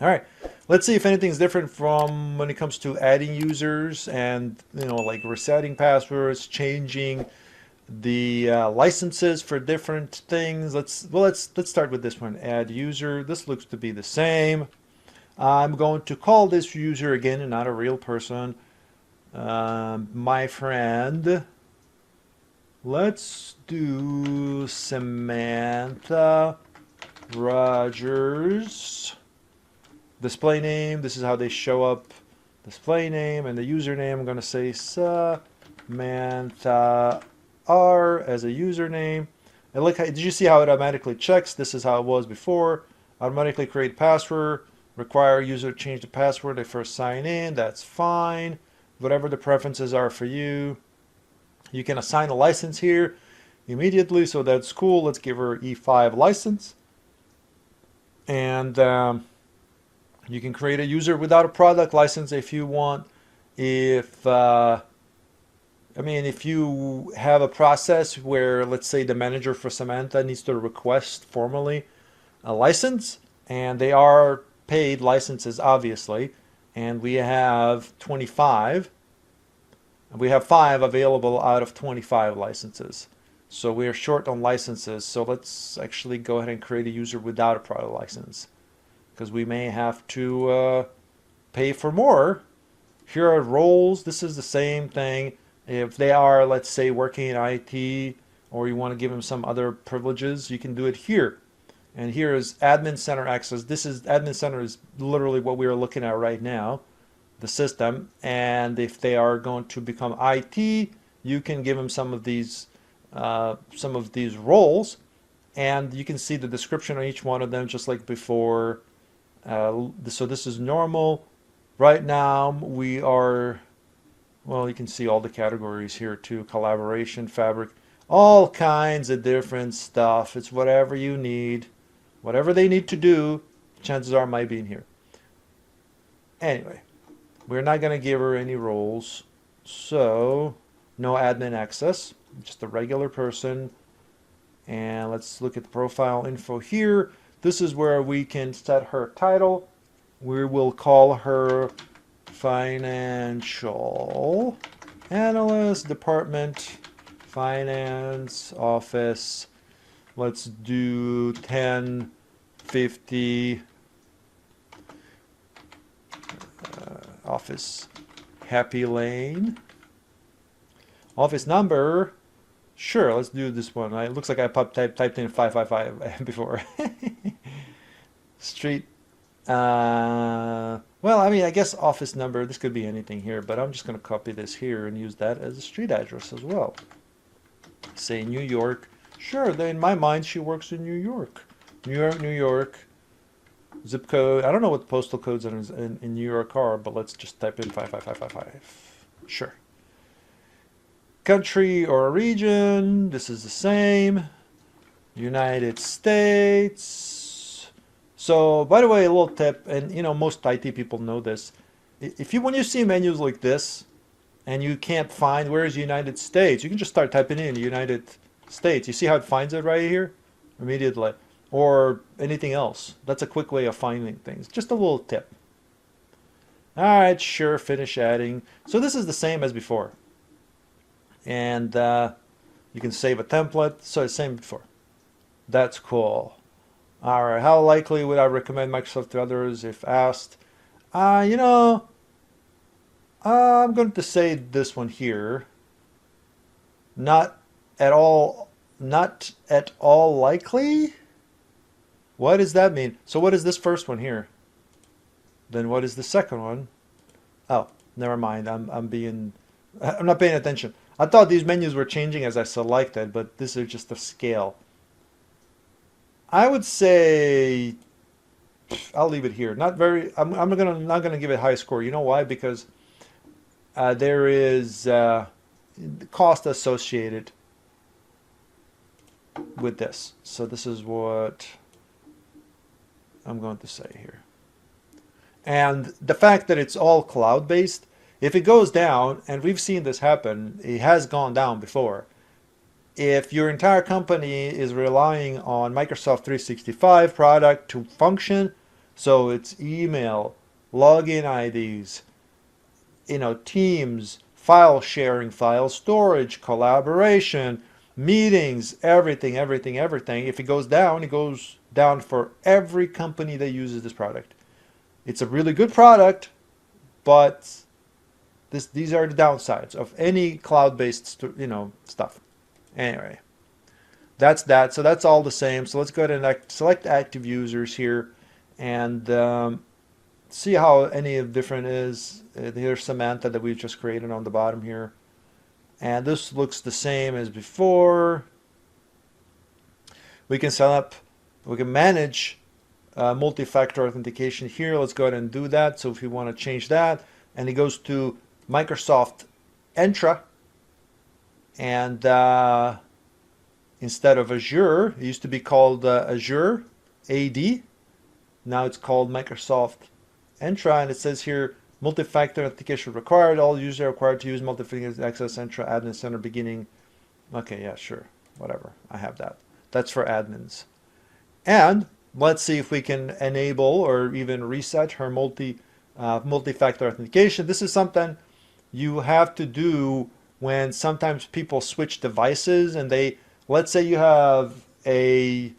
All right, let's see if anything's different from when it comes to adding users and like resetting passwords, changing the licenses for different things. Let's start with this one. Add user. This looks to be the same. I'm going to call this user again and not a real person. My friend. Let's do Samantha Rogers. Display name. This is how they show up. Display name and the username. I'm going to say Samantha R as a username. And look, did you see how it automatically checks? This is how it was before. Automatically create password. Require user to change the password. They first sign in. That's fine. Whatever the preferences are for you. You can assign a license here immediately, so that's cool. Let's give her E5 license. And you can create a user without a product license if you want. If if you have a process where, let's say, the manager for Samantha needs to request formally a license, and they are paid licenses, obviously, and we have 25. We have 5 available out of 25 licenses. So we are short on licenses. So let's actually go ahead and create a user without a product license, because we may have to pay for more. Here are roles. This is the same thing. If they are, let's say, working in IT, or you want to give them some other privileges, you can do it here. And here is admin center access. This is admin center is literally what we are looking at right now, the system. And if they are going to become IT, you can give them some of these roles, and you can see the description on each one of them just like before. So this is normal. Right now we are, well, you can see all the categories here too: collaboration, fabric, all kinds of different stuff. It's whatever you need, whatever they need to do, chances are it might be in here. Anyway, we're not going to give her any roles, so no admin access, just a regular person. And let's look at the profile info here. This is where we can set her title. We will call her Financial Analyst, Department, Finance, Office. Let's do 1050 Office, Happy Lane. Office number, sure, let's do this one. It looks like I typed in 555 before. Street, well, I guess office number, this could be anything here, but I'm just going to copy this here and use that as a street address as well. Say New York. Sure, in my mind, she works in New York. New York, New York. Zip code. I don't know what the postal codes in New York are, but let's just type in 55555. Sure. Country or region. This is the same. United States. So, by the way, a little tip, and most IT people know this. When you see menus like this, and you can't find where is United States, you can just start typing in United States. You see how it finds it right here immediately. Or anything else. That's a quick way of finding things. Just a little tip. All right, sure, finish adding. So this is the same as before. And you can save a template. So it's the same before. That's cool. All right, how likely would I recommend Microsoft to others if asked? I'm going to say this one here. Not at all likely. What does that mean? So what is this first one here? Then what is the second one? Oh, never mind. I'm not paying attention. I thought these menus were changing as I selected, but this is just a scale. I would say I'll leave it here. Not very. I'm not gonna give it a high score. You know why? Because there is cost associated with this. So this is what I'm going to say here. And the fact that it's all cloud-based, if it goes down, and we've seen this happen, it has gone down before. If your entire company is relying on Microsoft 365 product to function, So it's email, login IDs, Teams, file sharing, file storage, collaboration, meetings, everything, everything, everything. If it goes down for every company that uses this product. It's a really good product, but these are the downsides of any cloud-based, stuff. Anyway, that's that. So that's all the same. So let's go ahead and select active users here, and see how any of different is. Here's Samantha that we've just created on the bottom here. And this looks the same as before. We can we can manage multi-factor authentication here. Let's go ahead and do that. So if you want to change that, and it goes to Microsoft Entra, and instead of Azure, it used to be called Azure AD. Now it's called Microsoft Entra, and it says here multi-factor authentication required. All users are required to use multi-factor access Entra admin center beginning. Okay, yeah, sure, whatever. I have that. That's for admins. And let's see if we can enable or even reset her multi-factor authentication. This is something you have to do when sometimes people switch devices, and let's say you have a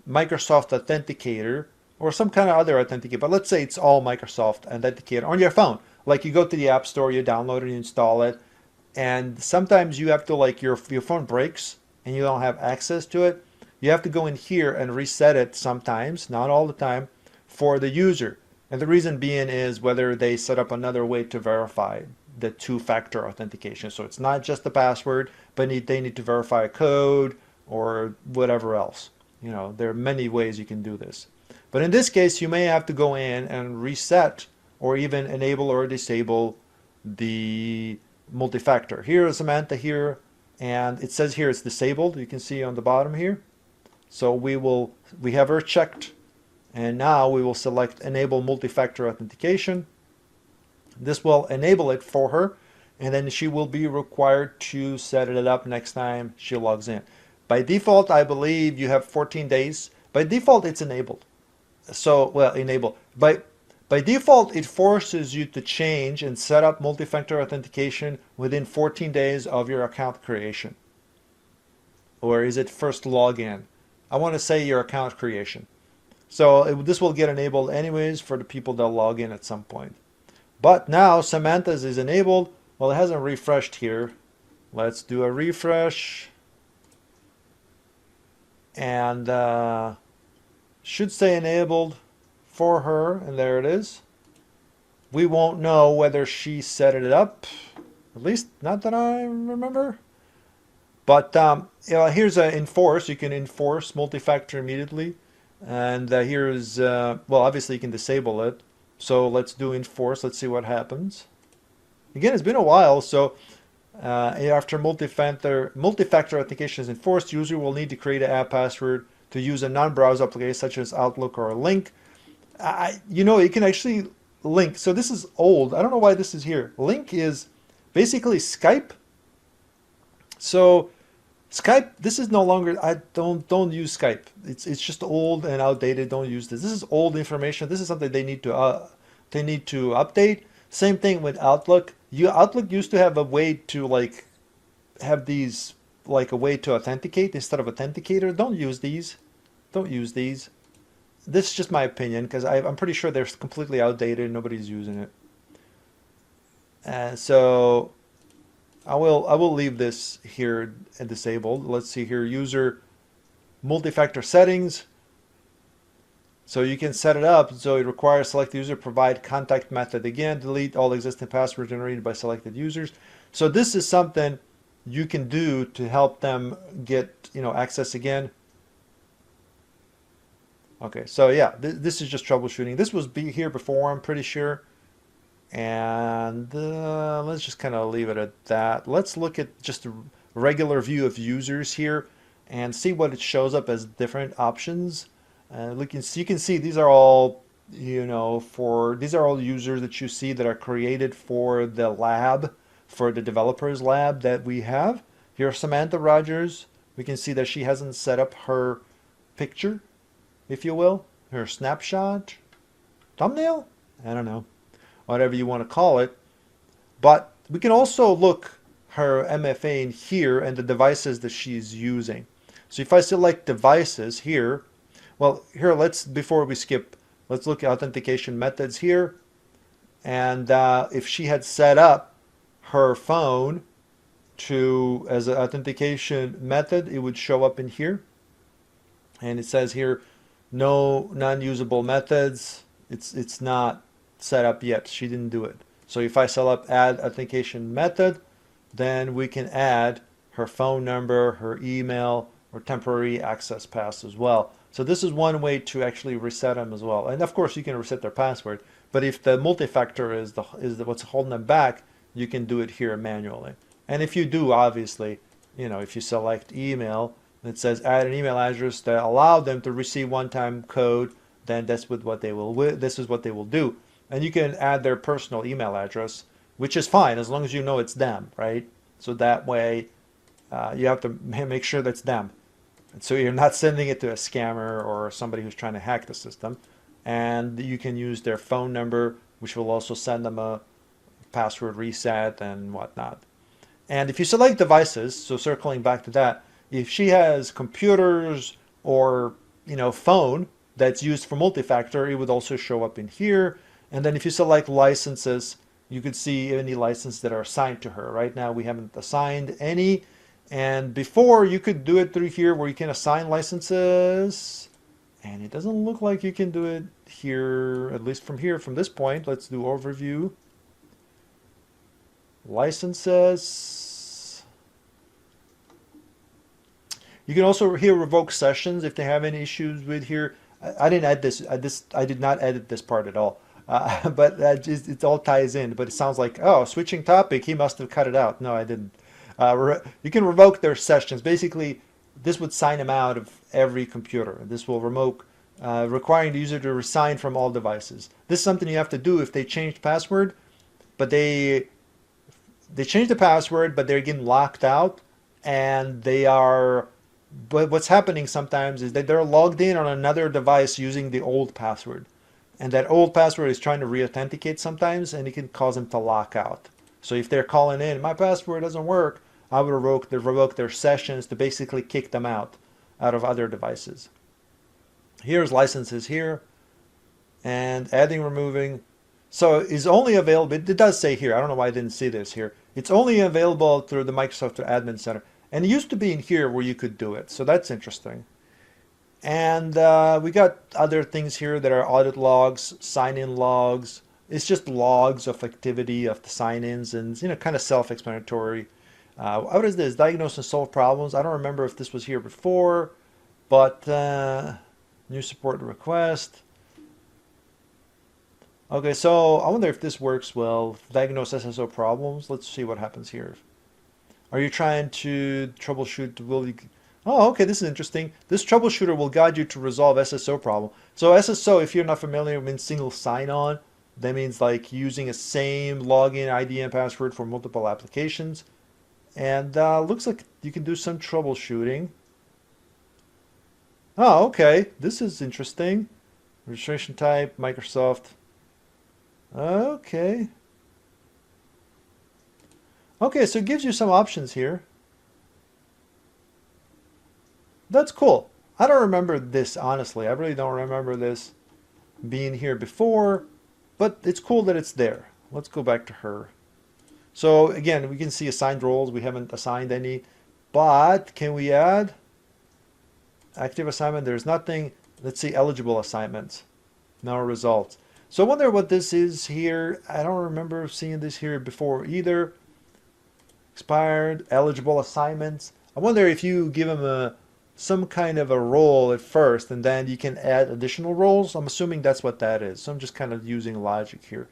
Microsoft Authenticator or some kind of other authenticator, but let's say it's all Microsoft Authenticator on your phone. Like you go to the App Store, you download it, you install it, and sometimes you have to, like, your phone breaks and you don't have access to it. You have to go in here and reset it sometimes, not all the time, for the user. And the reason being is whether they set up another way to verify the two-factor authentication. So it's not just the password, but they need to verify a code or whatever else. There are many ways you can do this. But in this case, you may have to go in and reset or even enable or disable the multi-factor. Here is Samantha here, and it says here it's disabled. You can see on the bottom here. So we have her checked, and now we will select enable multi-factor authentication. This will enable it for her, and then she will be required to set it up next time she logs in. By default, I believe you have 14 days. By default, it's enabled. So, well, enable. By default, it forces you to change and set up multi-factor authentication within 14 days of your account creation. Or is it first login? I want to say your account creation. So this will get enabled anyways for the people that log in at some point. But now Samantha's is enabled. Well, it hasn't refreshed here. Let's do a refresh. And should say enabled for her, and there it is. We won't know whether she set it up, at least not that I remember. But here's a enforce. You can enforce multi-factor immediately, and here's well, obviously you can disable it. So let's do enforce. Let's see what happens. Again, it's been a while, so after multi-factor authentication is enforced, user will need to create an app password to use a non-browser application such as Outlook or a link. You can actually link. So this is old. I don't know why this is here. Link is basically Skype. So Skype, this is no longer. I don't use Skype. It's just old and outdated. Don't use this. This is old information. This is something they need to update. Same thing with Outlook. Outlook used to have a way to have these a way to authenticate instead of authenticator. Don't use these. Don't use these. This is just my opinion because I'm pretty sure they're completely outdated. Nobody's using it. And so I will leave this here and disabled. Let's see here, user multi-factor settings. So you can set it up so it requires select user, provide contact method again, delete all existing passwords generated by selected users. So this is something you can do to help them get access again. Okay, so yeah, this is just troubleshooting. This was here before, I'm pretty sure. And let's just kind of leave it at that. Let's look at just a regular view of users here and see what it shows up as different options. You can see these are all these are all users that you see that are created for the lab, for the developers lab that we have. Here's Samantha Rogers. We can see that she hasn't set up her picture, if you will, her snapshot. thumbnail? I don't know, whatever you want to call it. But we can also look her MFA in here and the devices that she's using. So if I select devices here, well, here, before we skip, let's look at authentication methods here. And if she had set up her phone as an authentication method, it would show up in here. And it says here, no non-usable methods. It's not set up yet. She didn't do it. So if I select add authentication method, then we can add her phone number, her email, or temporary access pass as well. So this is one way to actually reset them as well. And of course you can reset their password, but if the multi-factor is what's holding them back, you can do it here manually. And if you do, obviously, if you select email, it says add an email address that allow them to receive one-time code, then this is what they will do. And you can add their personal email address, which is fine as long as you know it's them, right? So that way you have to make sure that's them. And so you're not sending it to a scammer or somebody who's trying to hack the system. And you can use their phone number, which will also send them a password reset and whatnot. And if you select devices, so circling back to that, if she has computers or phone that's used for multi-factor, it would also show up in here. And then if you select licenses, you could see any license that are assigned to her. Right now we haven't assigned any. And before you could do it through here where you can assign licenses. And it doesn't look like you can do it here, at least from here, from this point. Let's do overview. Licenses. You can also here revoke sessions if they have any issues with here. I didn't add this. I did not edit this part at all. But it all ties in. But it sounds like, oh, switching topic, he must have cut it out. No, I didn't. You can revoke their sessions. Basically, this would sign them out of every computer. This will revoke, requiring the user to resign from all devices. This is something you have to do if they changed password, but they changed the password, but they're getting locked out, and but what's happening sometimes is that they're logged in on another device using the old password. And that old password is trying to re-authenticate sometimes, and it can cause them to lock out. So if they're calling in, my password doesn't work, I would revoke their sessions to basically kick them out of other devices. Here's licenses here, and adding, removing. So it's only available, it does say here, I don't know why I didn't see this here. It's only available through the Microsoft Admin Center. And it used to be in here where you could do it. So that's interesting. And we got other things here that are audit logs, sign-in logs. It's just logs of activity of the sign-ins and, kind of self-explanatory. What is this? Diagnose and solve problems. I don't remember if this was here before, but new support request. Okay, so I wonder if this works well. Diagnose SSO problems. Let's see what happens here. Are you trying to troubleshoot? Oh, okay, this is interesting. This troubleshooter will guide you to resolve SSO problem. So SSO, if you're not familiar, means single sign-on. That means like using a same login ID and password for multiple applications. And looks like you can do some troubleshooting. Oh, okay. This is interesting. Registration type, Microsoft. Okay. Okay, so it gives you some options here. That's cool. I don't remember this, honestly. I really don't remember this being here before, but it's cool that it's there. Let's go back to her. So again, we can see assigned roles. We haven't assigned any, but can we add active assignment? There's nothing. Let's see eligible assignments. No results. So I wonder what this is here. I don't remember seeing this here before either. Expired, eligible assignments. I wonder if you give them some kind of a role at first and then you can add additional roles. I'm assuming that's what that is. So I'm just kind of using logic here.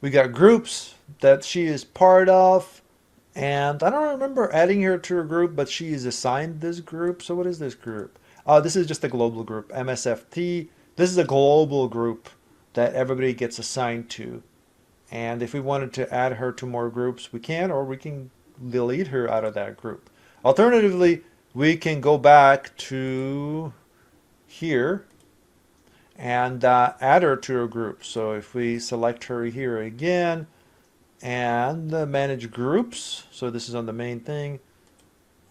We got groups that she is part of, and I don't remember adding her to a group, but she is assigned this group. So what is this group? This is just a global group, MSFT. This is a global group that everybody gets assigned to. And if we wanted to add her to more groups, we can, or we can delete her out of that group. Alternatively, we can go back to here and add her to a group. So if we select her here again and manage groups, so this is on the main thing,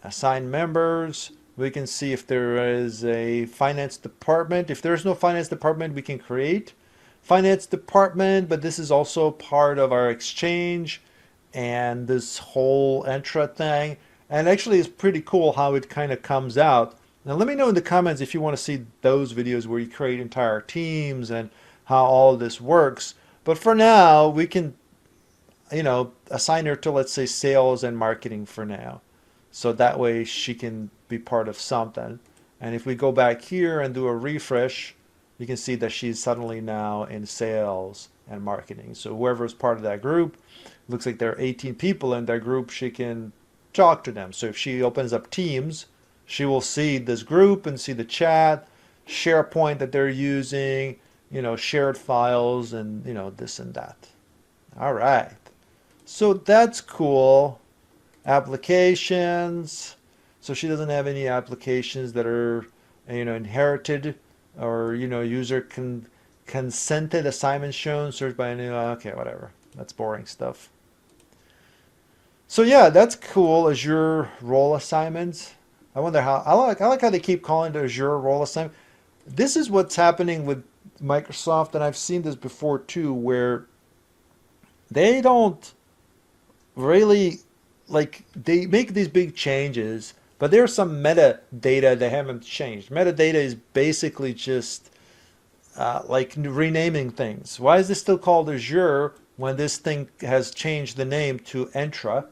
assign members, we can see if there is a finance department. If there's no finance department, we can create finance department, but this is also part of our exchange and this whole Entra thing. And actually it's pretty cool how it kind of comes out. Now let me know in the comments if you want to see those videos where you create entire teams and how all of this works. But for now, we can, assign her to, let's say, sales and marketing for now. So that way she can be part of something. And if we go back here and do a refresh, you can see that she's suddenly now in sales and marketing. So whoever is part of that group, looks like there are 18 people in that group, she can talk to them. So if she opens up Teams, she will see this group and see the chat, SharePoint that they're using, shared files and, this and that. All right. So that's cool. Applications. So she doesn't have any applications that are, inherited or, user consented assignments shown, search by any, okay, whatever. That's boring stuff. So yeah, that's cool. Azure role assignments. I wonder how, I like how they keep calling it Azure role assignment. This is what's happening with Microsoft, and I've seen this before too, where they don't really, they make these big changes, but there's some metadata they haven't changed. Metadata is basically just renaming things. Why is this still called Azure when this thing has changed the name to Entra?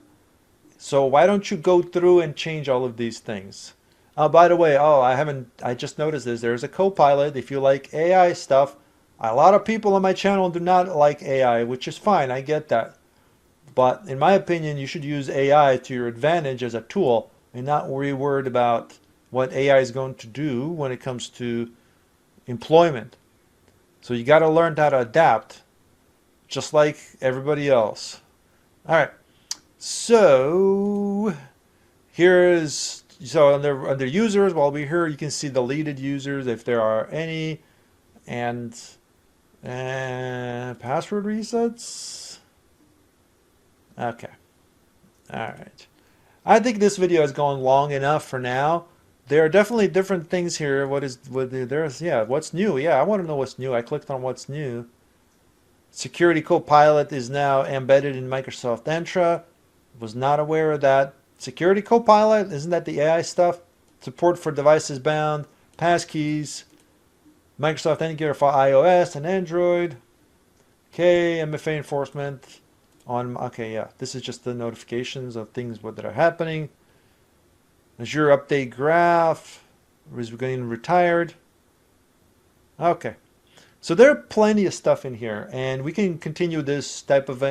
So why don't you go through and change all of these things? By the way, I just noticed this. There's a Copilot. If you like AI stuff, a lot of people on my channel do not like AI, which is fine. I get that. But in my opinion, you should use AI to your advantage as a tool and not worried about what AI is going to do when it comes to employment. So you got to learn how to adapt, just like everybody else. All right. So under users, while we're here, you can see deleted users if there are any, and password resets. Okay. All right. I think this video has gone long enough for now. There are definitely different things here. What's new? Yeah, I want to know what's new. I clicked on what's new. Security Copilot is now embedded in Microsoft Entra. Was not aware of that. Security Copilot, isn't that the AI stuff? Support for devices bound, passkeys, Microsoft Authenticator for iOS and Android. Okay, MFA enforcement on, okay, yeah, this is just the notifications of things that are happening. Azure update graph is getting retired. Okay, so there are plenty of stuff in here, and we can continue this type of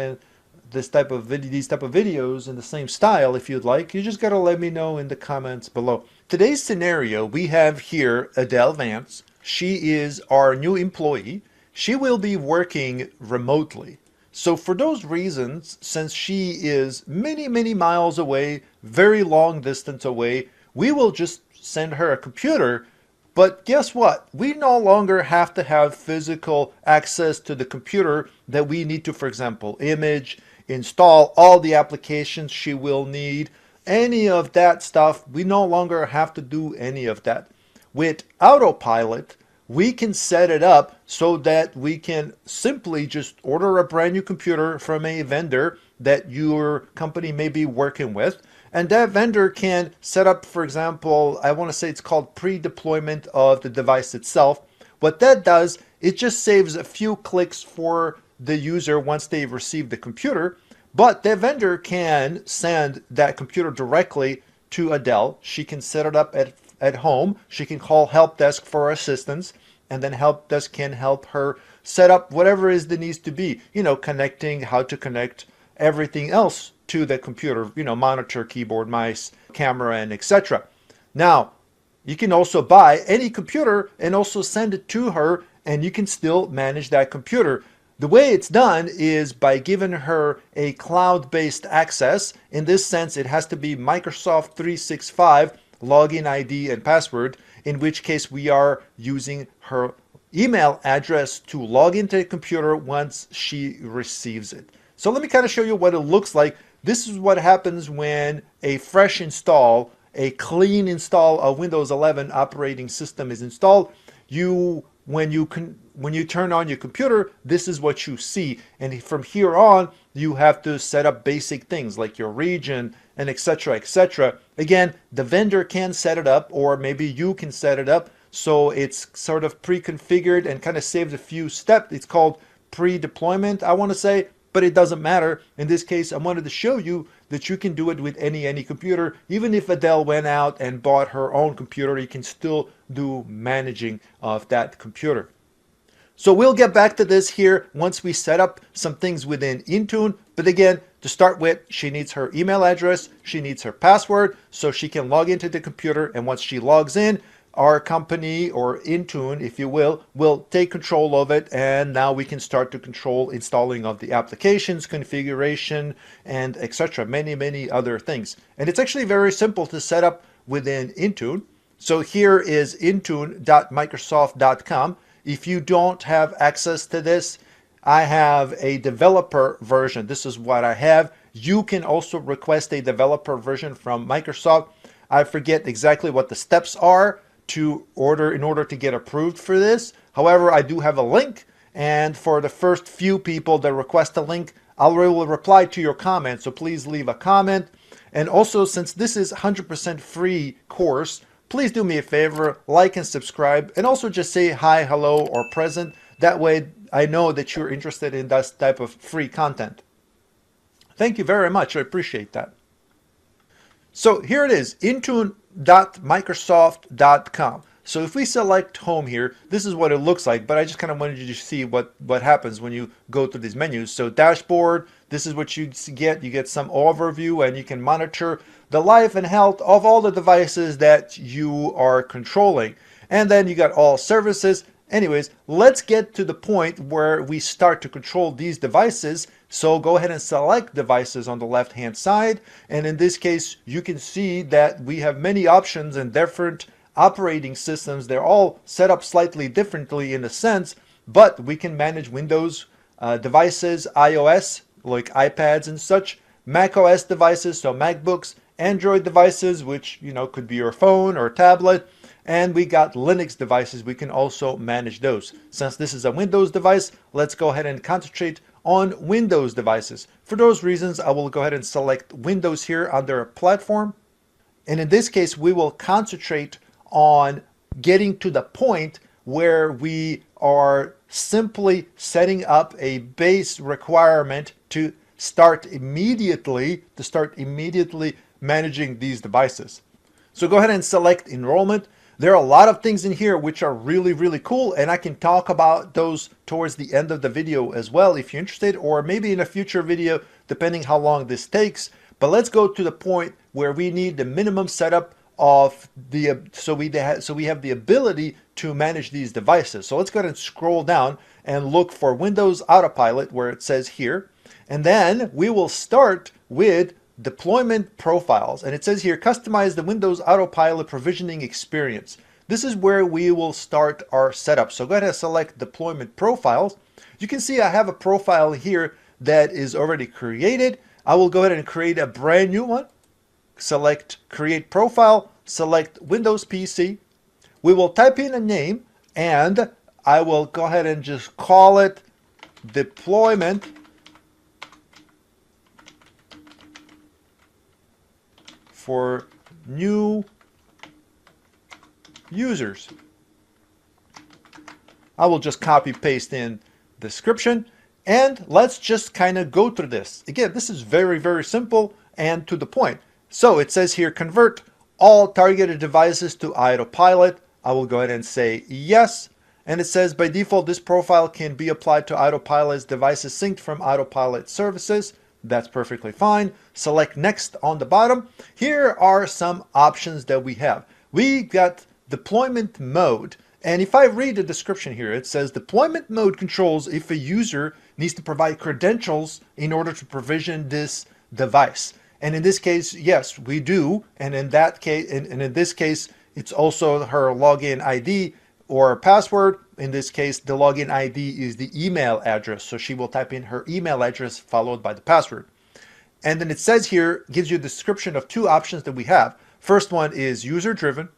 these type of videos in the same style if you'd like. You just gotta let me know in the comments below. Today's scenario, we have here Adele Vance. She is our new employee. She will be working remotely. So for those reasons, since she is many, many miles away, very long distance away, we will just send her a computer. But guess what? We no longer have to have physical access to the computer that we need to, for example, image, install all the applications she will need, any of that stuff. We no longer have to do any of that. With Autopilot, we can set it up so that we can simply just order a brand new computer from a vendor that your company may be working with. And that vendor can set up, for example, I want to say it's called pre-deployment of the device itself. What that does, it just saves a few clicks for the user once they've received the computer. But the vendor can send that computer directly to Adele. She can set it up at home. She can call help desk for assistance, and then help desk can help her set up whatever is the needs to be, connecting, how to connect everything else to the computer, monitor, keyboard, mice, camera, and etc. Now, you can also buy any computer and also send it to her, and you can still manage that computer. The way it's done is by giving her a cloud-based access. In this sense, it has to be Microsoft 365 login ID and password, in which case we are using her email address to log into the computer once she receives it. So let me kind of show you what it looks like. This is what happens when a fresh install, a clean install of Windows 11 operating system is installed. When you turn on your computer, this is what you see. And from here on, you have to set up basic things like your region and etc. etc. Again, the vendor can set it up, or maybe you can set it up. So it's sort of pre-configured and kind of saves a few steps. It's called pre-deployment, I want to say, but it doesn't matter. In this case, I wanted to show you that you can do it with any computer. Even if Adele went out and bought her own computer, you can still do managing of that computer. So we'll get back to this here once we set up some things within Intune. But again, to start with, she needs her email address, she needs her password so she can log into the computer. And once she logs in, our company, or Intune, if you will take control of it. And now we can start to control installing of the applications, configuration, and etc. Many other things. And it's actually very simple to set up within Intune. So here is intune.microsoft.com. If you don't have access to this, I have a developer version. This is what I have. You can also request a developer version from Microsoft. I forget exactly what the steps are in order to get approved for this. However, I do have a link, and for the first few people that request a link, I will reply to your comment. So please leave a comment. And also, since this is 100% free course, please do me a favor, like and subscribe, and also just say hi, hello, or present. That way I know that you're interested in this type of free content. Thank you very much. I appreciate that. So here it is, intune.microsoft.com. So if we select home here, this is what it looks like, but I just kind of wanted you to see what happens when you go through these menus. So dashboard, this is what you get. You get some overview, and you can monitor the life and health of all the devices that you are controlling. And then you got all services. Anyways, let's get to the point where we start to control these devices. So go ahead and select devices on the left hand side. And in this case, you can see that we have many options and different operating systems. They're all set up slightly differently in a sense, but we can manage Windows devices, iOS, like iPads and such, Mac OS devices, so MacBooks, Android devices, which could be your phone or tablet, and we got Linux devices. We can also manage those. Since this is a Windows device, let's go ahead and concentrate on Windows devices. For those reasons, I will go ahead and select Windows here under Platform, and in this case, we will concentrate on getting to the point where we are simply setting up a base requirement to start immediately managing these devices. So go ahead and select Enrollment. There are a lot of things in here which are really cool, and I can talk about those towards the end of the video as well if you're interested, or maybe in a future video depending how long this takes. But let's go to the point where we need the minimum setup of the so we have the ability to manage these devices. So let's go ahead and scroll down and look for Windows Autopilot where it says here, and then we will start with deployment profiles, and it says here customize the Windows Autopilot provisioning experience. This is where we will start our setup. So go ahead and select deployment profiles. You can see I have a profile here that is already created. I will go ahead and create a brand new one. Select create profile, select Windows PC. We will type in a name, and I will go ahead and just call it deployment for new users. I will just copy paste in description, and let's just kind of go through this. Again, this is very simple and to the point. So it says here convert all targeted devices to Autopilot. I will go ahead and say yes. And it says by default this profile can be applied to Autopilot's devices synced from Autopilot services. That's perfectly fine. Select next on the bottom. Here are some options that we have. We got deployment mode. And if I read the description here, it says deployment mode controls if a user needs to provide credentials in order to provision this device. And in this case, yes, we do. And in that case, and in this case, it's also her login ID or password. In this case, the login ID is the email address. So she will type in her email address followed by the password. And then it says here, gives you a description of two options that we have. First one is user driven.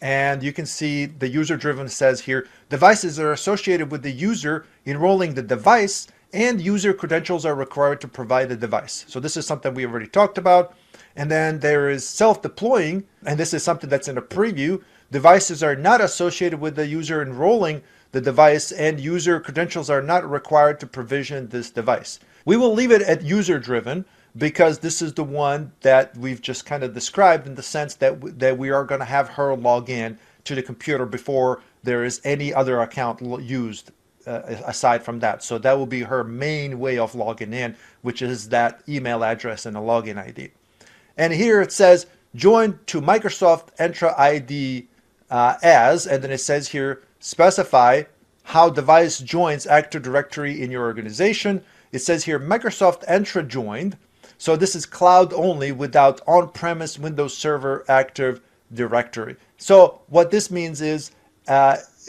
And you can see the user driven says here, devices are associated with the user enrolling the device and user credentials are required to provide the device. So this is something we already talked about. And then there is self-deploying, and this is something that's in a preview. Devices are not associated with the user enrolling the device and user credentials are not required to provision this device. We will leave it at user driven because this is the one that we've just kind of described in the sense that we are going to have her log in to the computer before there is any other account used aside from that. So that will be her main way of logging in, which is that email address and a login ID. And here it says join to Microsoft Entra ID as, and then it says here specify how device joins Active Directory in your organization. It says here Microsoft Entra joined. So this is cloud only without on-premise Windows Server Active Directory. So what this means is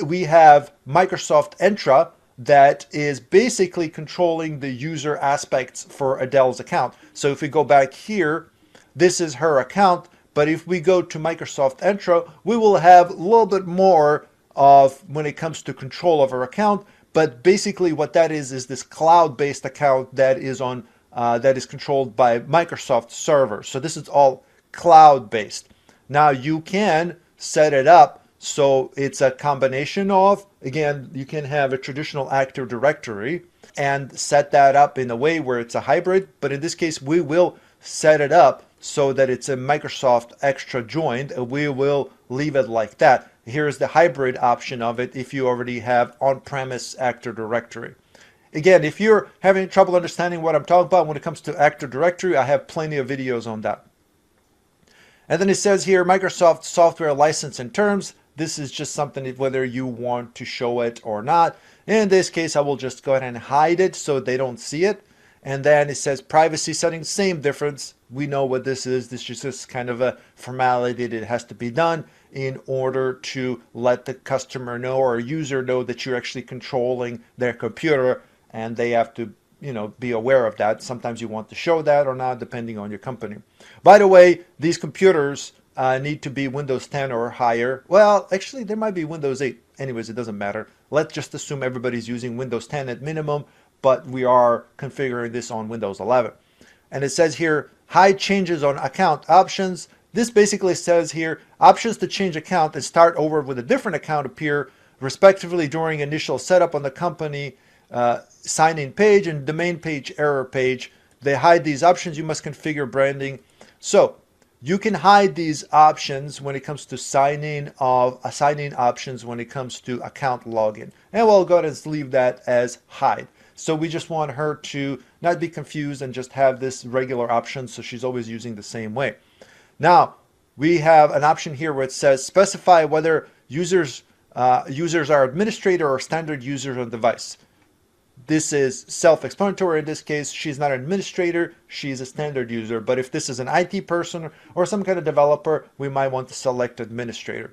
we have Microsoft Entra that is basically controlling the user aspects for Adele's account. So if we go back here, this is her account. But if we go to Microsoft Entra, we will have a little bit more of when it comes to control of her account. But basically what that is this cloud-based account that is on that is controlled by Microsoft servers. So this is all cloud-based. Now you can set it up so it's a combination of, again, you can have a traditional Active Directory and set that up in a way where it's a hybrid. But in this case, we will set it up so that it's a Microsoft Extra joined, and we will leave it like that. Here's the hybrid option of it if you already have on-premise Active Directory. Again, if you're having trouble understanding what I'm talking about when it comes to Active Directory, I have plenty of videos on that. And then it says here, Microsoft software license and terms. This is just something whether you want to show it or not. In this case, I will just go ahead and hide it so they don't see it. And then it says privacy settings, same difference. We know what this is. This is just kind of a formality that has to be done in order to let the customer know or user know that you're actually controlling their computer, and they have to, be aware of that. Sometimes you want to show that or not, depending on your company. By the way, these computers need to be Windows 10 or higher. Well, actually, there might be Windows 8. Anyways, it doesn't matter. Let's just assume everybody's using Windows 10 at minimum, but we are configuring this on Windows 11. And it says here, hide changes on account options. This basically says here, options to change account and start over with a different account appear respectively during initial setup on the company sign-in page and domain page error page. They hide these options. You must configure branding. So you can hide these options when it comes to sign-in options when it comes to account login. And we'll go ahead and leave that as hide. So we just want her to not be confused and just have this regular option so she's always using the same way. Now, we have an option here where it says specify whether users are administrator or standard users on device. This is self-explanatory in this case. She's not an administrator, she's a standard user. But if this is an IT person or some kind of developer, we might want to select administrator.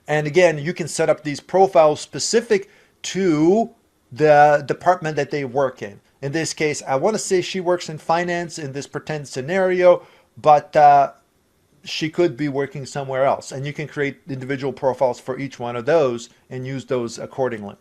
And again, you can set up these profiles specific to the department that they work in. In this case, I want to say she works in finance in this pretend scenario, but she could be working somewhere else. And you can create individual profiles for each one of those and use those accordingly.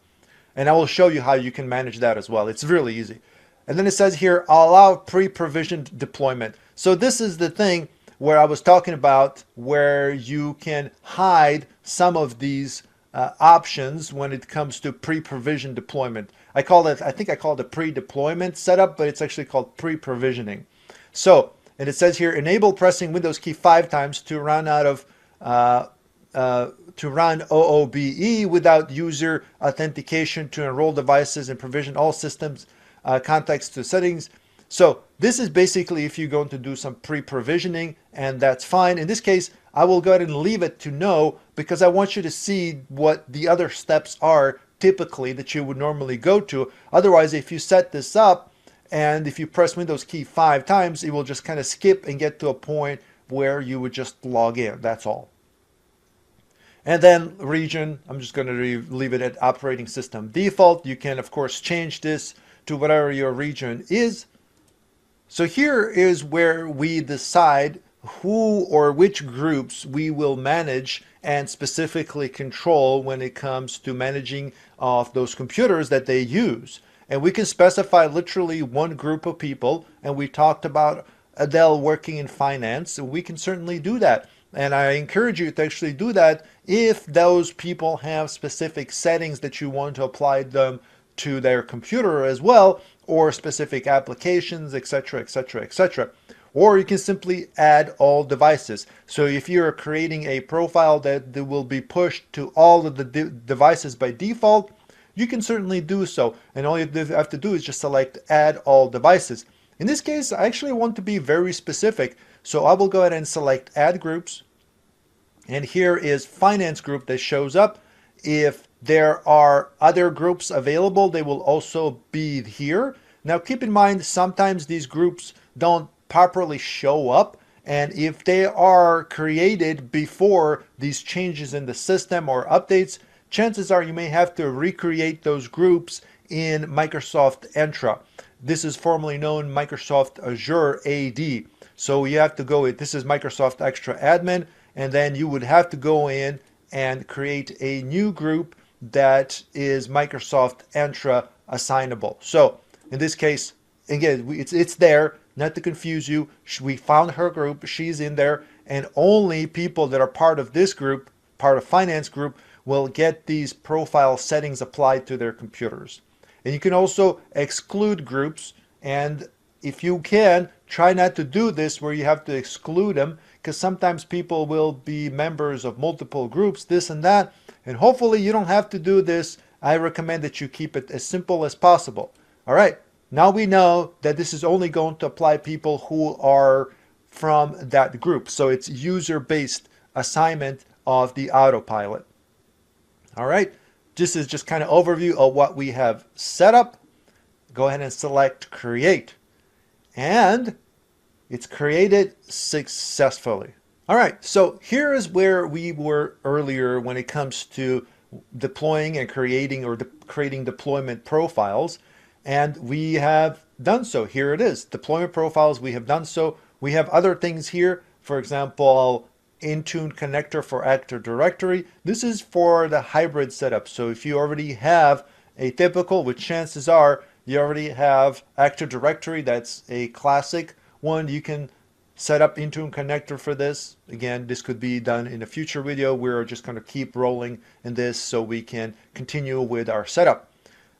And I will show you how you can manage that as well. It's really easy. And then it says here, allow pre-provisioned deployment. So this is the thing where I was talking about where you can hide some of these options when it comes to pre-provisioned deployment. I think I call it pre-deployment setup, but it's actually called pre-provisioning. So, and it says here, enable pressing Windows key 5 times to run OOBE without user authentication to enroll devices and provision all systems contacts to settings. So this is basically if you're going to do some pre-provisioning, and that's fine. In this case, I will go ahead and leave it to no because I want you to see what the other steps are typically that you would normally go to. Otherwise, if you set this up and if you press Windows key 5 times, it will just kind of skip and get to a point where you would just log in. That's all. And then region, I'm just going to leave it at operating system default. You can, of course, change this to whatever your region is. So here is where we decide who or which groups we will manage and specifically control when it comes to managing of those computers that they use. And we can specify literally one group of people. And we talked about Adele working in finance. We can certainly do that. And I encourage you to actually do that if those people have specific settings that you want to apply them to their computer as well, or specific applications, etc., etc., etc. Or you can simply add all devices. So if you're creating a profile that will be pushed to all of the devices by default, you can certainly do so. And all you have to do is just select add all devices. In this case, I actually want to be very specific. So I will go ahead and select add groups. And here is finance group that shows up. If there are other groups available, they will also be here. Now keep in mind, sometimes these groups don't properly show up. And if they are created before these changes in the system or updates, chances are you may have to recreate those groups in Microsoft Entra. This is formerly known Microsoft Azure AD. So you have to go with, this is Microsoft Extra Admin, and then you would have to go in and create a new group that is Microsoft Entra assignable. So in this case, again, it's there, not to confuse you. We found her group, she's in there, and only people that are part of this group, part of finance group, will get these profile settings applied to their computers. And you can also exclude groups, and if you can, try not to do this where you have to exclude them, because sometimes people will be members of multiple groups, this and that, and hopefully you don't have to do this. I recommend that you keep it as simple as possible. All right, now we know that this is only going to apply people who are from that group. So it's user-based assignment of the Autopilot. All right, this is just kind of overview of what we have set up. Go ahead and select create. And it's created successfully. All right, so here is where we were earlier when it comes to deploying and creating or creating deployment profiles. And we have done so. Here it is, deployment profiles. We have done so. We have other things here. For example, Intune connector for Active Directory. This is for the hybrid setup. So if you already have a typical, which chances are you already have Active Directory, that's a classic one, you can set up Intune connector for this. Again, this could be done in a future video. We're just going to keep rolling in this so we can continue with our setup.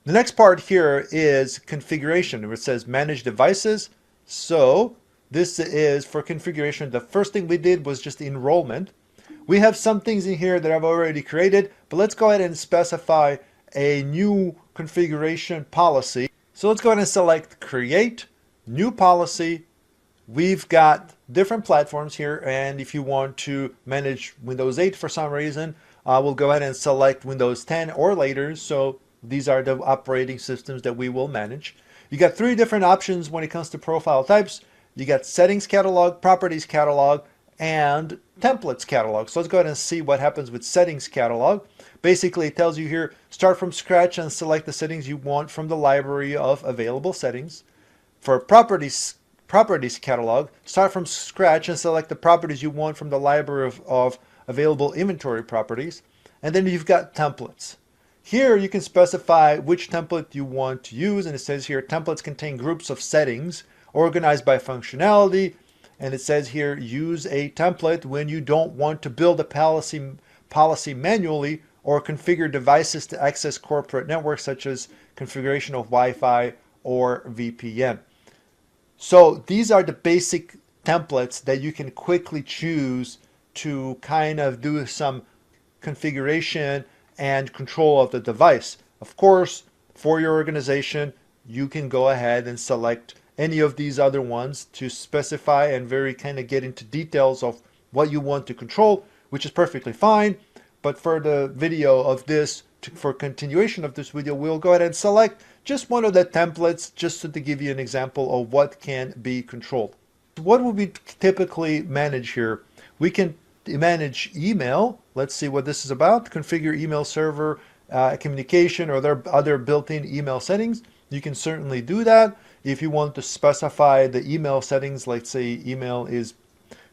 The next part here is configuration. It says manage devices. So this is for configuration. The first thing we did was just enrollment. We have some things in here that I've already created, but let's go ahead and specify a new configuration policy. So let's go ahead and select create new policy. We've got different platforms here, and if you want to manage Windows 8 for some reason, we'll go ahead and select Windows 10 or later. So these are the operating systems that we will manage. You got three different options when it comes to profile types. You got settings catalog, properties catalog, and templates catalog. So let's go ahead and see what happens with settings catalog. Basically, it tells you here, start from scratch and select the settings you want from the library of available settings. For properties catalog, start from scratch and select the properties you want from the library of available inventory properties. And then you've got templates. Here you can specify which template you want to use, and it says here templates contain groups of settings organized by functionality, and it says here use a template when you don't want to build a policy manually or configure devices to access corporate networks such as configuration of Wi-Fi or VPN. So these are the basic templates that you can quickly choose to kind of do some configuration and control of the device. Of course, for your organization, you can go ahead and select any of these other ones to specify and very kind of get into details of what you want to control, which is perfectly fine. But for the video of this, for continuation of this video, we'll go ahead and select just one of the templates just to give you an example of what can be controlled. What would we typically manage here? We can manage email, let's see what this is about. Configure email server communication, or there are other built-in email settings. You can certainly do that. If you want to specify the email settings, like say email is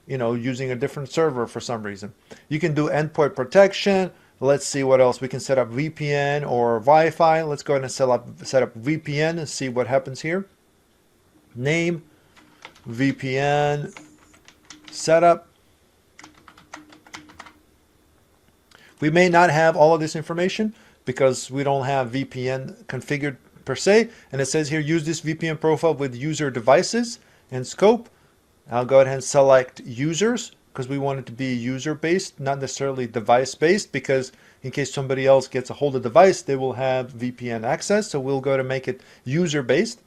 using a different server for some reason. You can do endpoint protection. Let's see what else. We can set up VPN or Wi-Fi. Let's go ahead and set up VPN and see what happens here. Name, VPN, setup. We may not have all of this information because we don't have VPN configured per se. And it says here, use this VPN profile with user devices and scope. I'll go ahead and select users because we want it to be user-based, not necessarily device-based, because in case somebody else gets a hold of the device, they will have VPN access. So we'll go to make it user-based.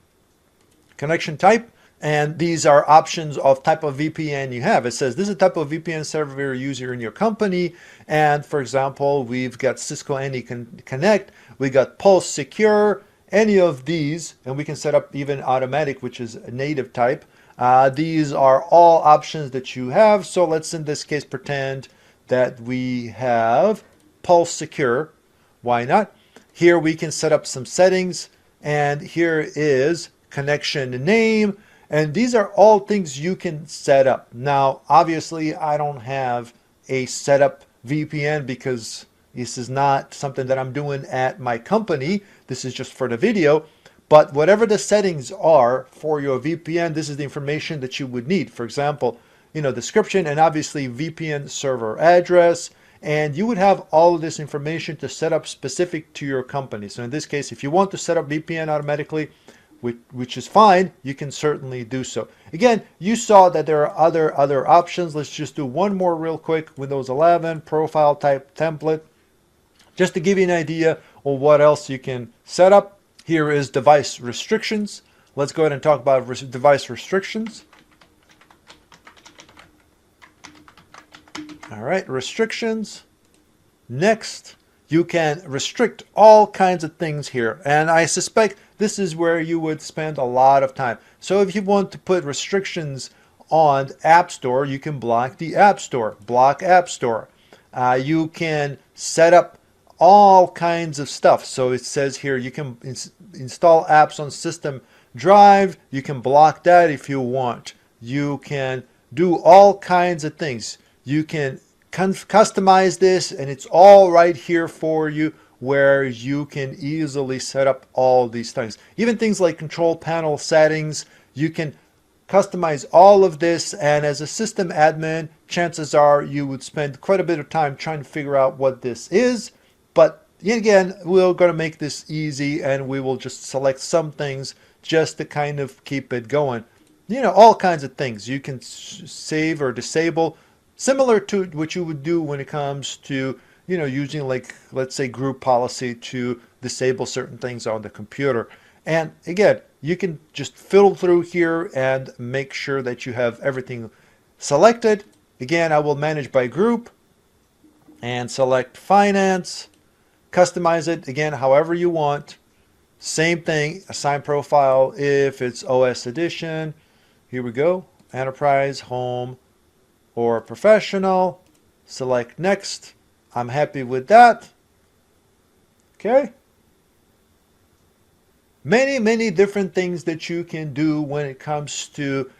Connection type, and these are options of type of VPN you have. It says this is the type of VPN server user in your company. And for example, we've got Cisco AnyConnect, we got Pulse Secure, any of these, and we can set up even automatic, which is a native type. These are all options that you have. So let's in this case pretend that we have Pulse Secure. Why not? Here we can set up some settings, and here is connection name, and these are all things you can set up. Now obviously I don't have a setup VPN because this is not something that I'm doing at my company. This is just for the video. But whatever the settings are for your VPN, this is the information that you would need. For example, description, and obviously VPN server address, and you would have all of this information to set up specific to your company. So in this case, if you want to set up VPN automatically, which is fine, you can certainly do so. Again, you saw that there are other options. Let's just do one more real quick. Windows 11, profile type template, just to give you an idea of what else you can set up. Here is device restrictions. Let's go ahead and talk about device restrictions. All right, restrictions. Next, you can restrict all kinds of things here. And I suspect this is where you would spend a lot of time. So if you want to put restrictions on App Store, you can block the App Store, block App Store. You can set up all kinds of stuff. So it says here you can install apps on system drive. You can block that if you want. You can do all kinds of things. You can customize this, and it's all right here for you, where you can easily set up all these things. Even things like control panel settings, you can customize all of this, and as a system admin, chances are you would spend quite a bit of time trying to figure out what this is. But again, we're going to make this easy, and we will just select some things just to kind of keep it going. All kinds of things you can save or disable, similar to what you would do when it comes to using, like, let's say, group policy to disable certain things on the computer. And again, you can just fiddle through here and make sure that you have everything selected. Again, I will manage by group and select finance. Customize it again however you want. Same thing, assign profile if it's OS edition. Here we go, enterprise, home, or professional. Select next. I'm happy with that. Okay. Many different things that you can do when it comes to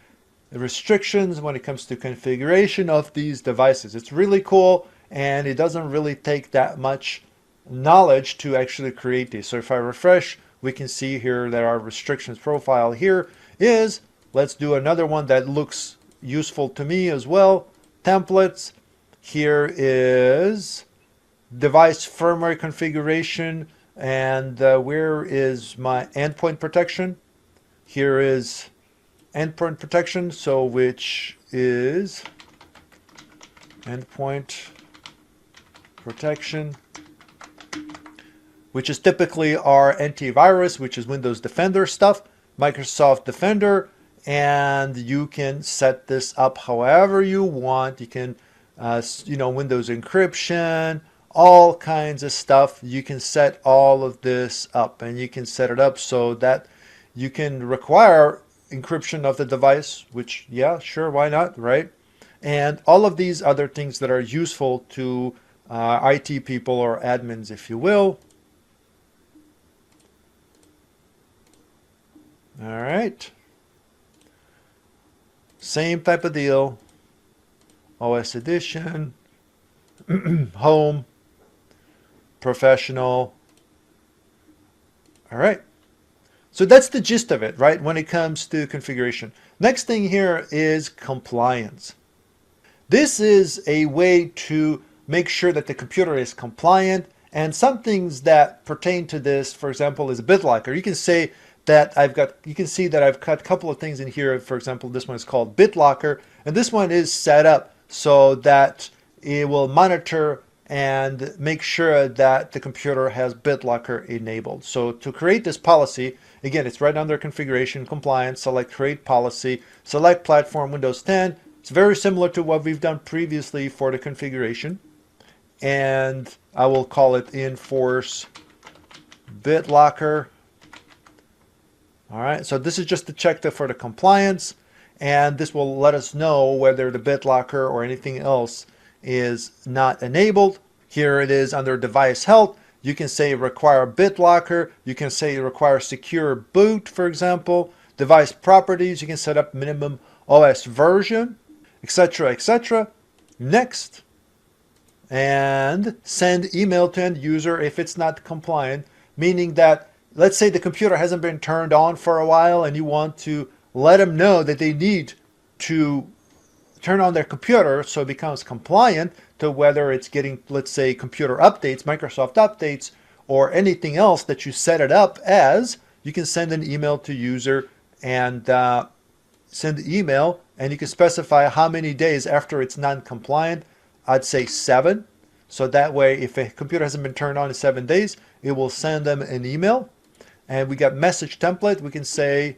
restrictions, when it comes to configuration of these devices. It's really cool, and it doesn't really take that much knowledge to actually create these. So if I refresh, we can see here that our restrictions profile here is, let's do another one that looks useful to me as well. Templates. Here is device firmware configuration, and where is my endpoint protection? Here is endpoint protection, so which is endpoint protection, which is typically our antivirus, which is Windows Defender stuff, Microsoft Defender, and you can set this up however you want. You can, Windows encryption, all kinds of stuff. You can set all of this up, and you can set it up so that you can require encryption of the device, which, yeah, sure, why not, right? and all of these other things that are useful to IT people or admins, if you will. All right. Same type of deal. OS Edition, Home, Professional. All right. So that's the gist of it, right? When it comes to configuration. Next thing here is compliance. This is a way to make sure that the computer is compliant, and some things that pertain to this, for example, is BitLocker. You can say that you can see that I've got a couple of things in here. For example, this one is called BitLocker, and this one is set up so that it will monitor and make sure that the computer has BitLocker enabled. So to create this policy, again, it's right under configuration, compliance, select create policy, select platform Windows 10. It's very similar to what we've done previously for the configuration. And I will call it enforce BitLocker. All right, so this is just to check for the compliance, and this will let us know whether the BitLocker or anything else is not enabled. Here it is under device health. You can say require BitLocker. You can say require secure boot, for example. Device properties, you can set up minimum OS version, etc., etc. Next. And send email to end user if it's not compliant, meaning that let's say the computer hasn't been turned on for a while and you want to let them know that they need to turn on their computer so it becomes compliant to whether it's getting, let's say, computer updates, Microsoft updates, or anything else that you set it up as. You can send an email to user and send the email, and you can specify how many days after it's non-compliant. I'd say 7. So that way, if a computer hasn't been turned on in 7 days, it will send them an email. And we got message template. We can say,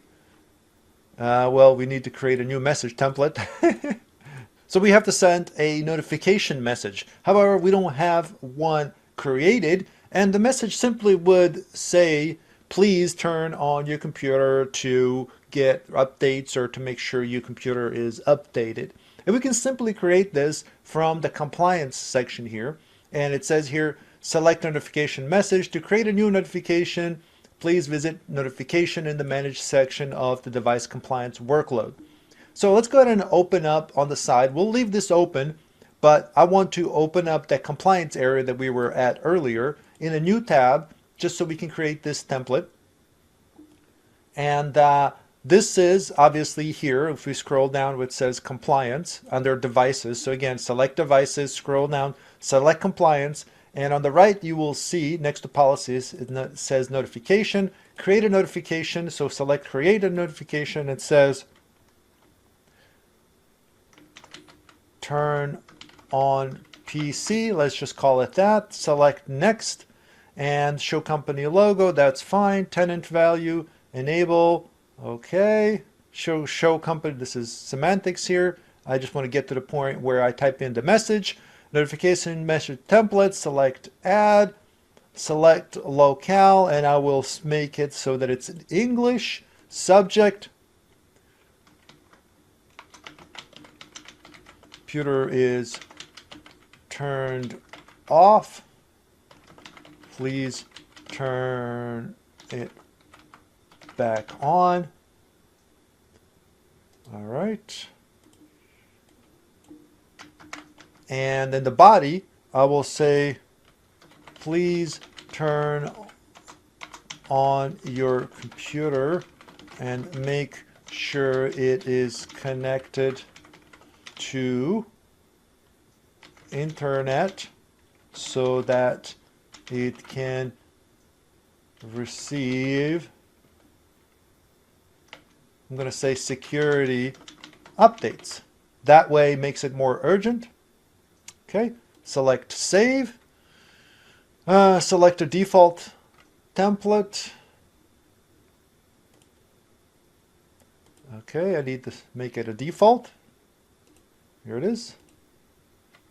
well, we need to create a new message template. So we have to send a notification message. However, we don't have one created, and the message simply would say, please turn on your computer to get updates or to make sure your computer is updated. And we can simply create this from the compliance section here. And it says here, select notification message. To create a new notification, please visit notification in the manage section of the device compliance workload. So let's go ahead and open up on the side. We'll leave this open, but I want to open up that compliance area that we were at earlier in a new tab, just so we can create this template. And this is obviously here, if we scroll down, it says compliance under devices. So again, select devices, scroll down, select compliance. And on the right, you will see next to policies, it says notification, create a notification. So select create a notification. It says turn on PC. Let's just call it that. Select next and show company logo. That's fine. Tenant value, enable. Okay. Show company. This is semantics here. I just want to get to the point where I type in the message. Notification message template. Select add. Select locale, and I will make it so that it's in English. Subject. Computer is turned off. Please turn it back on. All right. And in the body, I will say, please turn on your computer and make sure it is connected to internet so that it can receive, I'm going to say, security updates. That way makes it more urgent. Okay, select save. Select a default template. Okay, I need to make it a default. Here it is.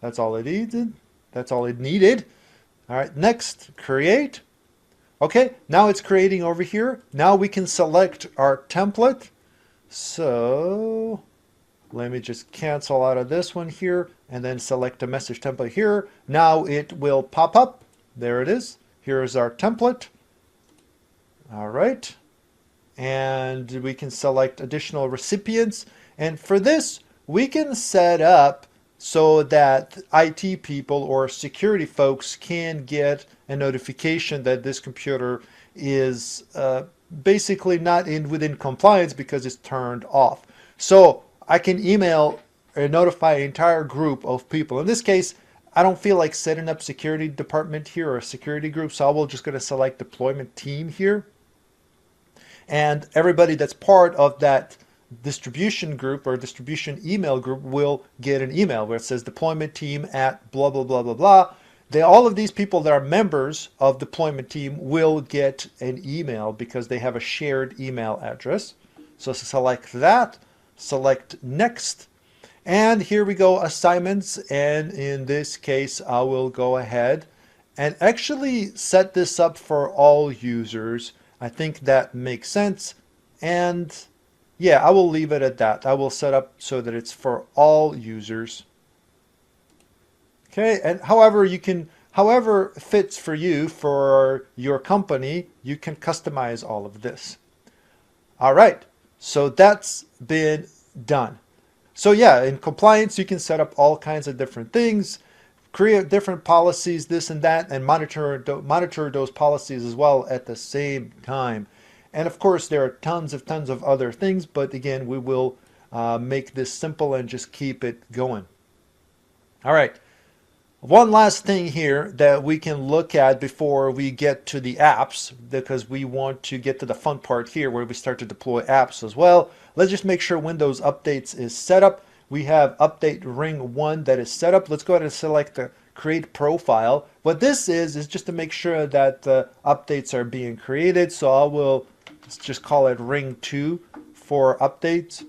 That's all it needed. That's all it needed. All right, next, create. Okay, now it's creating over here. Now we can select our template. So Let me just cancel out of this one here and then select a message template here. Now it will pop up. There it is. Here is our template. All right. And we can select additional recipients. And for this, we can set up so that IT people or security folks can get a notification that this computer is basically not within compliance because it's turned off. So I can email or notify an entire group of people. In this case, I don't feel like setting up security department here or a security group, so I will just going to select deployment team here. And everybody that's part of that distribution group or distribution email group will get an email where it says deployment team at blah, blah, blah, blah, blah. All of these people that are members of deployment team will get an email because they have a shared email address. So select that, select next. And here we go, assignments. And in this case, I will go ahead and actually set this up for all users. I think that makes sense. And yeah, I will leave it at that. I will set up so that it's for all users. Okay, and however fits for you, for your company, you can customize all of this. All right, so that's been done. So yeah, in compliance, you can set up all kinds of different things, create different policies, this and that, and monitor those policies as well at the same time. And of course, there are tons of other things, but again, we will make this simple and just keep it going. All right. One last thing here that we can look at before we get to the apps, because we want to get to the fun part here where we start to deploy apps as well. Let's just make sure Windows Updates is set up. We have Update Ring 1 that is set up. Let's go ahead and select the Create Profile. What this is just to make sure that updates are being created. So I will just call it Ring 2 for updates.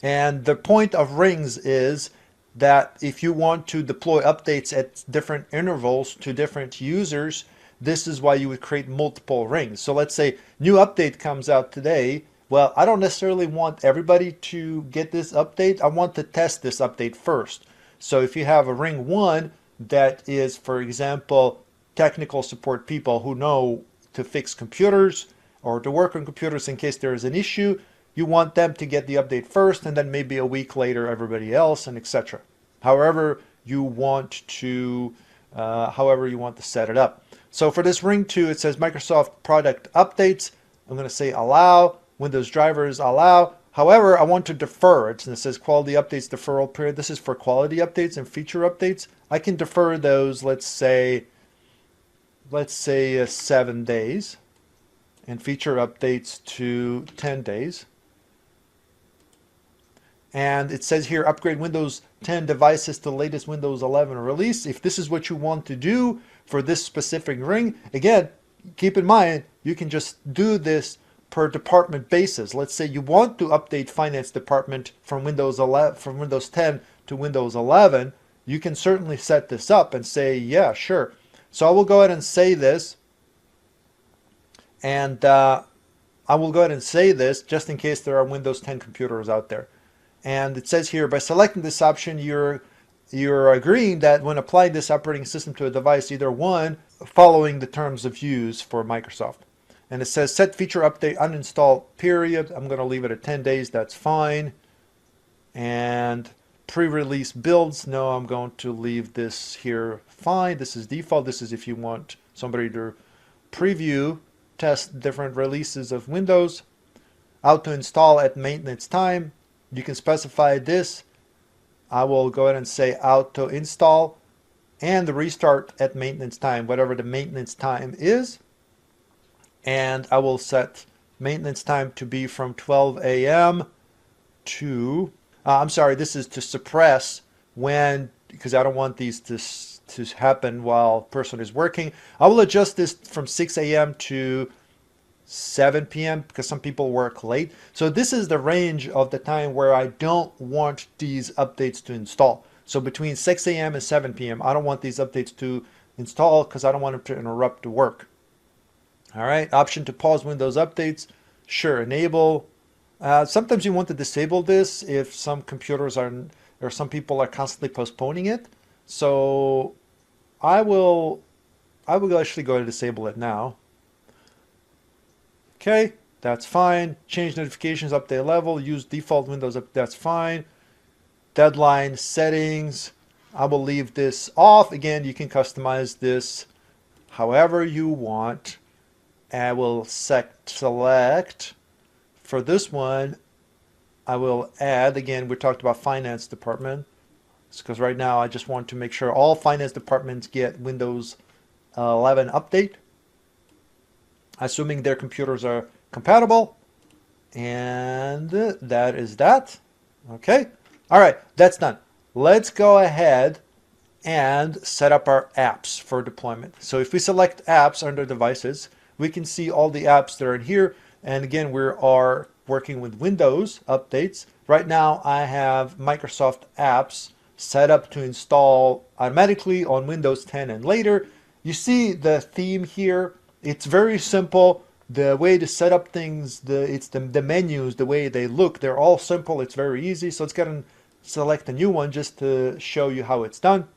And the point of rings is that if you want to deploy updates at different intervals to different users, this is why you would create multiple rings. So let's say new update comes out today. Well, I don't necessarily want everybody to get this update. I want to test this update first. So if you have a ring 1 that is, for example, technical support people who know to fix computers or to work on computers in case there is an issue, you want them to get the update first, and then maybe a week later everybody else, and etc. However you want to set it up. So for this ring 2, it says Microsoft product updates. I'm going to say allow. Windows drivers allow. However, I want to defer it, and it says quality updates deferral period. This is for quality updates and feature updates. I can defer those, let's say 7 days, and feature updates to 10 days. And it says here, upgrade Windows 10 devices to the latest Windows 11 release. If this is what you want to do for this specific ring, again, keep in mind, you can just do this per department basis. Let's say you want to update finance department from Windows 10 to Windows 11. You can certainly set this up and say, yeah, sure. So I will go ahead and say this. And I will go ahead and say this just in case there are Windows 10 computers out there. And it says here, by selecting this option, you're agreeing that when applying this operating system to a device, either one, following the terms of use for Microsoft. And it says set feature update uninstall period. I'm going to leave it at 10 days. That's fine. And pre-release builds. No, I'm going to leave this here fine. This is default. This is if you want somebody to preview, test different releases of Windows. Auto install at maintenance time. You can specify this. I will go ahead and say auto install and the restart at maintenance time, whatever the maintenance time is. And I will set maintenance time to be from 12 a.m. to, I'm sorry, this is to suppress when, because I don't want these to happen while person is working. I will adjust this from 6 a.m. to 7 p.m. because some people work late. So this is the range of the time where I don't want these updates to install. So between 6 a.m. and 7 p.m. I don't want these updates to install because I don't want them to interrupt the work. All right, option to pause Windows updates. Sure, enable. Sometimes you want to disable this if some computers are, or some people are constantly postponing it. So I will, I will actually go ahead and disable it now. Okay, that's fine. Change notifications, update level, use default Windows up, that's fine. Deadline settings, I will leave this off. Again, you can customize this however you want. I will select for this one. I will add, again, we talked about finance department, because right now I just want to make sure all finance departments get Windows 11 update, assuming their computers are compatible. And that is that. Okay. All right, that's done. Let's go ahead and set up our apps for deployment. So if we select apps under devices, we can see all the apps that are in here. And again, we are working with Windows updates. Right now, I have Microsoft apps set up to install automatically on Windows 10 and later. You see the theme here. It's very simple. The way to set up things, the menus, the way they look, they're all simple. It's very easy. So let's go and select a new one just to show you how it's done.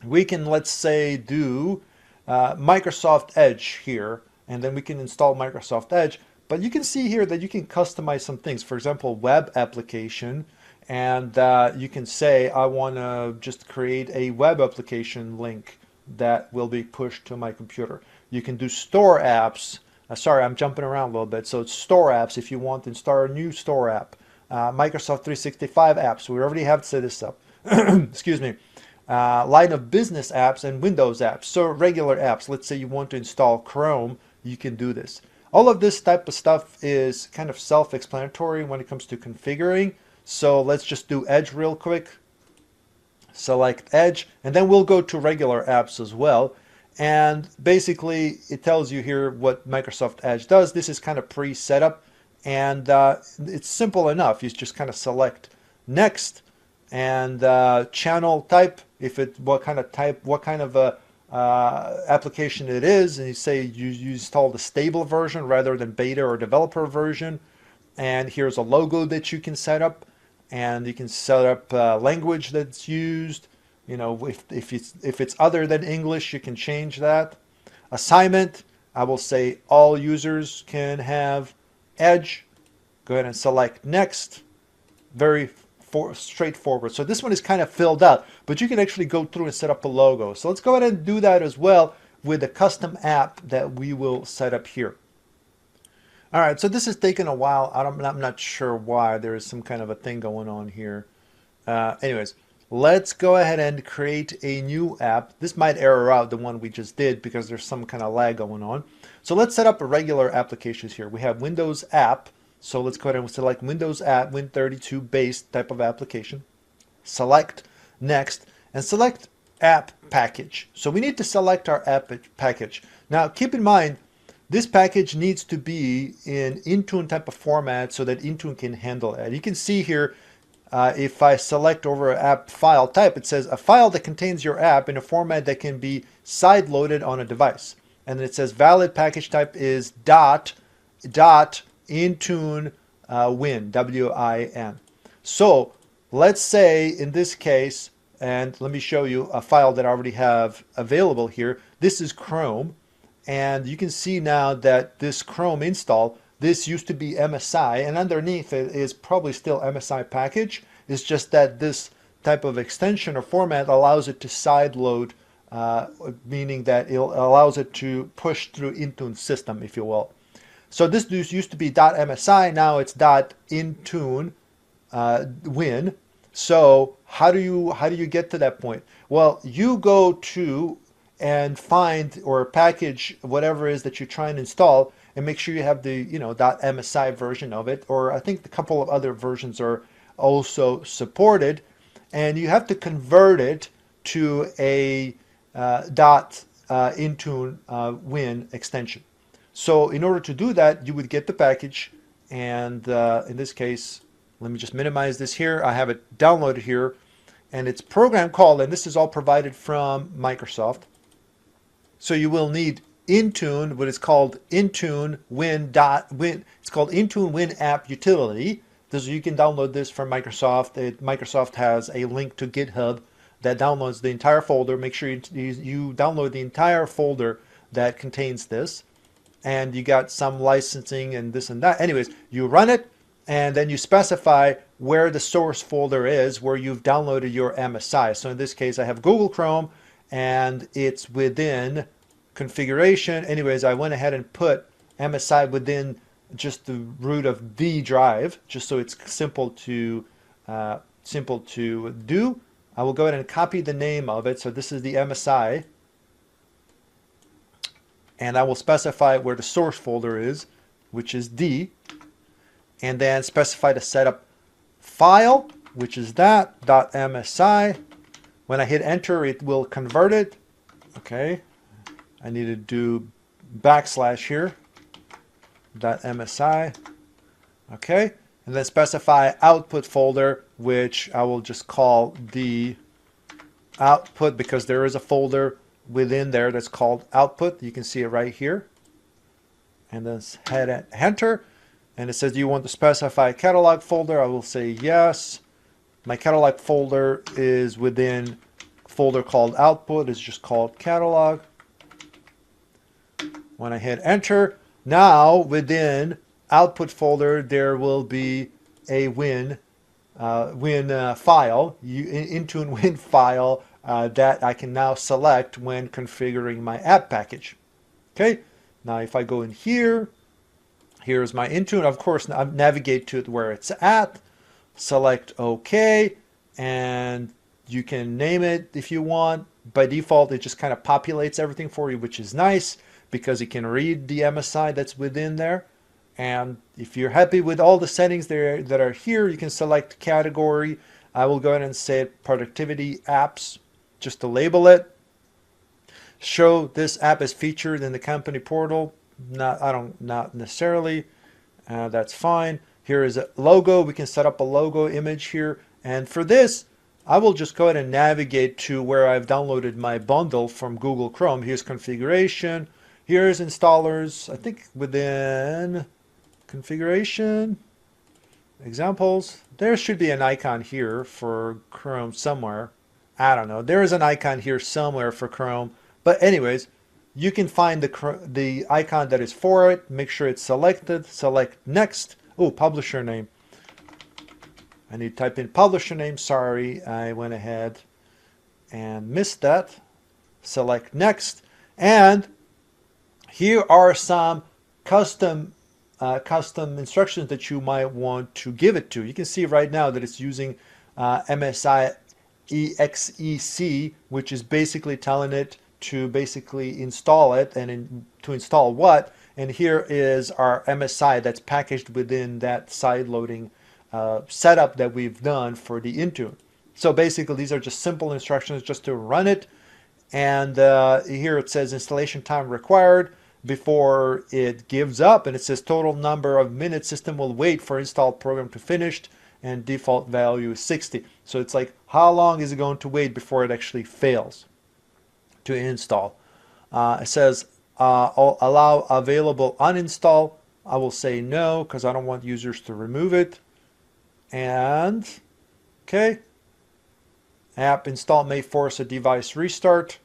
We can, let's say, do Microsoft Edge here, and then we can install Microsoft Edge. But you can see here that you can customize some things. For example, web application, and you can say, I want to just create a web application link that will be pushed to my computer. You can do store apps. Sorry, I'm jumping around a little bit. So it's store apps if you want to install a new store app. Microsoft 365 apps. We already have set this up. Excuse me. Line of business apps and Windows apps. So regular apps. Let's say you want to install Chrome. You can do this. All of this type of stuff is kind of self-explanatory when it comes to configuring. So let's just do Edge real quick. Select Edge, and then we'll go to regular apps as well. And basically, it tells you here what Microsoft Edge does. This is kind of pre-set up, and it's simple enough. You just kind of select Next, and channel type, if it what kind of a application it is, and you say you install the stable version rather than beta or developer version. And here's a logo that you can set up, and you can set up language that's used. You know, if it's other than English, you can change that. Assignment, I will say all users can have Edge. Go ahead and select Next. Very straightforward. So this one is kind of filled out, but you can actually go through and set up a logo. So let's go ahead and do that as well with a custom app that we will set up here. All right, so this has taken a while. I'm not sure why. There is some kind of a thing going on here. Anyways, let's go ahead and create a new app. This might error out the one we just did because there's some kind of lag going on. So let's set up a regular applications here. We have Windows app. So let's go ahead and select Windows app, Win32 based type of application. Select Next and select app package. So we need to select our app package. Now keep in mind, this package needs to be in Intune type of format so that Intune can handle it. You can see here, if I select over an app file type, it says a file that contains your app in a format that can be side-loaded on a device. And then it says valid package type is dot Intune win, W-I-N. So let's say in this case, and let me show you a file that I already have available here. This is Chrome. And you can see now that this Chrome install, this used to be MSI, and underneath it is probably still MSI package. It's just that this type of extension or format allows it to side load, meaning that it allows it to push through Intune system, if you will. So this used to be .msi, now it's .intune win. So how do you get to that point? Well, you go to and find or package whatever it is that you try and install, and make sure you have the .msi version of it, or I think a couple of other versions are also supported, and you have to convert it to a .intune win extension. So in order to do that, you would get the package, and in this case, let me just minimize this here. I have it downloaded here, and it's program called, and this is all provided from Microsoft. So you will need Intune, what is called Intune Win. It's called Intune Win App Utility. You can download this from Microsoft. Microsoft has a link to GitHub that downloads the entire folder. Make sure you download the entire folder that contains this. And you got some licensing and this and that. Anyways, you run it, and then you specify where the source folder is, where you've downloaded your MSI. So in this case, I have Google Chrome, and it's within configuration. Anyways, I went ahead and put MSI within just the root of the drive, just so it's simple to do. I will go ahead and copy the name of it. So this is the MSI. And I will specify where the source folder is, which is D, and then specify the setup file, which is that .msi. When I hit enter, it will convert it. Okay, I need to do backslash here, .msi. Okay, and then specify output folder, which I will just call the output, because there is a folder within there that's called output. You can see it right here. And then hit enter, and it says, do you want to specify catalog folder? I will say yes. My catalog folder is within a folder called output. It's just called catalog. When I hit enter, now within output folder there will be a Win file, Intune Win file, that I can now select when configuring my app package. Okay, now if I go in here, here's my Intune. Of course, I navigate to it where it's at, select OK, and you can name it if you want. By default, it just kind of populates everything for you, which is nice because it can read the MSI that's within there. And if you're happy with all the settings there that are here, you can select category. I will go ahead and say productivity apps, just to label it. Show this app is featured in the company portal. Not necessarily. That's fine. Here is a logo. We can set up a logo image here. And for this, I will just go ahead and navigate to where I've downloaded my bundle from Google Chrome. Here's configuration. Here's installers. I think within configuration, examples, there should be an icon here for Chrome somewhere. I don't know. There is an icon here somewhere for Chrome. But anyways, you can find the icon that is for it. Make sure it's selected. Select next. Oh, publisher name. I need to type in publisher name. Sorry, I went ahead and missed that. Select next. And here are some custom instructions that you might want to give it to. You can see right now that it's using MSI exec, which is basically telling it to basically install it, and to install what. And here is our MSI that's packaged within that side loading setup that we've done for the Intune. So basically these are just simple instructions just to run it. And here it says installation time required before it gives up, and it says total number of minutes system will wait for installed program to finished, and default value is 60. So it's like, how long is it going to wait before it actually fails to install? It says allow available uninstall. I will say no, because I don't want users to remove it. And okay, app install may force a device restart.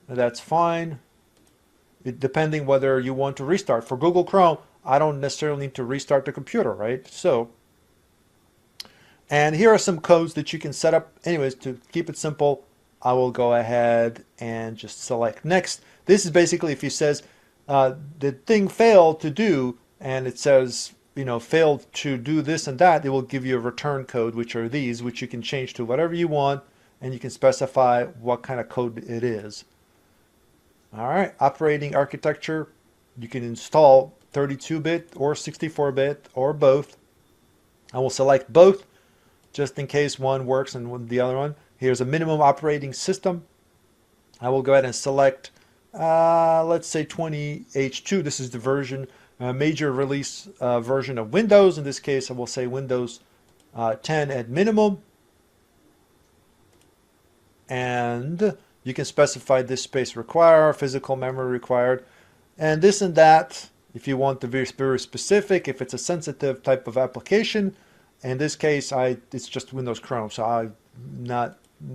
That's fine. Depending whether you want to restart. For Google Chrome, I don't necessarily need to restart the computer, right? So, and here are some codes that you can set up. Anyways, to keep it simple, I will go ahead and just select next. This is basically if it says the thing failed to do, and it says, you know, failed to do this and that, it will give you a return code, which are these, which you can change to whatever you want, and you can specify what kind of code it is. All right, operating architecture, you can install 32-bit or 64-bit or both. I will select both just in case one works and the other one. Here's a minimum operating system. I will go ahead and select, let's say 20H2. This is the version, major release version of Windows. In this case, I will say Windows 10 at minimum. And You can specify this space required, physical memory required, and this and that. If you want to be very specific, if it's a sensitive type of application, in this case, it's just Windows Chrome, so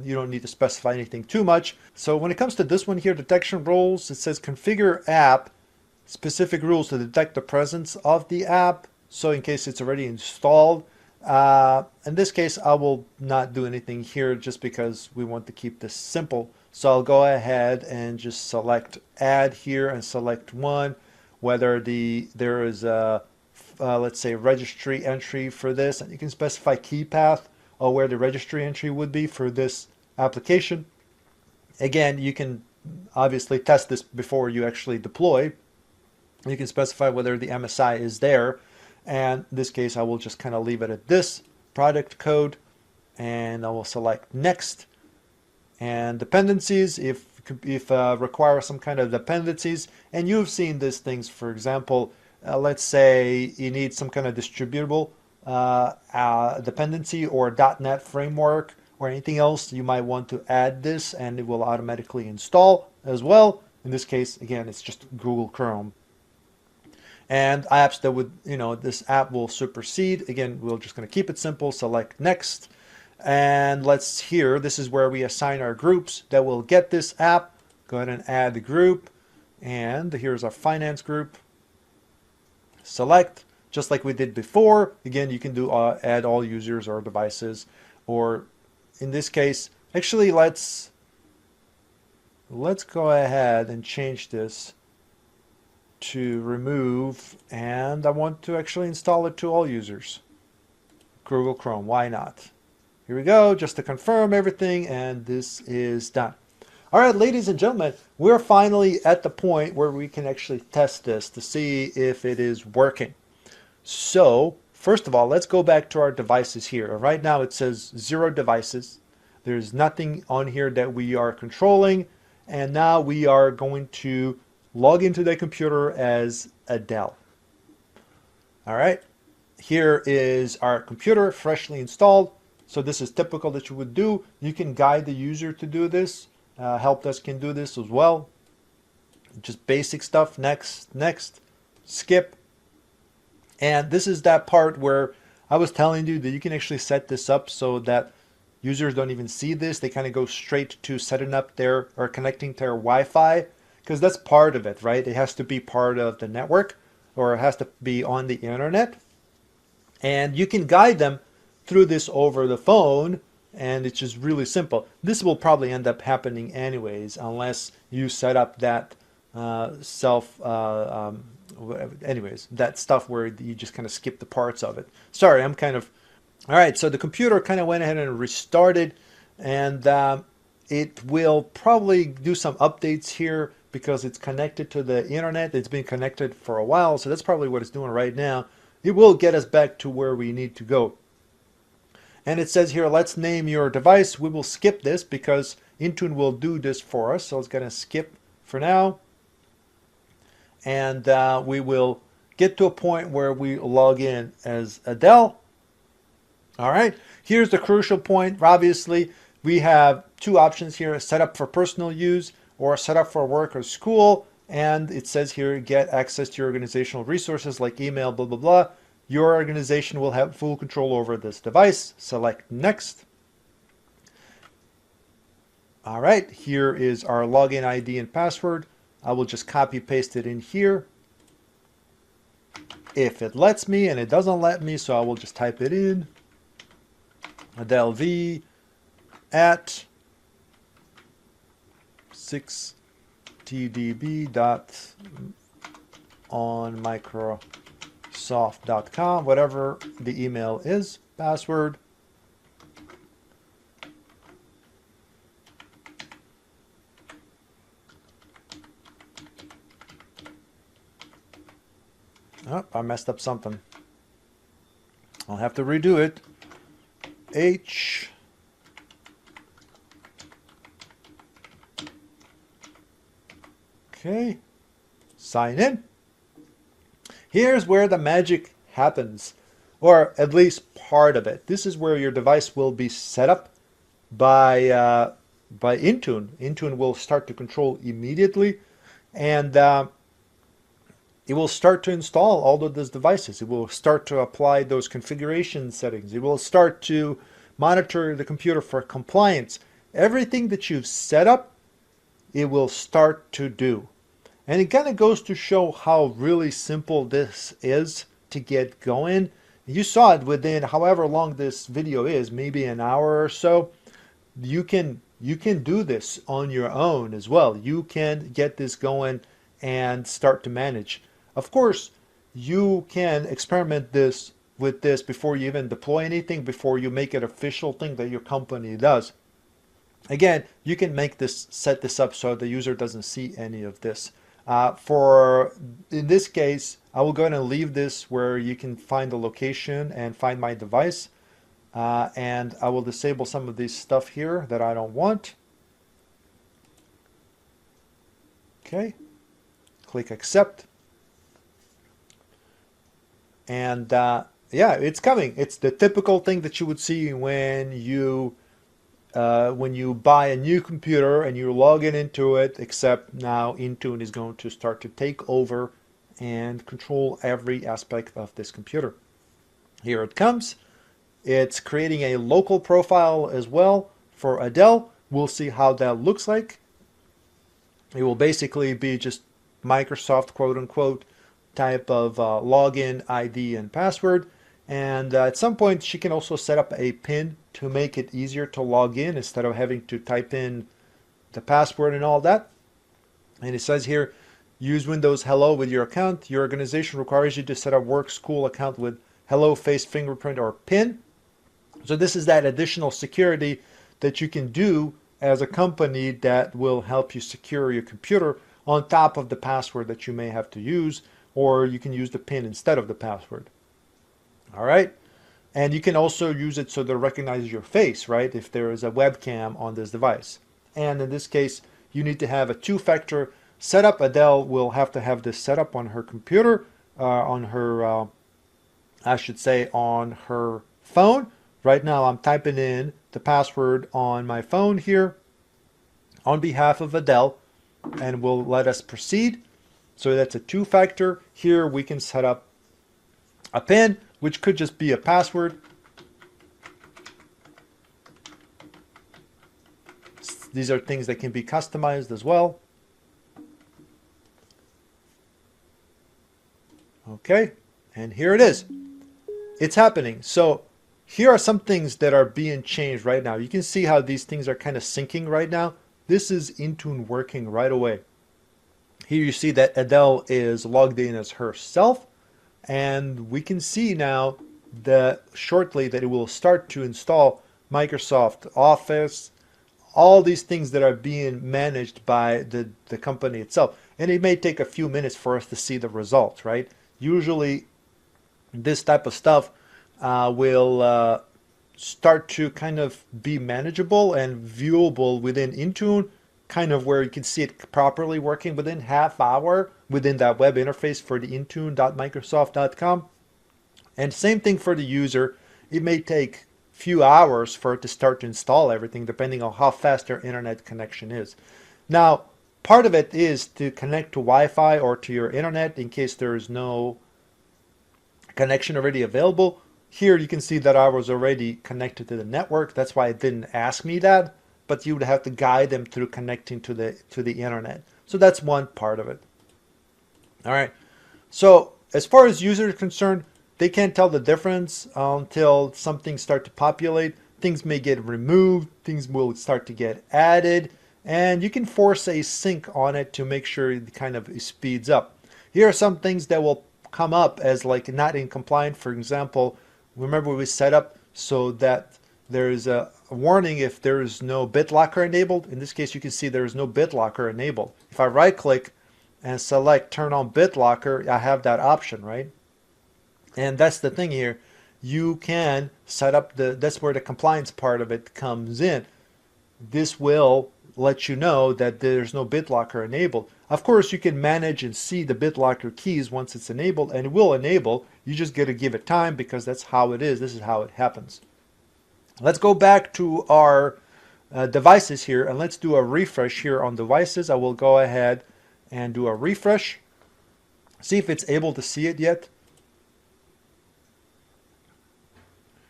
you don't need to specify anything too much. So when it comes to this one here, detection rules, it says configure app specific rules to detect the presence of the app. So in case it's already installed, in this case, I will not do anything here just because we want to keep this simple. So I'll go ahead and just select add here and select one, whether there is a let's say registry entry for this, and you can specify key path or where the registry entry would be for this application. Again, you can obviously test this before you actually deploy. You can specify whether the MSI is there, and in this case I will just kind of leave it at this product code, and I will select next. And dependencies, if require some kind of dependencies, and you've seen these things, for example, let's say you need some kind of distributable dependency or .NET framework or anything else, you might want to add this and it will automatically install as well. In this case, again, it's just Google Chrome. And apps that would, this app will supersede. Again, we're just going to keep it simple, select next. And this is where we assign our groups that will get this app. Go ahead and add the group. And here's our finance group. Select, just like we did before. Again, you can do add all users or devices, or in this case, actually let's go ahead and change this to remove, and I want to actually install it to all users. Google Chrome, why not? Here we go, just to confirm everything, and this is done. All right, ladies and gentlemen, we're finally at the point where we can actually test this to see if it is working. So, first of all, let's go back to our devices here. Right now it says 0 devices. There's nothing on here that we are controlling, and now we are going to log into the computer as Adele. All right, here is our computer freshly installed. So this is typical that you would do. You can guide the user to do this. Help desk can do this as well. Just basic stuff. Next, next, skip. And this is that part where I was telling you that you can actually set this up so that users don't even see this. They kind of go straight to setting up their or connecting to their Wi-Fi, because that's part of it, right? It has to be part of the network, or it has to be on the internet. And you can guide them through this over the phone, and it's just really simple. This will probably end up happening anyways, unless you set up that anyways, that stuff where you just kind of skip the parts of it. Sorry, I'm kind of... All right, so the computer kind of went ahead and restarted, and it will probably do some updates here because it's connected to the internet. It's been connected for a while, so that's probably what it's doing right now. It will get us back to where we need to go. And it says here, let's name your device. We will skip this because Intune will do this for us. So it's going to skip for now. And we will get to a point where we log in as Adele. All right, here's the crucial point. Obviously, we have two options here, set up for personal use or set up for work or school. And it says here, get access to your organizational resources like email, blah, blah, blah. Your organization will have full control over this device. Select next. All right, here is our login ID and password. I will just copy paste it in here if it lets me, and it doesn't let me, so I will just type it in. Adele V at 6tdb.onmicrosoft.com, whatever the email is, password. Oh, I messed up something. I'll have to redo it. H okay, sign in. Here's where the magic happens, or at least part of it. This is where your device will be set up by by Intune. Intune will start to control immediately, and it will start to install all of those devices. It will start to apply those configuration settings. It will start to monitor the computer for compliance. Everything that you've set up, it will start to do. And it kind of goes to show how really simple this is to get going. You saw it within however long this video is, maybe an hour or so. You can do this on your own as well. You can get this going and start to manage. Of course, you can experiment with this before you even deploy anything, before you make it official thing that your company does. Again, you can set this up so the user doesn't see any of this. In this case, I will go ahead and leave this where you can find the location and find my device. And I will disable some of this stuff here that I don't want. Okay, click accept. And yeah, it's coming. It's the typical thing that you would see when you buy a new computer and you log into it, except now Intune is going to start to take over and control every aspect of this computer. Here it comes. It's creating a local profile as well for Adele. We'll see how that looks like. It will basically be just Microsoft quote unquote type of login ID and password. And at some point she can also set up a PIN to make it easier to log in instead of having to type in the password and all that. And it says here, use Windows Hello with your account. Your organization requires you to set up work school account with Hello face fingerprint or PIN. So this is that additional security that you can do as a company that will help you secure your computer on top of the password that you may have to use, or you can use the PIN instead of the password. All right. And you can also use it so that it recognizes your face, right? If there is a webcam on this device. And in this case, you need to have a two-factor setup. Adele will have to have this set up on her computer, on her phone. Right now I'm typing in the password on my phone here on behalf of Adele, and will let us proceed. So that's a two-factor. Here we can set up a PIN, which could just be a password. These are things that can be customized as well. Okay, and here it is. It's happening. So here are some things that are being changed right now. You can see how these things are kind of syncing right now. This is Intune working right away. Here you see that Adele is logged in as herself. And we can see now that shortly that it will start to install Microsoft Office, all these things that are being managed by the company itself. And it may take a few minutes for us to see the results, right? Usually this type of stuff will start to kind of be manageable and viewable within Intune, kind of where you can see it properly working within half hour within that web interface for the intune.microsoft.com. And same thing for the user. It may take a few hours for it to start to install everything depending on how fast their internet connection is. Now, part of it is to connect to Wi-Fi or to your internet in case there is no connection already available. Here you can see that I was already connected to the network. That's why it didn't ask me that, but you would have to guide them through connecting to the internet. So that's one part of it. All right. So as far as users are concerned, they can't tell the difference until some things start to populate. Things may get removed. Things will start to get added. And you can force a sync on it to make sure it kind of speeds up. Here are some things that will come up as like not in compliant. For example, remember we set up so that there is a warning if there is no BitLocker enabled. In this case, you can see there is no BitLocker enabled. If I right click and select turn on BitLocker, I have that option, right? And that's the thing here. You can set up that's where the compliance part of it comes in. This will let you know that there's no BitLocker enabled. Of course, you can manage and see the BitLocker keys once it's enabled, and it will enable. You just got to give it time because that's how it is. This is how it happens. Let's go back to our devices here, and let's do a refresh here on devices. I will go ahead and do a refresh. See if it's able to see it yet.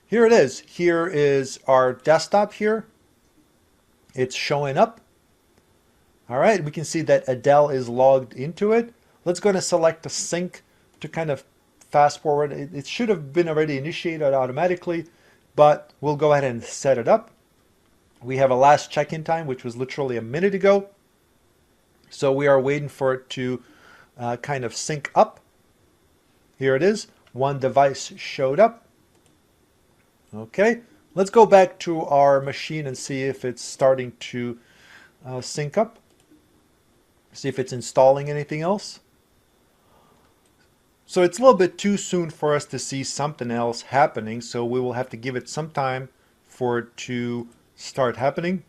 Here it is. Here is our desktop here. It's showing up. All right, we can see that Adele is logged into it. Let's go and select the sync to kind of fast forward. It should have been already initiated automatically, but we'll go ahead and set it up. We have a last check-in time, which was literally a minute ago. So we are waiting for it to kind of sync up. Here it is. One device showed up. Okay, let's go back to our machine and see if it's starting to sync up. See if it's installing anything else. So it's a little bit too soon for us to see something else happening, so we will have to give it some time for it to start happening.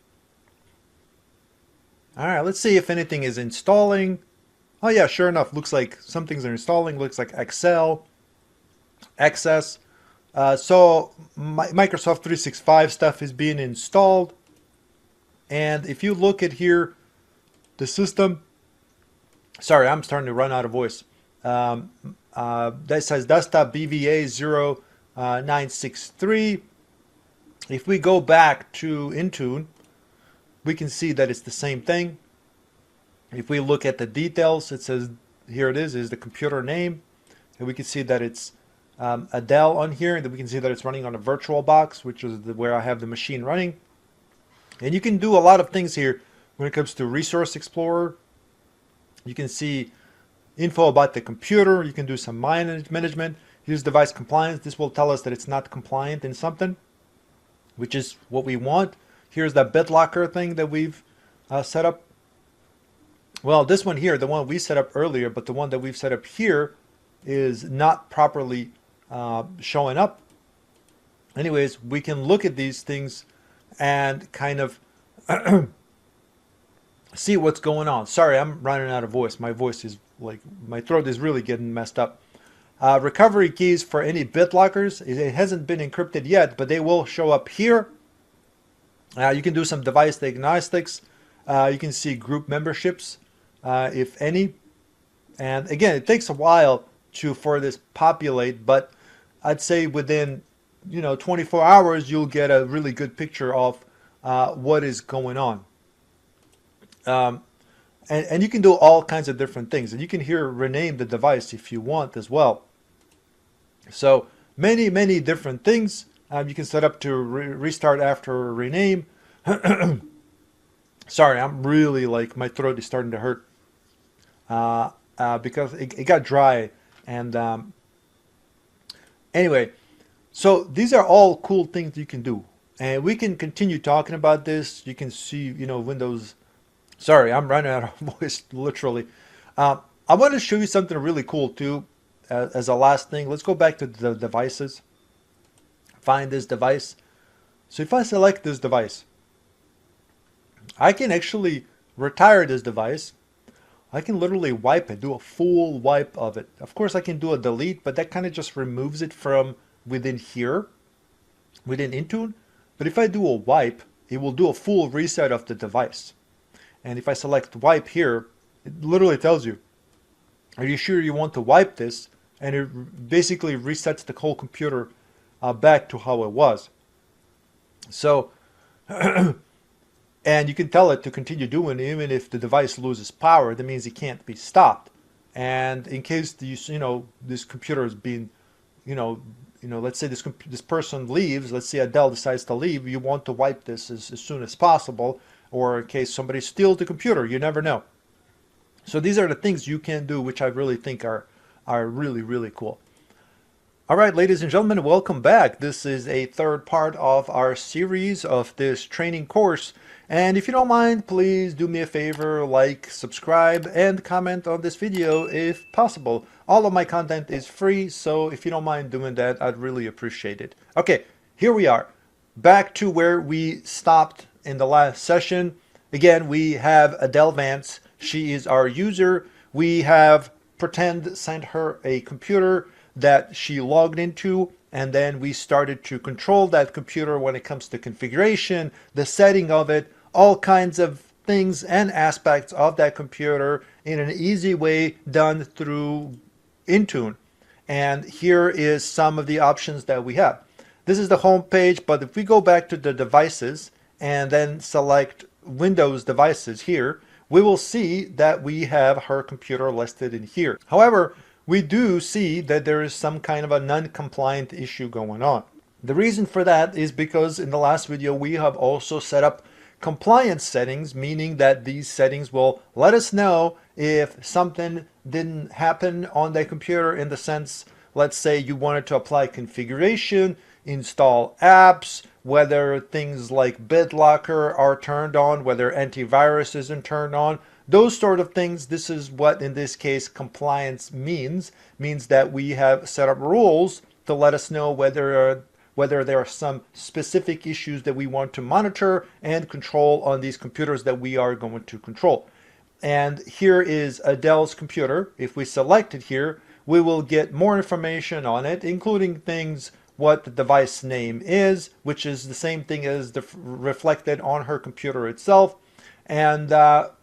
All right, let's see if anything is installing. Oh yeah, sure enough, looks like some things are installing. Looks like Excel, Access. So Microsoft 365 stuff is being installed. And if you look at here, the system, sorry, I'm starting to run out of voice. That says desktop BVA 0963. If we go back to Intune, we can see that it's the same thing. If we look at the details, it says, here it is the computer name. And we can see that it's Adele on here. And then we can see that it's running on a virtual box, which is where I have the machine running. And you can do a lot of things here when it comes to Resource Explorer. You can see info about the computer. You can do some management. Here's device compliance. This will tell us that it's not compliant in something, which is what we want. Here's that BitLocker thing that we've set up. Well, this one here, the one we set up earlier, but the one that we've set up here is not properly showing up. Anyways, we can look at these things and kind of see what's going on. Sorry, I'm running out of voice. My voice is like, my throat is really getting messed up. Recovery keys for any BitLockers. It hasn't been encrypted yet, but they will show up here. You can do some device diagnostics. You can see group memberships, if any. And again, it takes a while for this populate, but I'd say within 24 hours, you'll get a really good picture of what is going on. And you can do all kinds of different things. And you can here rename the device if you want as well. So many different things. You can set up to restart after rename. Sorry, I'm really like, my throat is starting to hurt because it got dry. And anyway, so these are all cool things you can do. And we can continue talking about this. You can see, Windows. Sorry, I'm running out of voice, literally. I want to show you something really cool too, as a last thing. Let's go back to the devices. Find this device. So if I select this device, I can actually retire this device. I can literally wipe it, do a full wipe of it. Of course, I can do a delete, but that kind of just removes it from within here, within Intune. But if I do a wipe, it will do a full reset of the device. And if I select wipe here, it literally tells you, are you sure you want to wipe this? And it basically resets the whole computer back to how it was. So, and you can tell it to continue doing it even if the device loses power. That means it can't be stopped. And in case this computer is being, let's say this person leaves. Let's say Adele decides to leave. You want to wipe this as soon as possible, or in case somebody steals the computer. You never know. So these are the things you can do, which I really think are really cool. All right, ladies and gentlemen, welcome back. This is a third part of our series of this training course. And if you don't mind, please do me a favor, like, subscribe, and comment on this video if possible. All of my content is free, so if you don't mind doing that, I'd really appreciate it. Okay, here we are. Back to where we stopped in the last session. Again, we have Adele Vance. She is our user. We have pretend sent her a computer that she logged into, and then we started to control that computer when it comes to configuration, the setting of it, all kinds of things and aspects of that computer in an easy way done through Intune. And here is some of the options that we have. This is the home page, but if we go back to the devices and then select Windows devices here, we will see that we have her computer listed in here. However, we do see that there is some kind of a non-compliant issue going on. The reason for that is because in the last video we have also set up compliance settings, meaning that these settings will let us know if something didn't happen on the computer, in the sense, let's say you wanted to apply configuration, install apps, whether things like BitLocker are turned on, whether antivirus isn't turned on, those sort of things. This is what in this case compliance means that we have set up rules to let us know whether there are some specific issues that we want to monitor and control on these computers that we are going to control. And here is Adele's computer. If we select it here, we will get more information on it, including things what the device name is, which is the same thing as reflected on her computer itself. And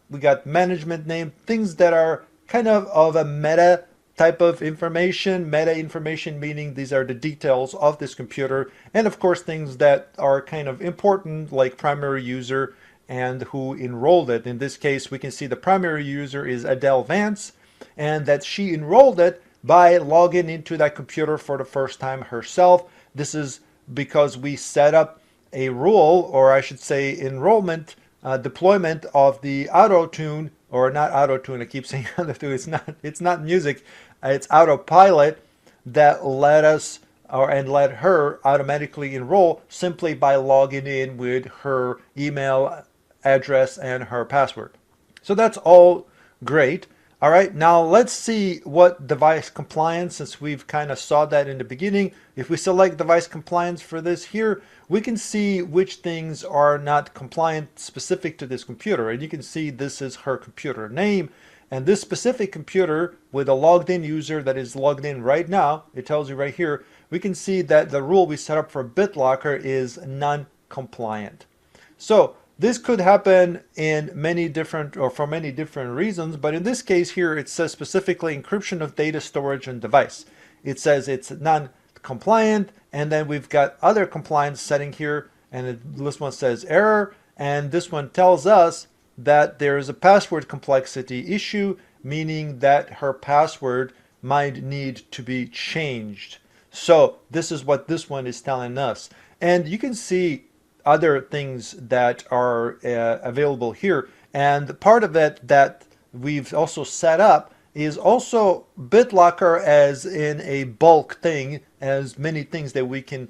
we got management name, things that are kind of a meta type of information. Meta information meaning these are the details of this computer, and of course things that are kind of important, like primary user and who enrolled it. In this case, we can see the primary user is Adele Vance, and that she enrolled it by logging into that computer for the first time herself. This is because we set up a rule, or I should say enrollment deployment of the Autotune, or not Autotune, I keep saying Autotune, it's not music, it's Autopilot, that let us and let her automatically enroll simply by logging in with her email address and her password. So that's all great. All right, now let's see what device compliance, since we've kind of saw that in the beginning. If we select device compliance for this here, we can see which things are not compliant specific to this computer. And you can see this is her computer name. And this specific computer with a logged in user that is logged in right now, it tells you right here, we can see that the rule we set up for BitLocker is non-compliant. So this could happen in many different, or for many different reasons, but in this case here it says specifically encryption of data storage and device. It says it's non-compliant, and then we've got other compliance setting here, and this one says error, and this one tells us that there is a password complexity issue, meaning that her password might need to be changed. So this is what this one is telling us. And you can see other things that are available here, and part of it that we've also set up is also BitLocker as in a bulk thing, as many things that we can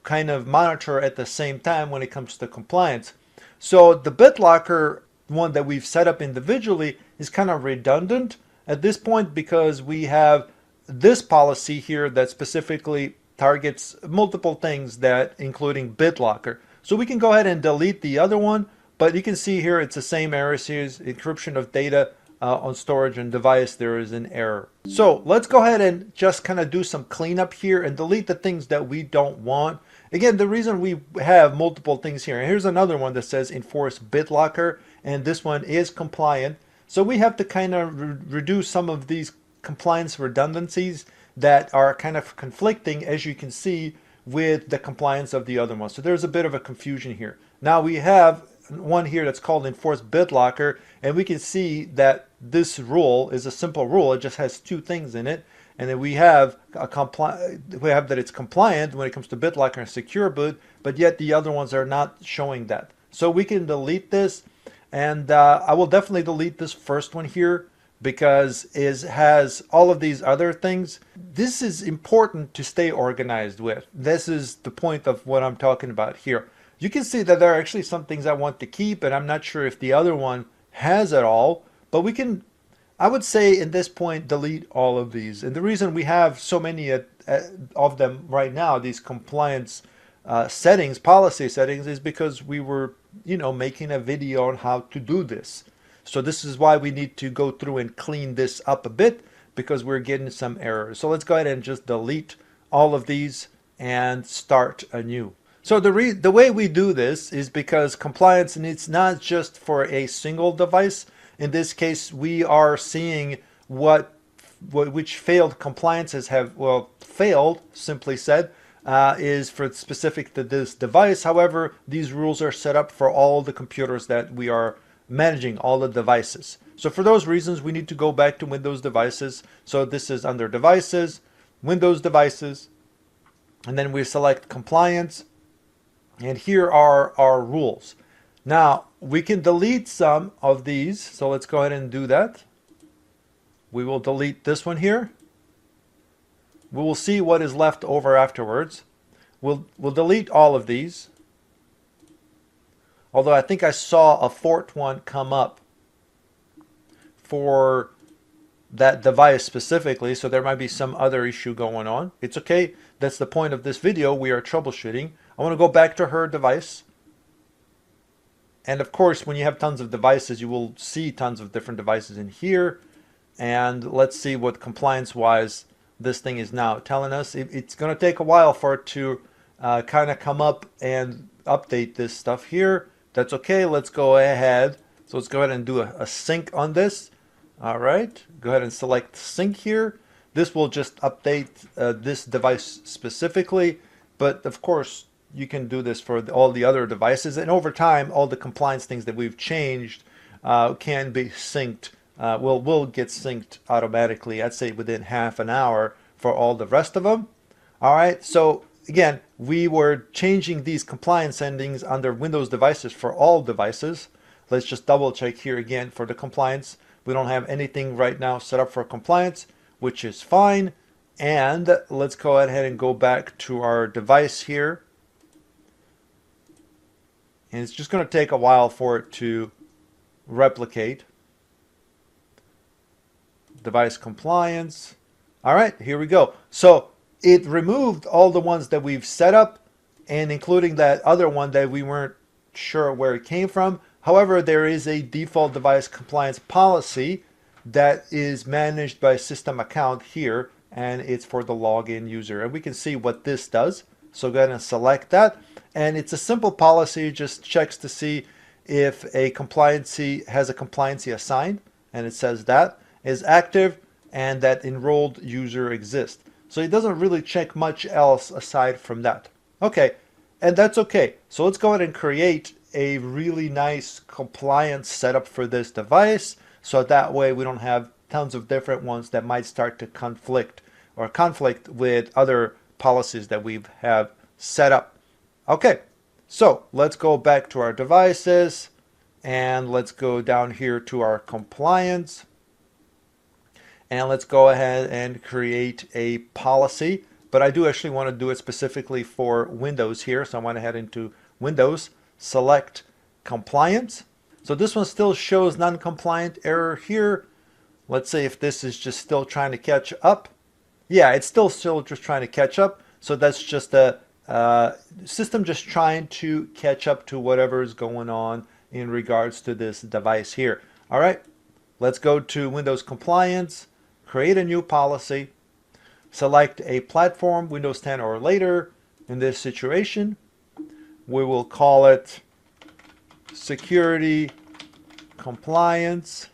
kind of monitor at the same time when it comes to compliance. So the BitLocker one that we've set up individually is kind of redundant at this point, because we have this policy here that specifically targets multiple things, that including BitLocker. So we can go ahead and delete the other one, but you can see here it's the same error series, encryption of data on storage and device, there is an error. So let's go ahead and just kind of do some cleanup here and delete the things that we don't want. Again, the reason we have multiple things here, and here's another one that says enforce BitLocker, and this one is compliant. So we have to kind of reduce some of these compliance redundancies that are kind of conflicting, as you can see, with the compliance of the other one. So there's a bit of a confusion here. Now we have one here that's called enforce BitLocker, and we can see that this rule is a simple rule. It just has two things in it, and then we have that it's compliant when it comes to BitLocker and secure boot, but yet the other ones are not showing that. So we can delete this, and I will definitely delete this first one here, because it has all of these other things. This is important to stay organized with. This is the point of what I'm talking about here. You can see that there are actually some things I want to keep, and I'm not sure if the other one has it all, but we can, I would say in this point, delete all of these. And the reason we have so many of them right now, these compliance settings, policy settings, is because we were, making a video on how to do this. So this is why we need to go through and clean this up a bit, because we're getting some errors. So let's go ahead and just delete all of these, and start anew. So the way we do this is because compliance needs not just for a single device. In this case, we are seeing which failed compliances have, well, failed, simply said, is for specific to this device. However, these rules are set up for all the computers that we are managing, all the devices. So for those reasons, we need to go back to Windows devices. So this is under devices, Windows devices, and then we select compliance. And here are our rules. Now, we can delete some of these. So let's go ahead and do that. We will delete this one here. We will see what is left over afterwards. We'll delete all of these. Although I think I saw a fourth one come up for that device specifically, so there might be some other issue going on. It's okay. That's the point of this video. We are troubleshooting. I want to go back to her device. And of course, when you have tons of devices, you will see tons of different devices in here. And let's see what compliance-wise this thing is now telling us. It's going to take a while for it to kind of come up and update this stuff here. That's okay. Let's go ahead. So let's go ahead and do a sync on this. All right. Go ahead and select sync here. This will just update this device specifically. But of course, you can do this for all the other devices. And over time, all the compliance things that we've changed can be synced. Will get synced automatically, I'd say within half an hour for all the rest of them. All right, so again, we were changing these compliance settings under Windows devices for all devices. Let's just double check here again for the compliance. We don't have anything right now set up for compliance, which is fine. And let's go ahead and go back to our device here. And it's just going to take a while for it to replicate. Device compliance. All right, here we go. So it removed all the ones that we've set up, and including that other one that we weren't sure where it came from. However, there is a default device compliance policy that is managed by system account here, and it's for the login user. And we can see what this does. So go ahead and select that. And it's a simple policy, just checks to see if a compliancy has a compliancy assigned, and it says that is active and that enrolled user exists. So it doesn't really check much else aside from that. Okay, and that's okay. So let's go ahead and create a really nice compliance setup for this device. So that way we don't have tons of different ones that might start to conflict with other policies that we have set up. Okay, so let's go back to our devices and let's go down here to our compliance. And let's go ahead and create a policy. But I do actually want to do it specifically for Windows here. So I went ahead into Windows, select compliance. So this one still shows non-compliant error here. Let's say if this is just still trying to catch up. Yeah, it's still just trying to catch up. So that's just a system just trying to catch up to whatever is going on in regards to this device here. All right, let's go to Windows compliance. Create a new policy, select a platform, Windows 10 or later. In this situation, we will call it security compliance.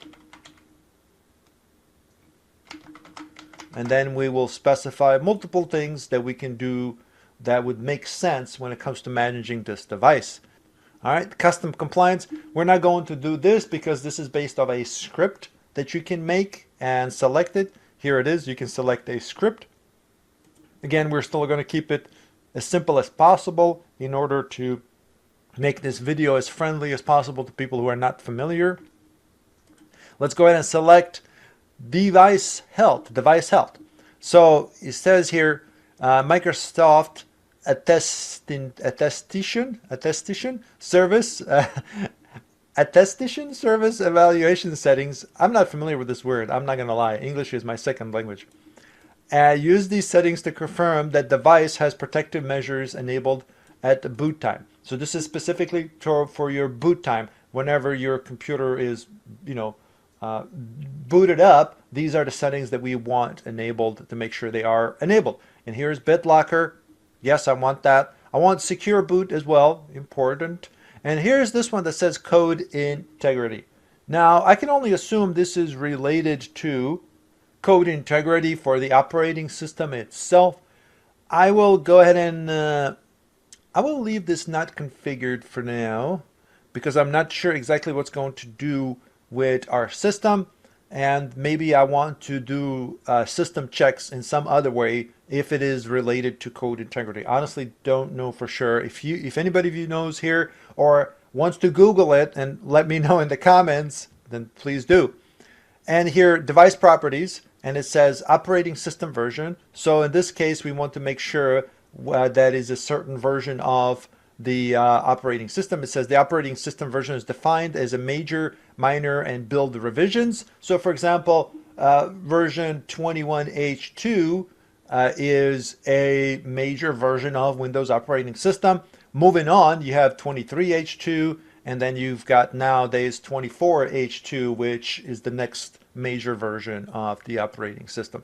And then we will specify multiple things that we can do that would make sense when it comes to managing this device. All right, custom compliance. We're not going to do this because this is based off a script that you can make and select it. Here it is. You can select a script. Again, we're still going to keep it as simple as possible in order to make this video as friendly as possible to people who are not familiar. Let's go ahead and select device health. So it says here Microsoft attestation service attestation service evaluation settings. I'm not familiar with this word. I'm not going to lie. English is my second language. Use these settings to confirm that device has protective measures enabled at the boot time. So this is specifically for your boot time. Whenever your computer is, booted up, these are the settings that we want enabled to make sure they are enabled. And here's BitLocker. Yes, I want that. I want secure boot as well, important. And here's this one that says code integrity. Now, I can only assume this is related to code integrity for the operating system itself. I will go ahead and I will leave this not configured for now because I'm not sure exactly what's going to do with our system, and maybe I want to do system checks in some other way if it is related to code integrity. Honestly, don't know for sure. If anybody of you knows here or wants to Google it and let me know in the comments, then please do. And here, device properties, and it says operating system version. So in this case, we want to make sure that is a certain version of the operating system. It says the operating system version is defined as a major, minor, and build revisions. So for example, version 21H2 is a major version of Windows operating system. Moving on, you have 23H2, and then you've got nowadays 24H2, which is the next major version of the operating system.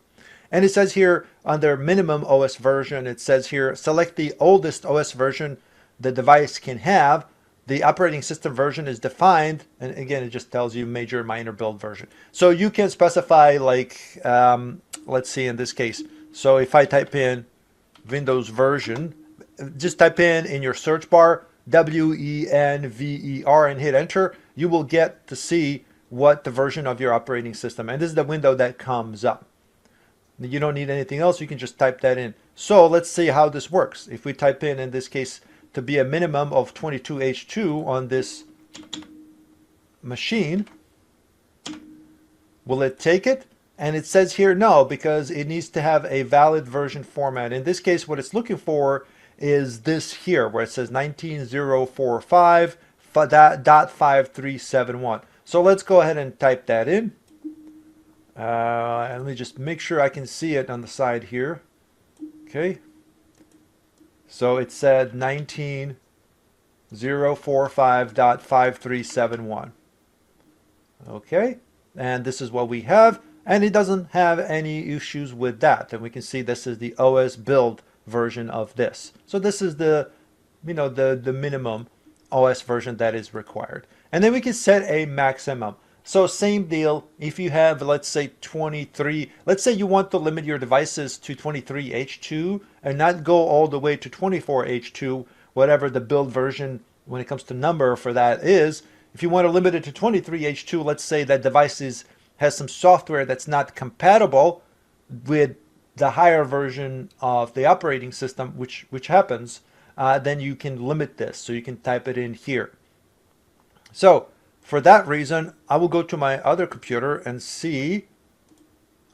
And it says here under minimum OS version, it says here, select the oldest OS version the device can have. The operating system version is defined. And again, it just tells you major, minor, build version. So you can specify like, let's see in this case. So if I type in Windows version, just type in your search bar, WENVER and hit enter, you will get to see what the version of your operating system. And this is the window that comes up. You don't need anything else. You can just type that in. So let's see how this works. If we type in this case, to be a minimum of 22H2 on this machine, will it take it? And it says here no, because it needs to have a valid version format. In this case, what it's looking for is this here, where it says 19045.5371. So let's go ahead and type that in. And let me just make sure I can see it on the side here. Okay. So it said 19045.5371. Okay. And this is what we have. And it doesn't have any issues with that. And we can see this is the OS build version of this. So this is the, the minimum OS version that is required. And then we can set a maximum. So same deal, if you have, let's say 23, let's say you want to limit your devices to 23H2 and not go all the way to 24H2, whatever the build version when it comes to number for that is. If you want to limit it to 23H2, let's say that device has some software that's not compatible with the higher version of the operating system, which happens, then you can limit this. So you can type it in here. So for that reason, I will go to my other computer and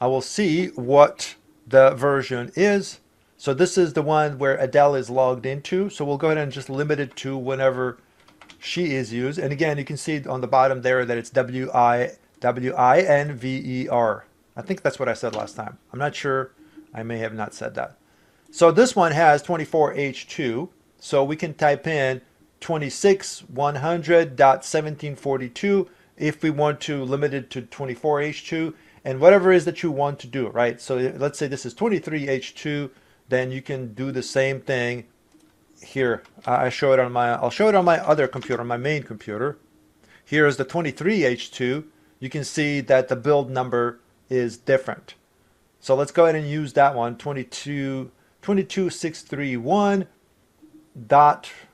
I will see what the version is. So this is the one where Adele is logged into. So we'll go ahead and just limit it to whenever she is used. And again, you can see on the bottom there that it's WINVER. I think that's what I said last time. I'm not sure. I may have not said that. So this one has 24H2. So we can type in 26.100.1742 if we want to limit it to 24H2 and whatever it is that you want to do, right? So let's say this is 23H2, then you can do the same thing here. I'll show it on my other computer, my main computer. Here is the 23H2. You can see that the build number is different. So let's go ahead and use that one, 22631.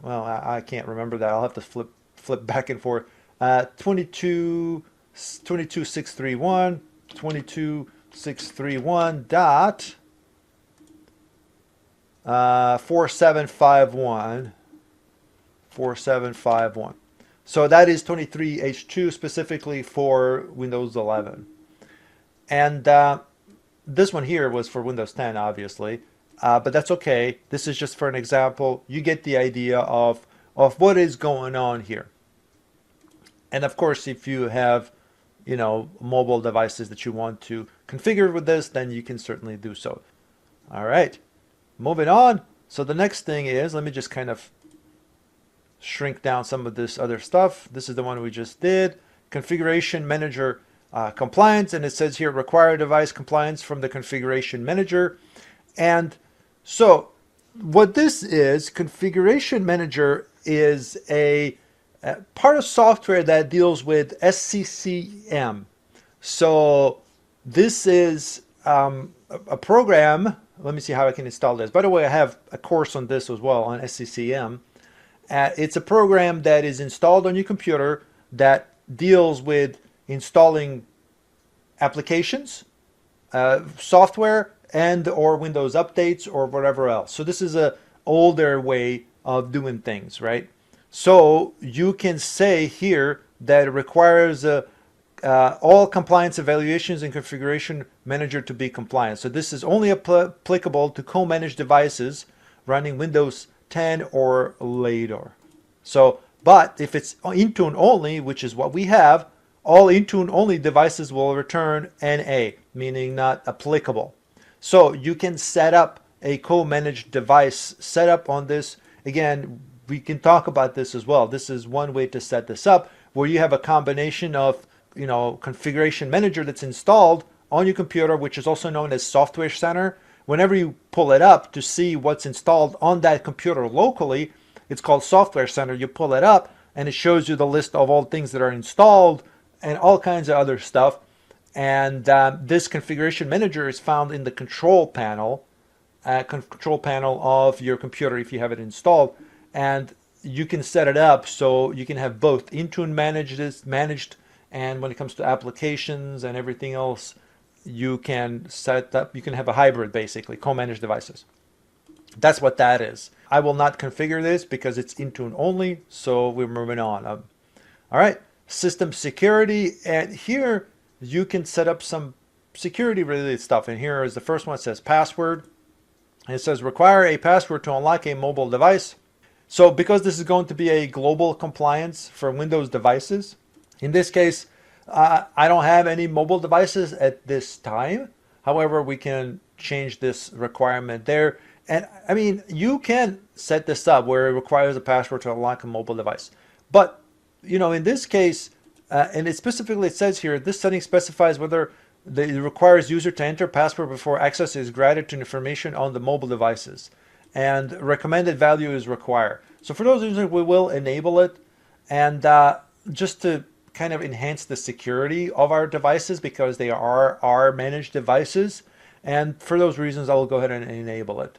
Well, I can't remember that. I'll have to flip back and forth. 22631 dot 4751. So that is 23H2 specifically for Windows 11. And this one here was for Windows 10, obviously. But that's okay. This is just for an example. You get the idea of what is going on here. And of course, if you have, mobile devices that you want to configure with this, then you can certainly do so. All right, moving on. So the next thing is, let me just kind of shrink down some of this other stuff. This is the one we just did. Configuration Manager compliance. And it says here, require device compliance from the Configuration Manager. And so what this is, Configuration Manager is a part of software that deals with SCCM. So this is a program. Let me see how I can install this. By the way, I have a course on this as well on SCCM. It's a program that is installed on your computer that deals with installing applications, software, and or Windows updates or whatever else. So this is a older way of doing things, right? So you can say here that it requires all compliance evaluations and configuration manager to be compliant. So this is only applicable to co-managed devices running Windows 10 or later. So, but if it's Intune only, which is what we have, all Intune only devices will return NA, meaning not applicable. So you can set up a co-managed device setup on this. Again, we can talk about this as well. This is one way to set this up, where you have a combination of, configuration manager that's installed on your computer, which is also known as Software Center. Whenever you pull it up to see what's installed on that computer locally, it's called Software Center. You pull it up and it shows you the list of all things that are installed and all kinds of other stuff. And this configuration manager is found in the control panel of your computer if you have it installed. And you can set it up so you can have both Intune managed, and when it comes to applications and everything else, you can set up, you can have a hybrid, basically, co-managed devices. That's what that is. I will not configure this because it's Intune only, so we're moving on. All right, system security, and here you can set up some security related stuff. And here is the first one. It says password. And it says require a password to unlock a mobile device. So because this is going to be a global compliance for Windows devices, in this case, I don't have any mobile devices at this time. However, we can change this requirement there. And I mean, you can set this up where it requires a password to unlock a mobile device. But, in this case, and it specifically says here, this setting specifies whether it requires user to enter password before access is granted to information on the mobile devices. And recommended value is required. So for those reasons, we will enable it. And just to kind of enhance the security of our devices, because they are our managed devices. And for those reasons, I will go ahead and enable it.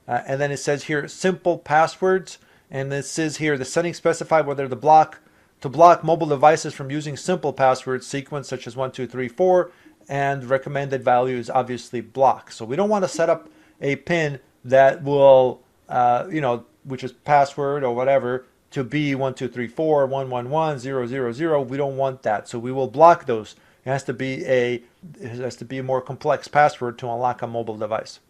And then it says here, simple passwords. And it says here, the settings specify whether to block mobile devices from using simple password sequence such as 1, 2, 3, 4, and recommended value is obviously block. So we don't want to set up a PIN that will, which is password or whatever, to be 1, 2, 3, 4, 1, 1, 1, 0, 0, 0. We don't want that. So we will block those. It has to be a more complex password to unlock a mobile device.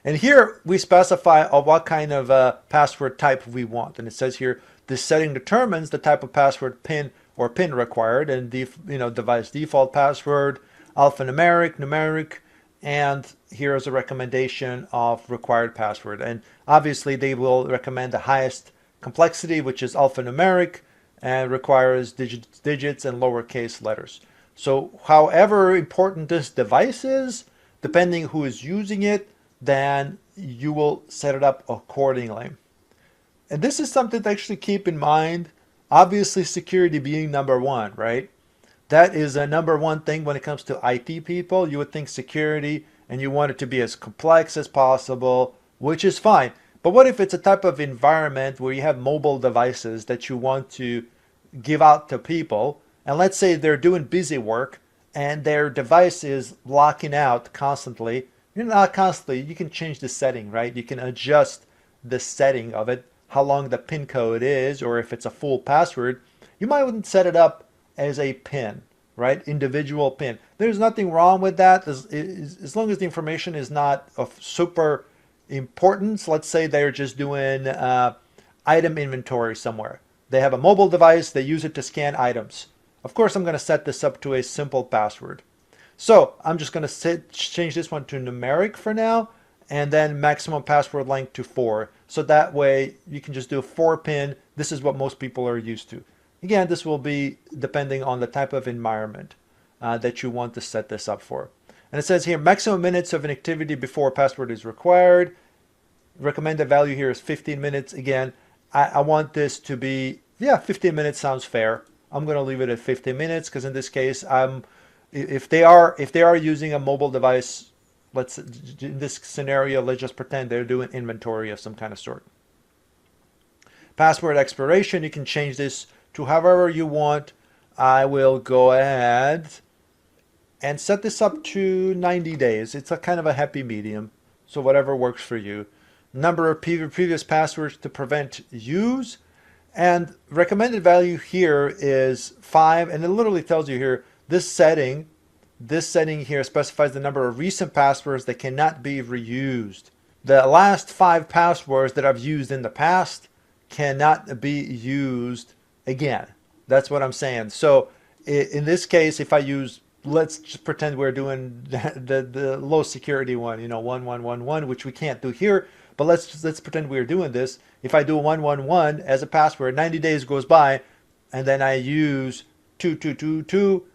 And here we specify what kind of password type we want. And it says here, this setting determines the type of password PIN required, and device default password, alphanumeric, numeric, and here is a recommendation of required password. And obviously they will recommend the highest complexity, which is alphanumeric, and requires digits and lowercase letters. So however important this device is, depending who is using it, then you will set it up accordingly. And this is something to actually keep in mind. Obviously, security being number one, right? That is a number one thing when it comes to IT people. You would think security and you want it to be as complex as possible, which is fine. But what if it's a type of environment where you have mobile devices that you want to give out to people, and let's say they're doing busy work and their device is locking out constantly. Not constantly, you can change the setting, right? You can adjust the setting of it, how long the PIN code is, or if it's a full password. You might want to set it up as a PIN, right? Individual PIN. There's nothing wrong with that as long as the information is not of super importance. Let's say they're just doing item inventory somewhere. They have a mobile device, they use it to scan items. Of course, I'm going to set this up to a simple password. So I'm just going to change this one to numeric for now, and then maximum password length to 4. So that way you can just do a 4 pin. This is what most people are used to. Again, this will be depending on the type of environment that you want to set this up for. And it says here, maximum minutes of an activity before a password is required. recommended value here is 15 minutes. Again, I want this to be, yeah, 15 minutes sounds fair. I'm going to leave it at 15 minutes because in this case, if they are using a mobile device, let's in this scenario, let's just pretend they're doing inventory of some kind of sort. Password expiration, you can change this to however you want. I will go ahead and set this up to 90 days. It's a kind of a happy medium, so whatever works for you. Number of previous passwords to prevent use, and recommended value here is 5, and it literally tells you here this setting here specifies the number of recent passwords that cannot be reused. The last 5 passwords that I've used in the past cannot be used again. That's what I'm saying. So in this case, if I use, let's just pretend we're doing the low security one, 1111, which we can't do here, but let's pretend we're doing this. If I do 111 as a password, 90 days goes by, and then I use 2222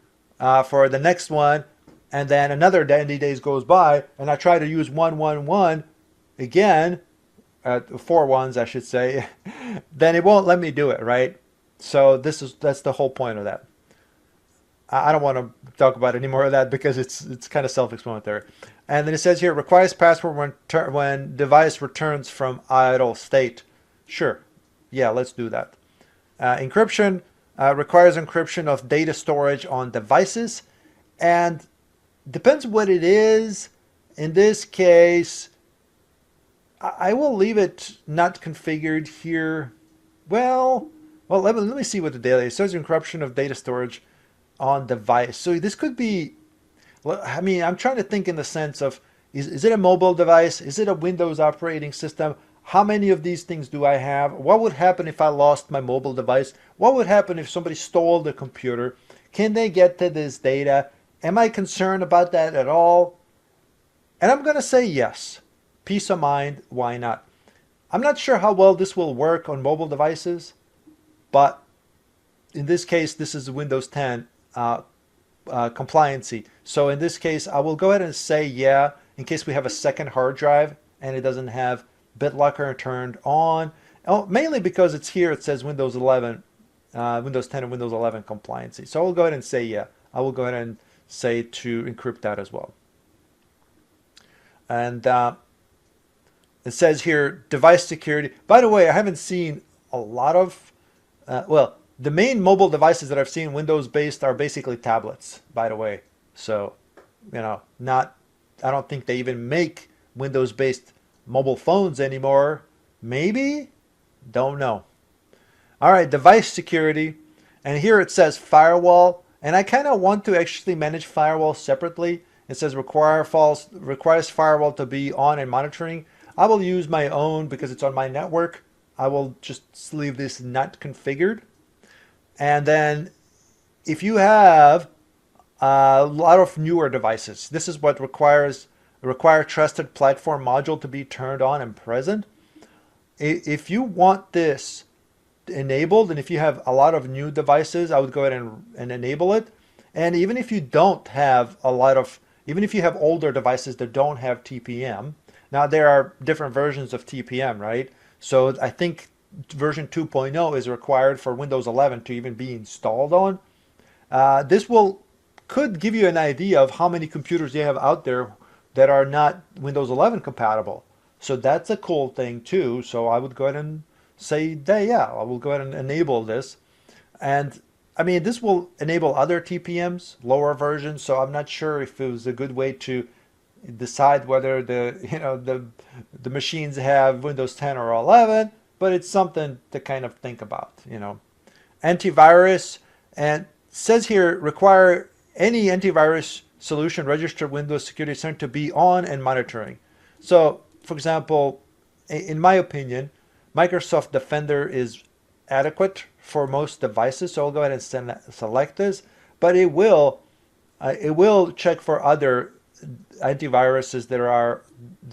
for the next one, and then another 90 days goes by, and I try to use 111 again, 4 ones I should say, then it won't let me do it, right? So that's the whole point of that. I don't want to talk about any more of that because it's kind of self-explanatory. And then it says here, requires password when device returns from idle state. Sure, yeah, let's do that. Encryption requires encryption of data storage on devices, and depends what it is. In this case, I will leave it not configured here. Well, let me see what the data is. It says encryption of data storage on device. So this could be, I mean, I'm trying to think in the sense of, is it a mobile device? Is it a Windows operating system? How many of these things do I have? What would happen if I lost my mobile device? What would happen if somebody stole the computer? Can they get to this data? Am I concerned about that at all? And I'm going to say yes. Peace of mind, why not? I'm not sure how well this will work on mobile devices, but in this case, this is Windows 10 compliancy. So in this case, I will go ahead and say yeah, in case we have a second hard drive and it doesn't have BitLocker turned on. Mainly because it's here, it says Windows 11, Windows 10 and Windows 11 compliancy. So I'll go ahead and say yeah. I will go ahead and say to encrypt that as well. And it says here, device security. By the way, I haven't seen a lot of, the main mobile devices that I've seen Windows-based are basically tablets, by the way. So, I don't think they even make Windows-based mobile phones anymore. Maybe? Don't know. All right, device security. And here it says firewall. And I kind of want to actually manage firewall separately. It says requires firewall to be on and monitoring. I will use my own because it's on my network. I will just leave this not configured. And then if you have a lot of newer devices, this is what require trusted platform module to be turned on and present. If you want this enabled, and if you have a lot of new devices, I would go ahead and enable it. And even if you don't have even if you have older devices that don't have TPM, now there are different versions of TPM, right? So I think version 2.0 is required for Windows 11 to even be installed on. This could give you an idea of how many computers you have out there that are not Windows 11 compatible. So that's a cool thing too. So I would go ahead and say that, yeah, I will go ahead and enable this. And I mean, this will enable other TPMs, lower versions. So I'm not sure if it was a good way to decide whether the machines have Windows 10 or 11, but it's something to kind of think about, Antivirus, and says here, require any antivirus solution registered Windows Security Center to be on and monitoring. So, for example, in my opinion, Microsoft Defender is adequate for most devices, so I'll go ahead and select this, but it will check for other antiviruses that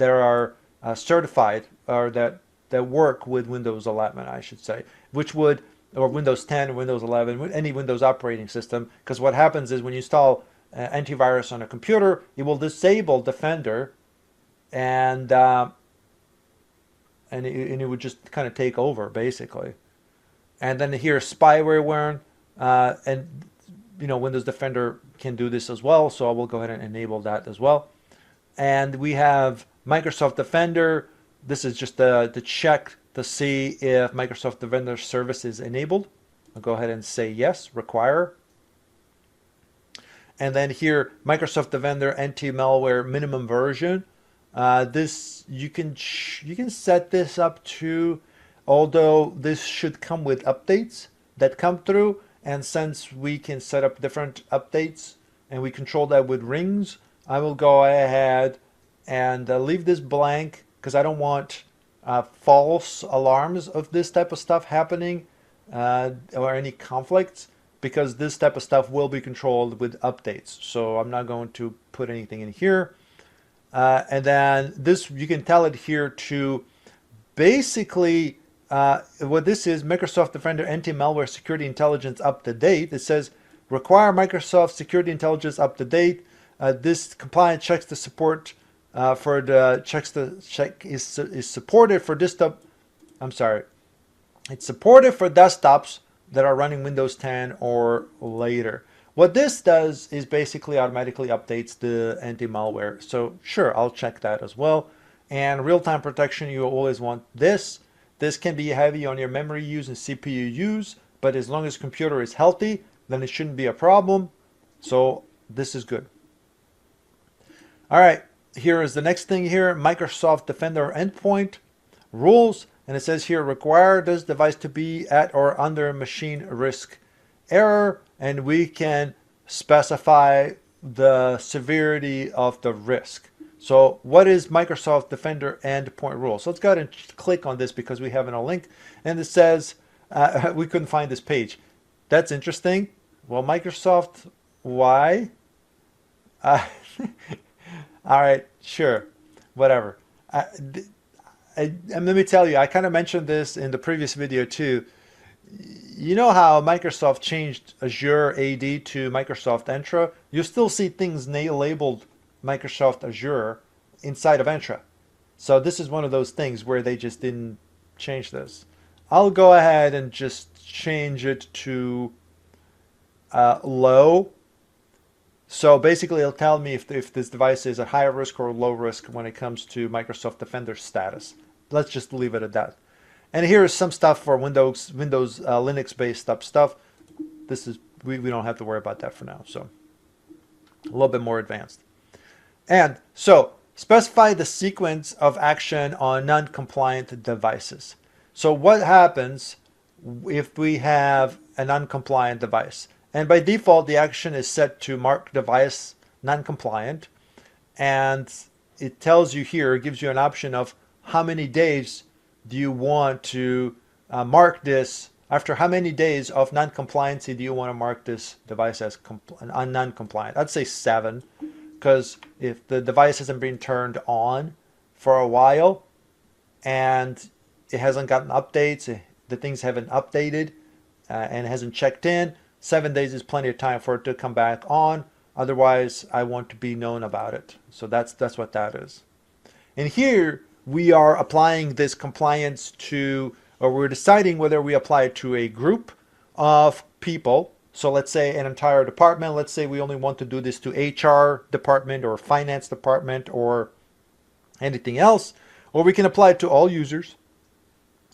are certified or that work with Windows 11, I should say, or Windows 10, Windows 11, any Windows operating system. Because what happens is when you install antivirus on a computer, it will disable Defender, and and it would just kind of take over basically. And then here spyware warn, and Windows Defender can do this as well, so I will go ahead and enable that as well. And we have Microsoft Defender. This is just the check to see if Microsoft Defender service is enabled. I'll go ahead and say yes, require. And then here, Microsoft Defender anti-malware minimum version. This you can set this up to, although this should come with updates that come through. And since we can set up different updates and we control that with rings, I will go ahead and leave this blank because I don't want false alarms of this type of stuff happening or any conflicts, because this type of stuff will be controlled with updates. So I'm not going to put anything in here. And then this, you can tell it here to basically what this is: Microsoft Defender anti-malware security intelligence up to date. It says require Microsoft security intelligence up to date. This compliance checks the support for the check is supported for desktop. I'm sorry, it's supported for desktops that are running Windows 10 or later. What this does is basically automatically updates the anti-malware. So sure, I'll check that as well. And real-time protection, you always want this. This can be heavy on your memory use and CPU use, but as long as computer is healthy, then it shouldn't be a problem. So this is good. All right, here is the next thing here: Microsoft Defender endpoint rules. And it says here, require this device to be at or under machine risk error. And we can specify the severity of the risk. So what is Microsoft Defender endpoint rule? So let's go ahead and click on this because we have it on a link. And it says, we couldn't find this page. That's interesting. Well, Microsoft, why? All right, sure, whatever. And let me tell you, I kind of mentioned this in the previous video too. You know how Microsoft changed Azure AD to Microsoft Entra? You still see things labeled Microsoft Azure inside of Entra. So this is one of those things where they just didn't change this. I'll go ahead and just change it to low. So basically it'll tell me if this device is at high risk or low risk when it comes to Microsoft Defender status. Let's just leave it at that. And here is some stuff for Windows Linux based stuff. This is we don't have to worry about that for now. So a little bit more advanced. And so specify the sequence of action on non-compliant devices. So what happens if we have a non-compliant device? And by default, the action is set to mark device non-compliant. And it tells you here, it gives you an option of how many days do you want to mark this. After how many days of non-compliancy do you want to mark this device as non-compliant? I'd say 7, because if the device hasn't been turned on for a while and it hasn't gotten updates, the things haven't updated and hasn't checked in, 7 days is plenty of time for it to come back on. Otherwise, I want to be known about it. So that's what that is. And here we are applying this compliance to, or we're deciding whether we apply it to a group of people. So let's say an entire department. Let's say we only want to do this to HR department or finance department or anything else. Or we can apply it to all users.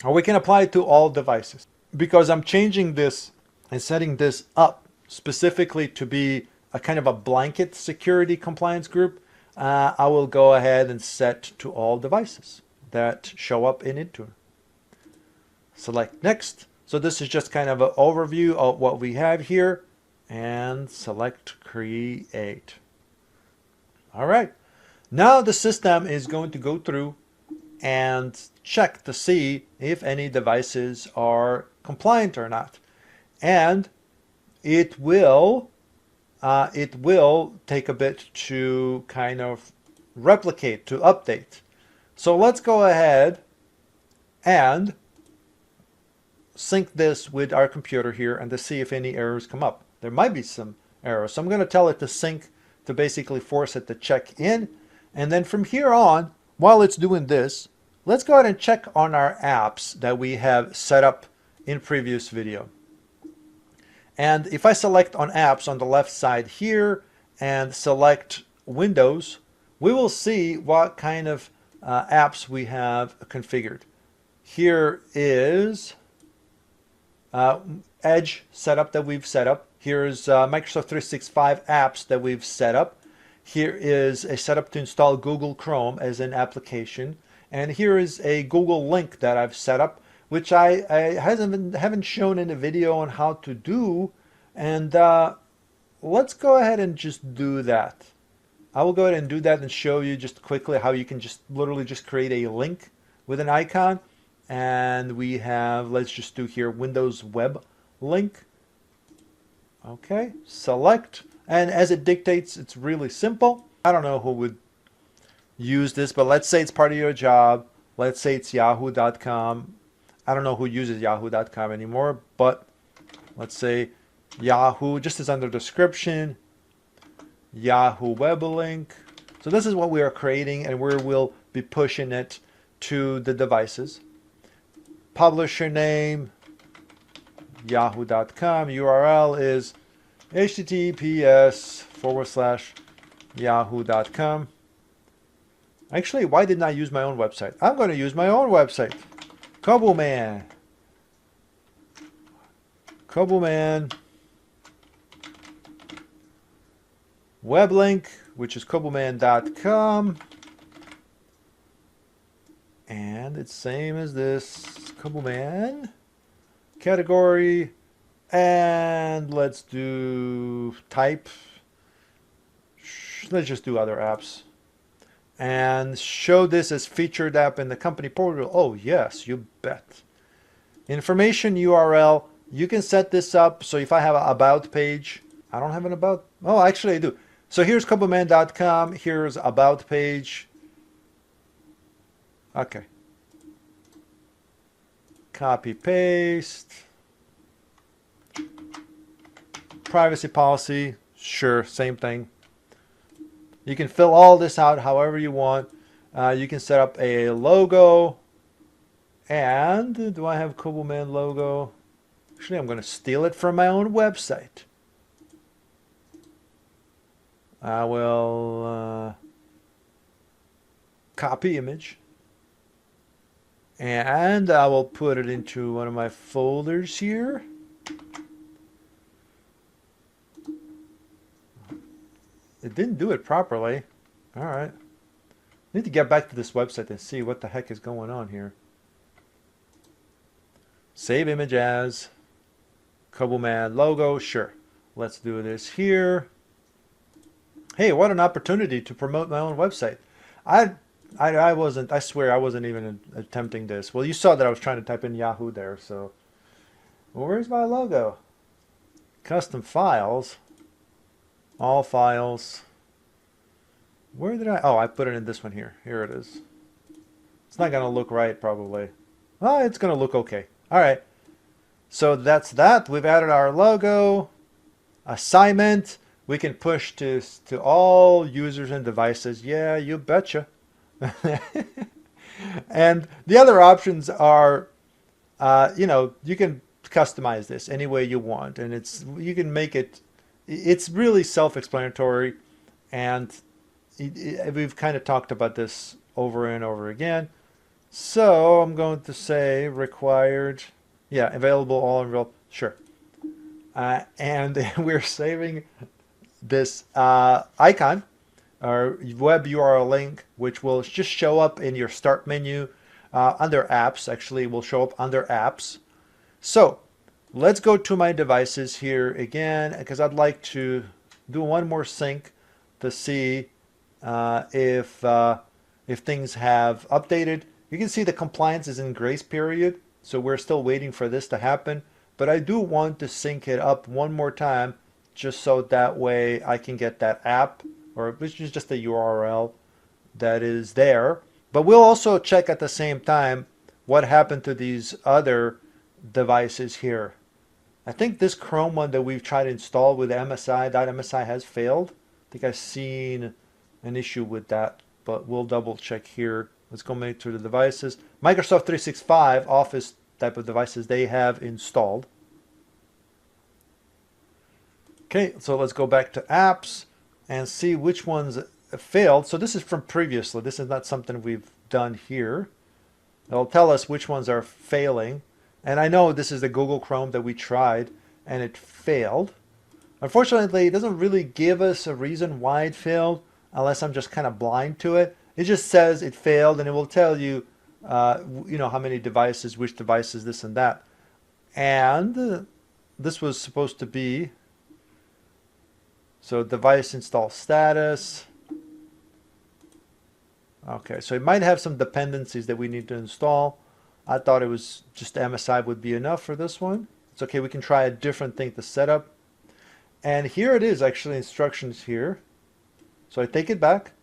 Or we can apply it to all devices. Because I'm changing this and setting this up specifically to be a kind of a blanket security compliance group, I will go ahead and set to all devices that show up in Intune. Select next. So this is just kind of an overview of what we have here, and select create. All right. Now the system is going to go through and check to see if any devices are compliant or not. And it will take a bit to kind of replicate, to update. So let's go ahead and sync this with our computer here and to see if any errors come up. There might be some errors. So I'm going to tell it to sync to basically force it to check in. And then from here on, while it's doing this, let's go ahead and check on our apps that we have set up in previous video. And if I select on apps on the left side here and select Windows, we will see what kind of apps we have configured. Here is Edge setup that we've set up. Here's Microsoft 365 apps that we've set up. Here is a setup to install Google Chrome as an application. And here is a Google link that I've set up, which I haven't shown in the video on how to do. And let's go ahead and just do that. I will go ahead and do that and show you just quickly how you can just literally just create a link with an icon. And we have, let's just do here, Windows Web link. Okay, select. And as it dictates, it's really simple. I don't know who would use this, but let's say it's part of your job. Let's say it's yahoo.com. I don't know who uses yahoo.com anymore, but let's say Yahoo, just as under description, Yahoo web link. So this is what we are creating, and we will be pushing it to the devices. Publisher name, yahoo.com. URL is https://yahoo.com. Actually, why didn't I use my own website? I'm going to use my own website. Cobbleman. Cobbleman. Web link, which is cobbleman.com. And it's same as this. Cobbleman. Category. And let's do type. Let's just do other apps. And show this as featured app in the company portal. Oh, yes, you bet. Information URL. You can set this up. So if I have an about page, I don't have an about. Oh, actually, I do. So here's cobbleman.com. Here's about page. Okay. Copy, paste. Privacy policy. Sure, same thing. You can fill all this out however you want. You can set up a logo. And do I have Cobbleman logo? Actually, I'm going to steal it from my own website. I will copy image. And I will put it into one of my folders here. It didn't do it properly. All right. Need to get back to this website and see what the heck is going on here. Save image as Cobbleman logo. Sure. Let's do this here. Hey, what an opportunity to promote my own website. I swear I wasn't even attempting this. Well, you saw that I was trying to type in Yahoo there, so. Well, where's my logo? Custom files. All files. Where did I? Oh, I put it in this one here. Here it is. It's not going to look right, probably. Oh, it's going to look okay. All right. So that's that. We've added our logo. Assignment. We can push to all users and devices. Yeah, you betcha. And the other options are, you can customize this any way you want, and you can make it. It's really self-explanatory, and we've kind of talked about this over and over again. So I'm going to say required, yeah, available all enrolled, sure. And we're saving this icon, or web URL link, which will just show up in your start menu under apps. Actually, will show up under apps. So let's go to my devices here again, because I'd like to do one more sync to see if things have updated. You can see the compliance is in grace period, so we're still waiting for this to happen. But I do want to sync it up one more time, just so that way I can get that app, or which is just a URL that is there. But we'll also check at the same time what happened to these other devices here. I think this Chrome one that we've tried to install with MSI has failed. I think I've seen an issue with that, but we'll double check here. Let's go make to the devices. Microsoft 365 Office type of devices they have installed. Okay, so let's go back to apps and see which ones failed. So this is from previously. This is not something we've done here. It'll tell us which ones are failing. And I know this is the Google Chrome that we tried and it failed. Unfortunately, it doesn't really give us a reason why it failed unless I'm just kind of blind to it. It just says it failed and it will tell you, how many devices, which devices, this and that. And this was supposed to be, so device install status. Okay, so it might have some dependencies that we need to install. I thought it was just MSI would be enough for this one. It's okay, we can try a different thing to set up. And here it is, actually, instructions here. So I take it back.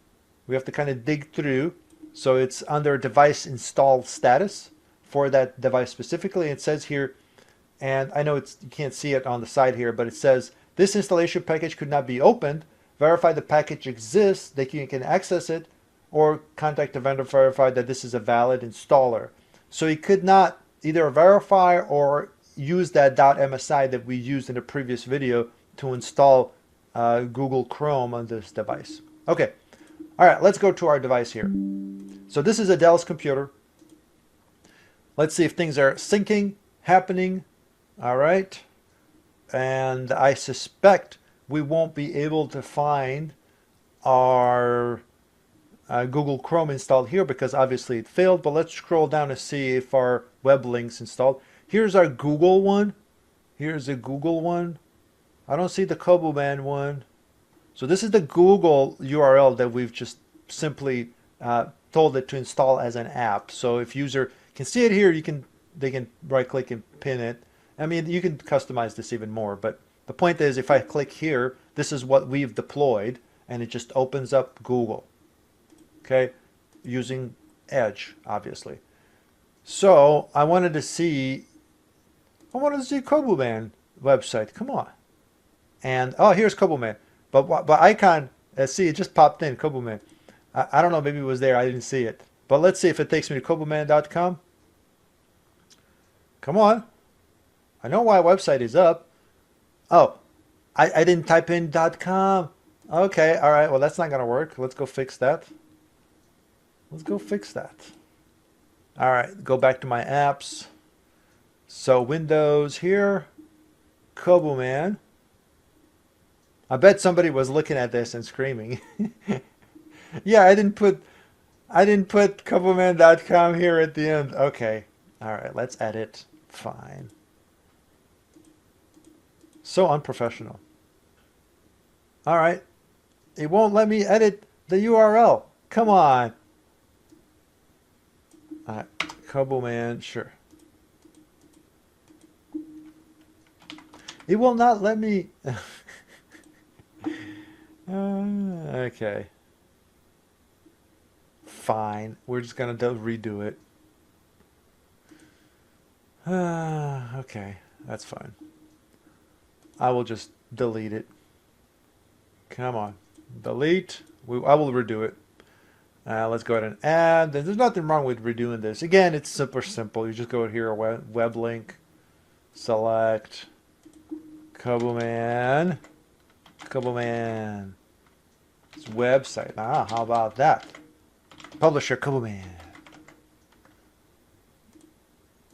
We have to kind of dig through. So it's under device install status for that device specifically. It says here, and I know you can't see it on the side here, but it says, this installation package could not be opened. Verify the package exists, that you can access it, or contact the vendor to verify that this is a valid installer. So he could not either verify or use that .msi that we used in the previous video to install Google Chrome on this device. Okay, all right, let's go to our device here. So this is a Dell's computer. Let's see if things are syncing, happening. All right, and I suspect we won't be able to find our Google Chrome installed here because obviously it failed, but let's scroll down to see if our web links installed. Here's our Google one. Here's a Google one. I don't see the Kobuman one. So this is the Google URL that we've just simply told it to install as an app. So if user can see it here, they can right click and pin it. I mean, you can customize this even more, but the point is if I click here, this is what we've deployed and it just opens up Google. Okay, using Edge, obviously. So I wanted to see Kobuman website. Come on. And oh, here's Kobuman. But icon, see, it just popped in, Kobuman. I don't know, maybe it was there. I didn't see it. But let's see if it takes me to kobuman.com. Come on. I know why website is up. Oh, I didn't type in .com. Okay, all right. Well, that's not going to work. Let's go fix that. Let's go fix that. All right, go back to my apps. So Windows here, Kobuman. I bet somebody was looking at this and screaming. Yeah, I didn't put kobuman.com here at the end. Okay. All right, let's edit. Fine. So unprofessional. All right. It won't let me edit the URL. Come on. All right, Kobuman, sure. It will not let me. Okay. Fine. We're just going to redo it. Okay. That's fine. I will just delete it. Come on. Delete. I will redo it. Let's go ahead and add. There's nothing wrong with redoing this. Again, it's super simple. You just go here, web link, select Kobuman. Kobuman. It's website. Ah, how about that? Publisher Kobuman.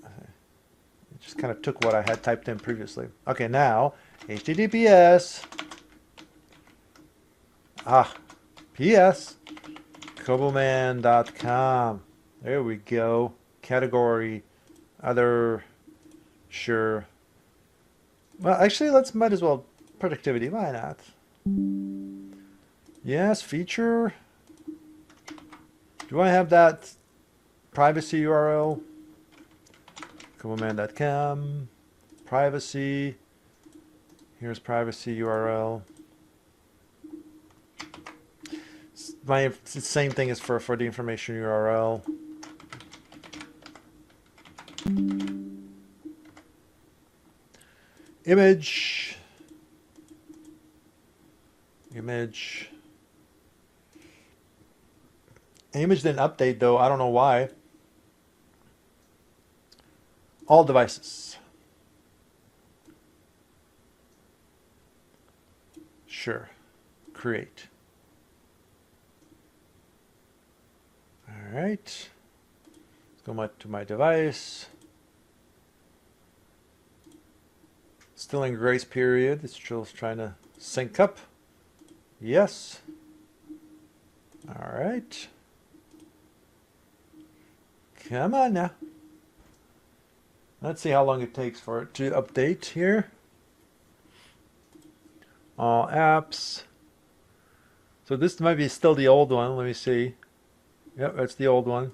It just kind of took what I had typed in previously. Okay, now HTTPS. PS. Kobuman.com. There we go. Category. Other. Sure. Well, actually, might as well productivity. Why not? Yes, feature. Do I have that privacy URL? Kobuman.com. Privacy. Here's privacy URL. It's the same thing as for the information URL. Image. Image didn't update though. I don't know why. All devices. Sure. Create. All right. Let's go to my device. Still in grace period. It's still trying to sync up. Yes. All right. Come on now. Let's see how long it takes for it to update here. All apps. So this might be still the old one. Let me see. Yep, that's the old one.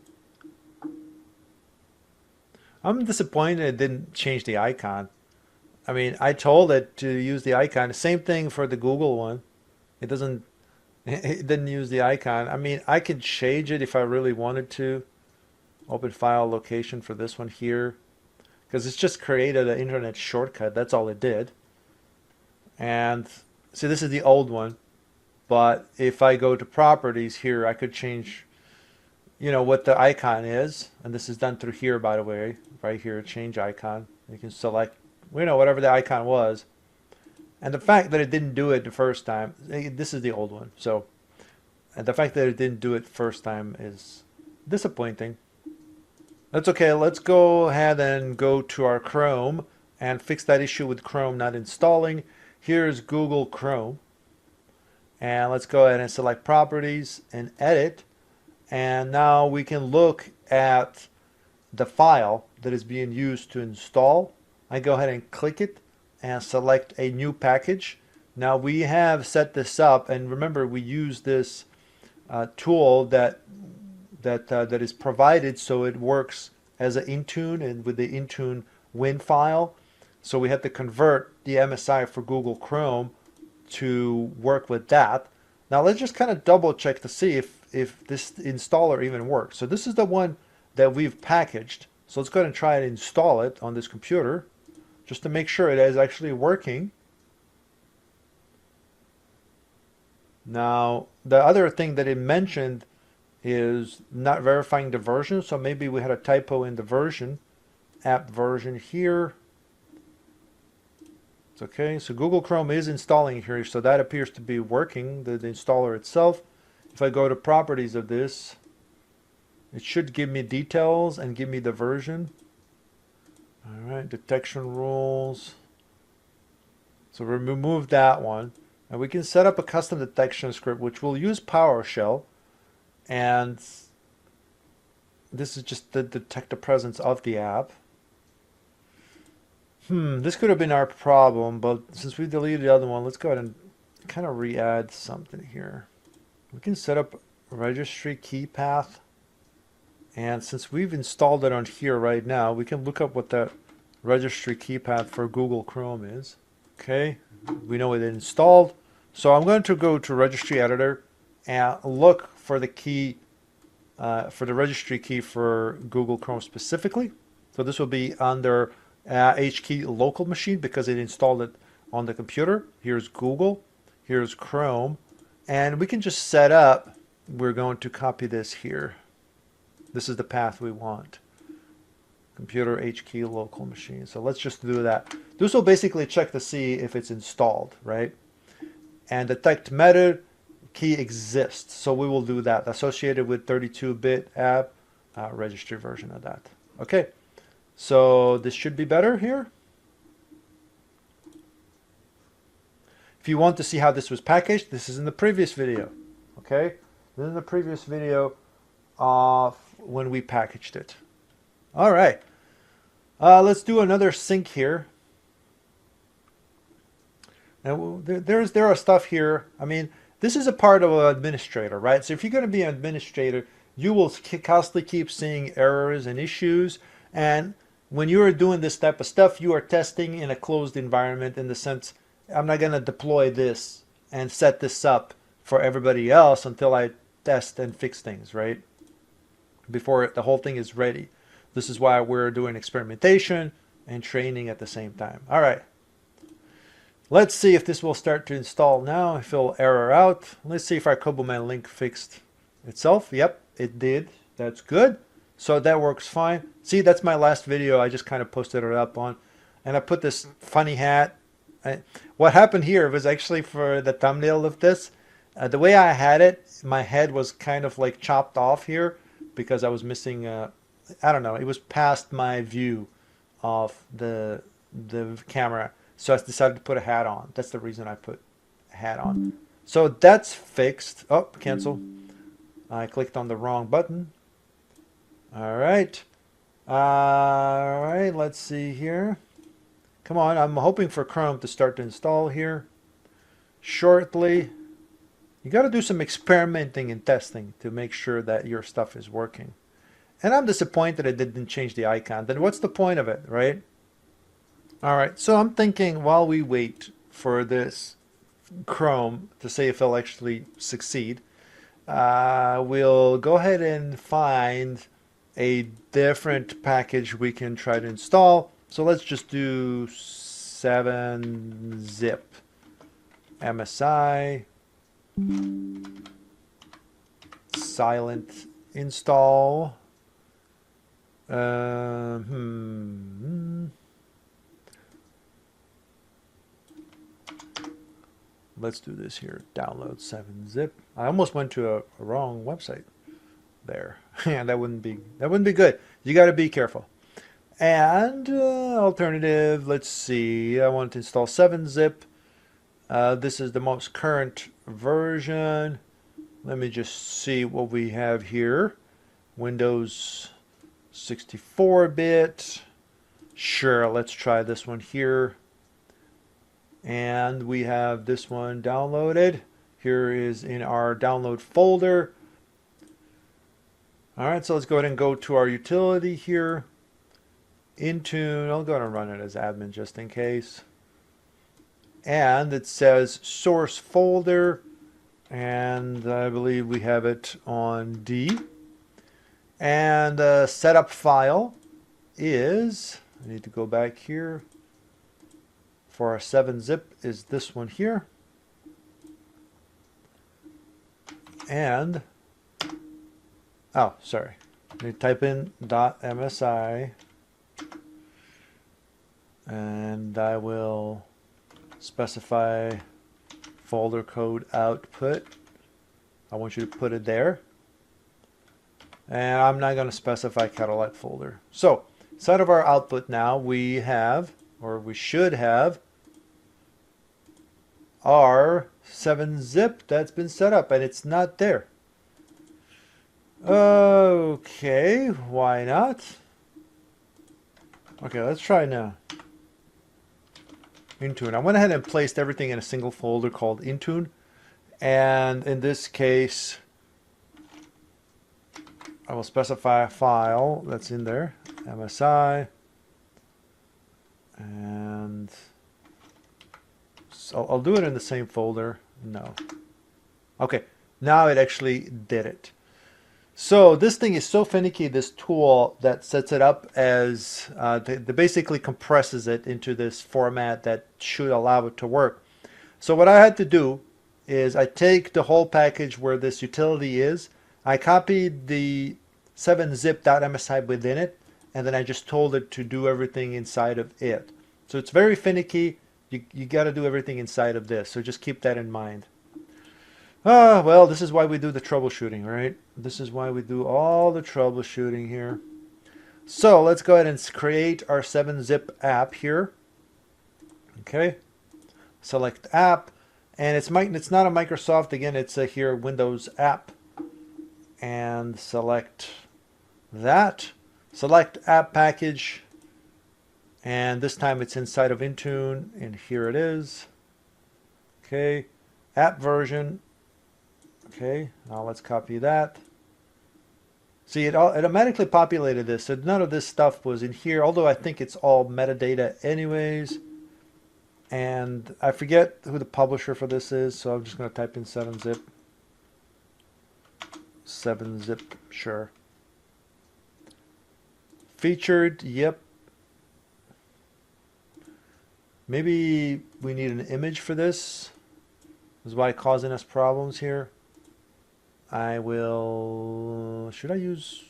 I'm disappointed it didn't change the icon. I mean, I told it to use the icon. Same thing for the Google one. It doesn't. It didn't use the icon. I mean, I could change it if I really wanted to. Open file location for this one here, because it's just created an internet shortcut. That's all it did. And see, this is the old one. But if I go to properties here, I could change, you know, what the icon is. And this is done through here, by the way, right here, change icon. You can select, you know, whatever the icon was. And the fact that it didn't do it the first time, this is the old one. So, and the fact that it didn't do it first time is disappointing. That's okay. Let's go ahead and go to our Chrome and fix that issue with Chrome not installing. Here's Google Chrome. And let's go ahead and select properties and edit. And now we can look at the file that is being used to install. I go ahead and click it and select a new package. Now we have set this up, and remember we use this tool that is provided so it works as an Intune and with the Intune Win file. So we had to convert the MSI for Google Chrome to work with that. Now let's just kind of double check to see if this installer even works. So this is the one that we've packaged. So let's go ahead and try and install it on this computer just to make sure it is actually working. Now the other thing that it mentioned is not verifying the version. So maybe we had a typo in the version, app version here. Okay, so Google Chrome is installing here, so that appears to be working, the installer itself. If I go to properties of this, it should give me details and give me the version. All right, detection rules. So we remove that one. And we can set up a custom detection script, which will use PowerShell. And this is just to detect the presence of the app. This could have been our problem, but since we deleted the other one, let's go ahead and kind of re-add something here. We can set up a registry key path. And since we've installed it on here right now, we can look up what that registry key path for Google Chrome is. Okay, we know it installed. So I'm going to go to registry editor and look for the key, for the registry key for Google Chrome specifically. So this will be under HKey local machine because it installed it on the computer. Here's Google, here's Chrome, and we can just set up, we're going to copy this here. This is the path we want. Computer HKey local machine. So let's just do that. This will basically check to see if it's installed, right? And detect method key exists. So we will do that associated with 32-bit app registry version of that. Okay. So this should be better here. If you want to see how this was packaged, this is in the previous video. Okay, this is in the previous video of when we packaged it. All right, let's do another sync here. And there are stuff here. I mean, this is a part of an administrator, right? So if you're going to be an administrator, you will constantly keep seeing errors and issues. And when you are doing this type of stuff, you are testing in a closed environment in the sense, I'm not going to deploy this and set this up for everybody else until I test and fix things, right? Before the whole thing is ready. This is why we're doing experimentation and training at the same time. All right. Let's see if this will start to install now. If it'll error out. Let's see if our Koboman link fixed itself. Yep, it did. That's good. So that works fine. See, that's my last video. I just kind of posted it up on. And I put this funny hat. What happened here was actually for the thumbnail of this. The way I had it, my head was kind of like chopped off here because I was missing, I don't know, it was past my view of the camera. So I decided to put a hat on. That's the reason I put a hat on. So that's fixed. Oh, cancel. I clicked on the wrong button. All right. All right, let's see here. Come on, I'm hoping for Chrome to start to install here shortly. You got to do some experimenting and testing to make sure that your stuff is working. And I'm disappointed it didn't change the icon. Then what's the point of it, right? All right, so I'm thinking while we wait for this Chrome to see if it'll actually succeed, we'll go ahead and find a different package we can try to install. So let's just do 7-zip MSI silent install. Let's do this here. Download 7-zip. I almost went to a wrong website there. And that wouldn't be good. You got to be careful. And alternative, let's see. I want to install 7-zip. This is the most current version. Let me just see what we have here. Windows 64-bit. Sure, let's try this one here. And we have this one downloaded. Here is in our download folder. All right, so let's go ahead and go to our utility here. Intune, I'll go ahead and run it as admin just in case. And it says source folder, and I believe we have it on D. And the setup file is, I need to go back here, for our 7-zip is this one here. And, oh, sorry. I need to type in .msi. And I will specify folder code output. I want you to put it there. And I'm not going to specify catalyte folder. So, inside of our output now, we have, or we should have, our 7-zip that's been set up, and it's not there. Okay, why not? Okay, let's try now. Intune. I went ahead and placed everything in a single folder called Intune. And in this case, I will specify a file that's in there, MSI. And so I'll do it in the same folder. No. Okay, now it actually did it. So this thing is so finicky, this tool that sets it up as, that basically compresses it into this format that should allow it to work. So what I had to do is I take the whole package where this utility is, I copied the 7zip.msi within it, and then I just told it to do everything inside of it. So it's very finicky. You got to do everything inside of this, so just keep that in mind. Well, this is why we do the troubleshooting, right? This is why we do all the troubleshooting here. So let's go ahead and create our 7-zip app here. Okay. Select app, and it's not a Microsoft. Again, it's a here Windows app, and select that. Select app package, and this time it's inside of Intune, and here it is. Okay. App version. Okay, now let's copy that. See, it automatically populated this, so none of this stuff was in here, although I think it's all metadata anyways. And I forget who the publisher for this is, so I'm just going to type in 7-zip. 7-zip, sure. Featured, yep. Maybe we need an image for this. This is why it's causing us problems here. I will, should I use,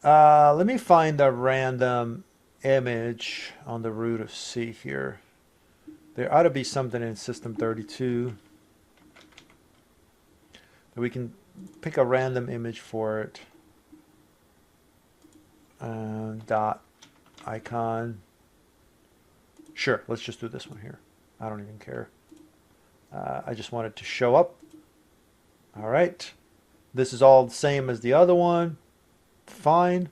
let me find a random image on the root of C here. There ought to be something in System32 that we can pick a random image for it. Dot icon. Sure, let's just do this one here. I don't even care. I just want it to show up. All right. This is all the same as the other one. Fine.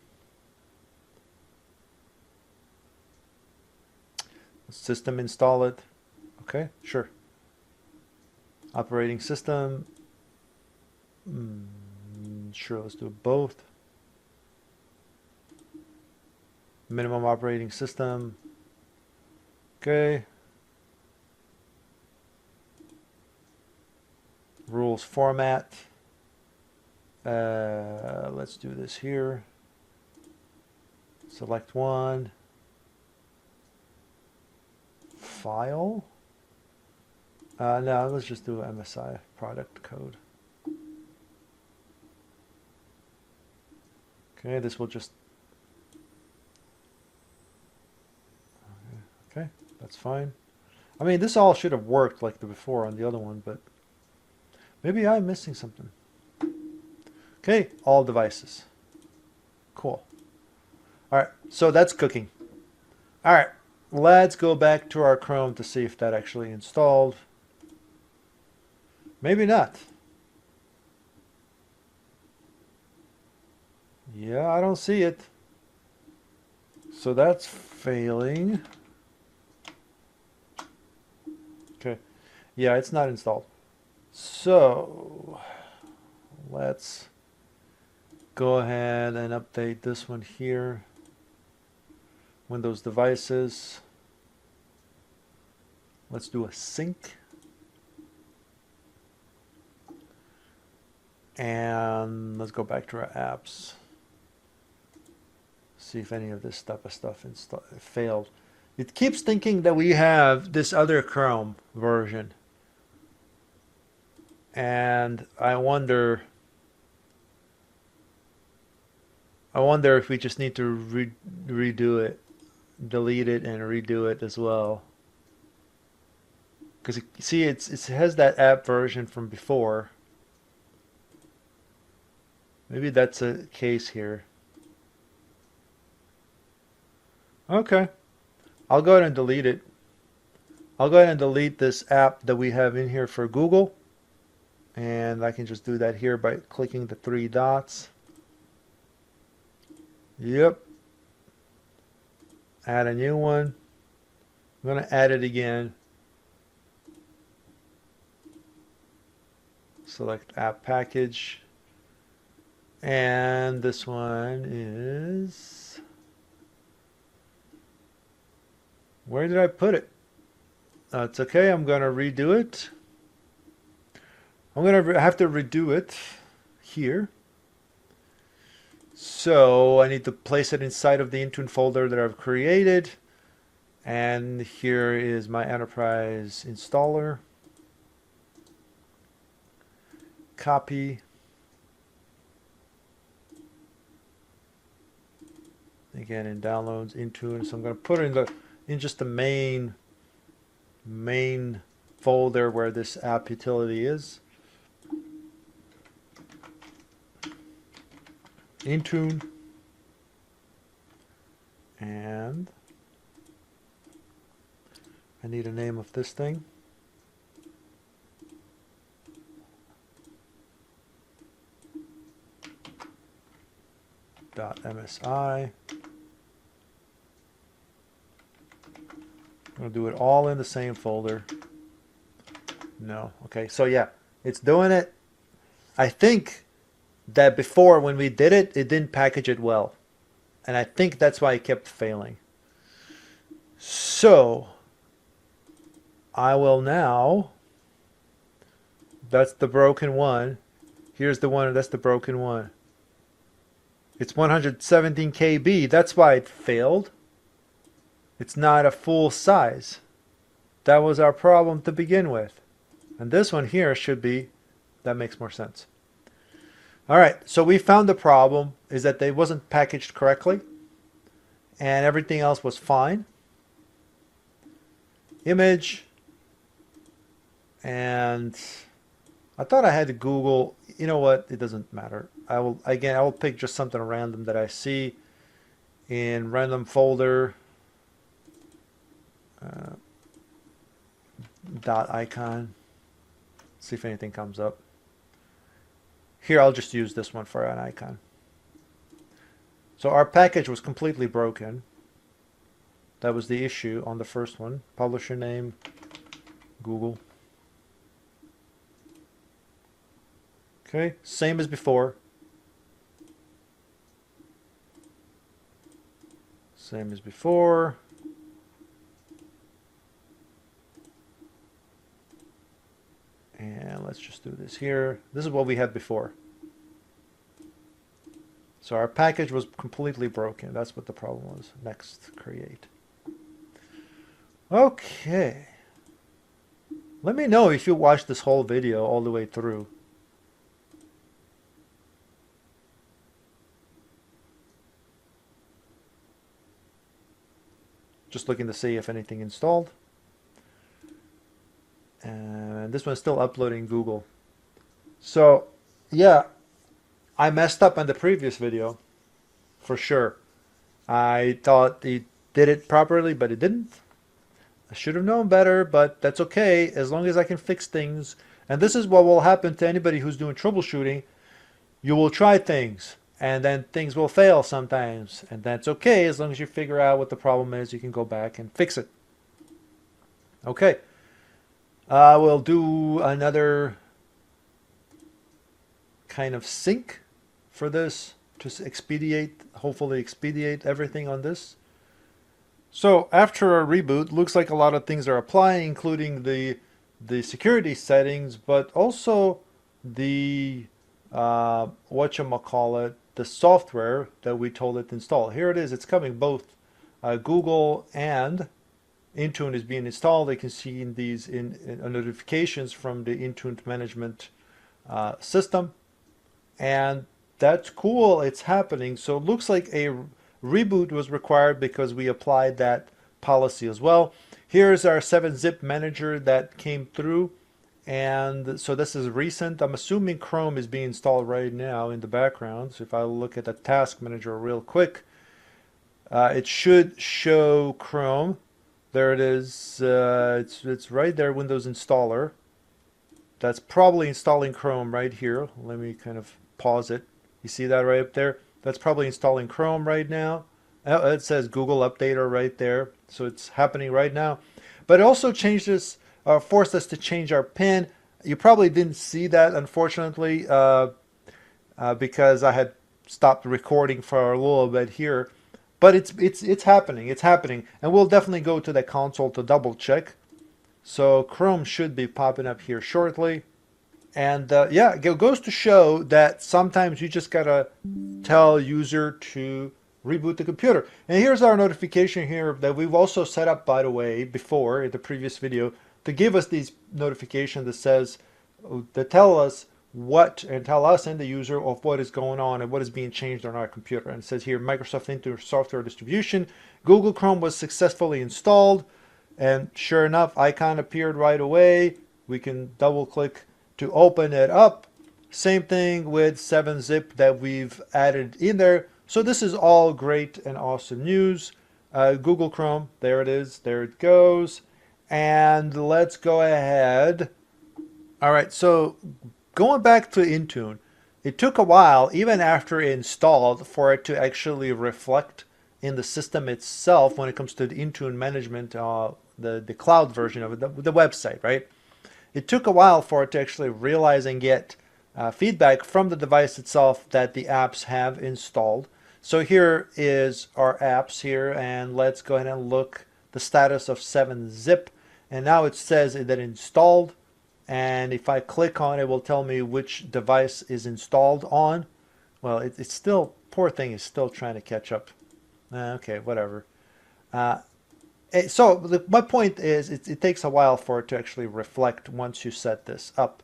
System install it. Okay, sure. Operating system. Sure, let's do both. Minimum operating system. Okay. Rules format. Let's do this here. Select one. File. No, let's just do MSI product code. Okay, this will just. Okay, that's fine. I mean, this all should have worked like the before on the other one, but maybe I'm missing something. Okay, all devices. Cool. All right, so that's cooking. All right, let's go back to our Chrome to see if that actually installed. Maybe not. Yeah, I don't see it. So that's failing. Okay. Yeah, it's not installed. So let's go ahead and update this one here. Windows devices. Let's do a sync. And let's go back to our apps. See if any of this type of stuff failed. It keeps thinking that we have this other Chrome version. And I wonder if we just need to redo it, delete it and redo it as well. Because see, it has that app version from before. Maybe that's a case here. Okay. I'll go ahead and delete it. I'll go ahead and delete this app that we have in here for Google. And I can just do that here by clicking the three dots. Yep. Add a new one. I'm going to add it again. Select app package. And this one is, where did I put it? It's okay, I'm going to redo it. I'm going to have to redo it here. So I need to place it inside of the Intune folder that I've created. And here is my enterprise installer. Copy. Again in downloads, Intune. So I'm going to put it in just the main folder where this app utility is. Intune. And I need a name of this thing. .msi. I'm going to do it all in the same folder. No. Okay, so yeah, it's doing it. I think that before when we did it, it didn't package it well. And I think that's why it kept failing. So I will now, that's the broken one. Here's the one, that's the broken one. It's 117 KB. That's why it failed. It's not a full size. That was our problem to begin with. And this one here should be, that makes more sense. All right, so we found the problem is that they wasn't packaged correctly and everything else was fine. Image, and I thought I had to Google, you know what, it doesn't matter. I will pick just something random that I see in random folder, dot icon, see if anything comes up. Here, I'll just use this one for an icon. So our package was completely broken. That was the issue on the first one. Publisher name, Google. Okay, same as before. Same as before. And let's just do this here. This is what we had before. So our package was completely broken. That's what the problem was. Next, create. Okay. Let me know if you watched this whole video all the way through. Just looking to see if anything installed. And this one's still uploading Google. So, yeah, I messed up on the previous video, for sure. I thought it did it properly, but it didn't. I should have known better, but that's okay, as long as I can fix things. And this is what will happen to anybody who's doing troubleshooting. You will try things, and then things will fail sometimes. And that's okay, as long as you figure out what the problem is, you can go back and fix it. Okay. We'll do another kind of sync for this to expedite, hopefully expedite everything on this. So after a reboot, looks like a lot of things are applying, including the security settings, but also the whatchamacallit, the software that we told it to install. Here it is. It's coming. Both Google and Intune is being installed. You can see in these notifications from the Intune management system, and that's cool. It's happening. So it looks like a reboot was required because we applied that policy as well. Here's our 7-zip manager that came through, and so this is recent. I'm assuming Chrome is being installed right now in the background. So if I look at the task manager real quick, it should show Chrome. There it is. It's right there, Windows installer. That's probably installing Chrome right here. Let me kind of pause it. You see that right up there? That's probably installing Chrome right now. It says Google Updater right there. So it's happening right now. But it also changed us, forced us to change our PIN. You probably didn't see that, unfortunately, because I had stopped recording for a little bit here. But it's happening. It's happening. And we'll definitely go to the console to double check. So Chrome should be popping up here shortly. And yeah, it goes to show that sometimes you just gotta tell user to reboot the computer. And here's our notification here that we've also set up, by the way, before in the previous video, to give us these notifications that says, that tell us what, and tell us and the user of what is going on and what is being changed on our computer. And it says here, Microsoft Intune software distribution, Google Chrome was successfully installed. And sure enough, icon appeared right away. We can double click to open it up. Same thing with 7-zip that we've added in there. So this is all great and awesome news. Google Chrome, there it is, there it goes. And let's go ahead. All right, so going back to Intune, it took a while, even after it installed, for it to actually reflect in the system itself when it comes to the Intune management, the cloud version of it, the website, right? It took a while for it to actually realize and get feedback from the device itself that the apps have installed. So here is our apps here, and let's go ahead and look the status of 7-zip. And now it says that installed, and if I click on it, it will tell me which device is installed on. Well, it's still, poor thing is still trying to catch up. Okay, whatever. My point is it takes a while for it to actually reflect once you set this up.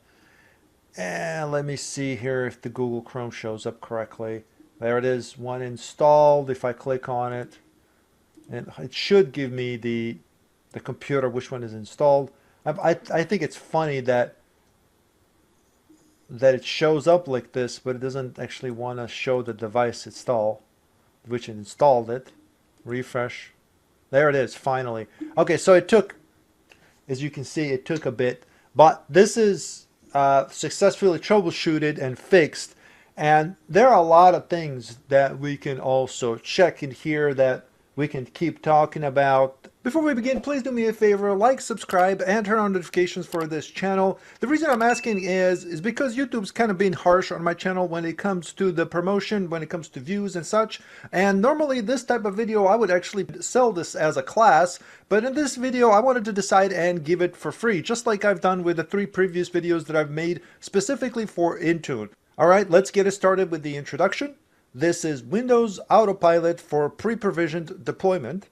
And let me see here if the Google Chrome shows up correctly. There it is, one installed. If I click on it, and it should give me the computer, which one is installed. I think it's funny that it shows up like this, but it doesn't actually want to show the device install, which it installed it. Refresh. There it is, finally. Okay, so it took, as you can see, it took a bit, but this is successfully troubleshooted and fixed. And there are a lot of things that we can also check in here that we can keep talking about. Before we begin, please do me a favor, like, subscribe, and turn on notifications for this channel. The reason I'm asking is because YouTube's kind of being harsh on my channel when it comes to the promotion, when it comes to views and such. And normally this type of video, I would actually sell this as a class, but in this video, I wanted to decide and give it for free, just like I've done with the 3 previous videos that I've made specifically for Intune. All right, let's get it started with the introduction. This is Windows Autopilot for pre-provisioned deployment.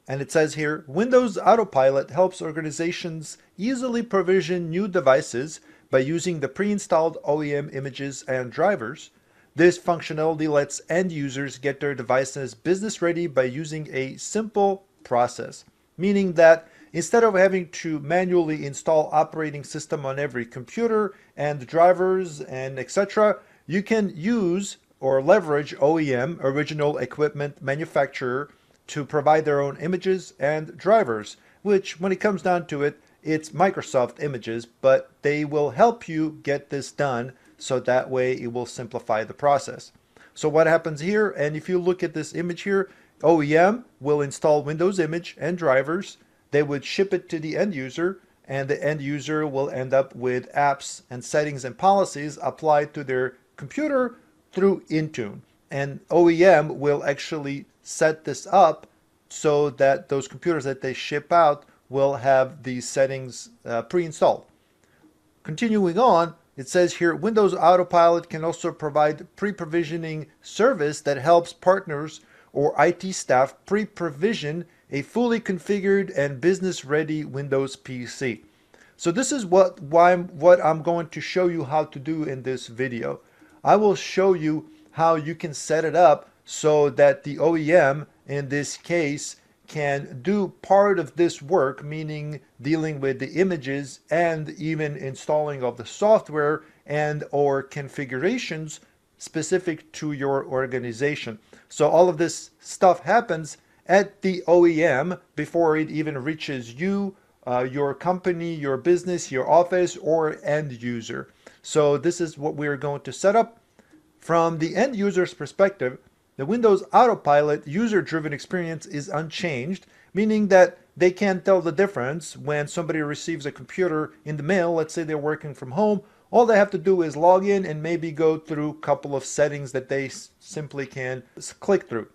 And it says here, Windows Autopilot helps organizations easily provision new devices by using the pre-installed OEM images and drivers. This functionality lets end users get their devices business ready by using a simple process, meaning that instead of having to manually install operating system on every computer and drivers and etc., you can use or leverage OEM, original equipment manufacturer, to provide their own images and drivers, which when it comes down to it, it's Microsoft images, but they will help you get this done so that way it will simplify the process. So what happens here, and if you look at this image here, OEM will install Windows image and drivers. They would ship it to the end user, and the end user will end up with apps and settings and policies applied to their computer through Intune. And OEM will actually set this up so that those computers that they ship out will have these settings pre-installed. Continuing on, it says here, Windows Autopilot can also provide pre-provisioning service that helps partners or IT staff pre-provision a fully configured and business-ready Windows PC. So this is what I'm going to show you how to do in this video. I will show you how you can set it up so that the OEM, in this case, can do part of this work, meaning dealing with the images and even installing of the software and or configurations specific to your organization. So all of this stuff happens at the OEM before it even reaches you, your company, your business, your office, or end user. So this is what we're going to set up. From the end user's perspective, the Windows Autopilot user-driven experience is unchanged, meaning that they can't tell the difference when somebody receives a computer in the mail. Let's say they're working from home. All they have to do is log in and maybe go through a couple of settings that they simply can click through.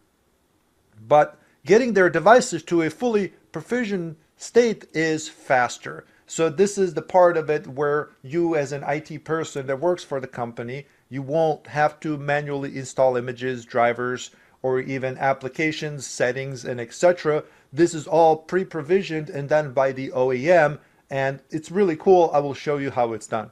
But getting their devices to a fully provisioned state is faster. So this is the part of it where you, as an IT person that works for the company, you won't have to manually install images, drivers, or even applications, settings, and etc. This is all pre-provisioned and done by the OEM, and it's really cool. I will show you how it's done.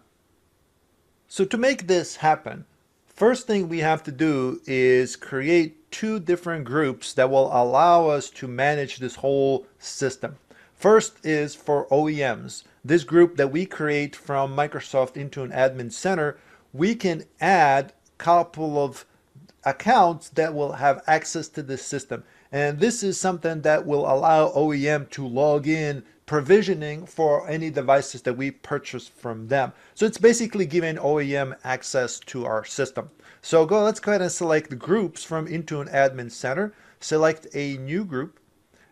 So to make this happen, first thing we have to do is create 2 different groups that will allow us to manage this whole system. First is for OEMs. This group that we create from Microsoft Intune Admin Center, we can add a couple of accounts that will have access to this system. And this is something that will allow OEM to log in provisioning for any devices that we purchase from them. So it's basically giving OEM access to our system. So let's go ahead and select the groups from Intune Admin Center. Select a new group,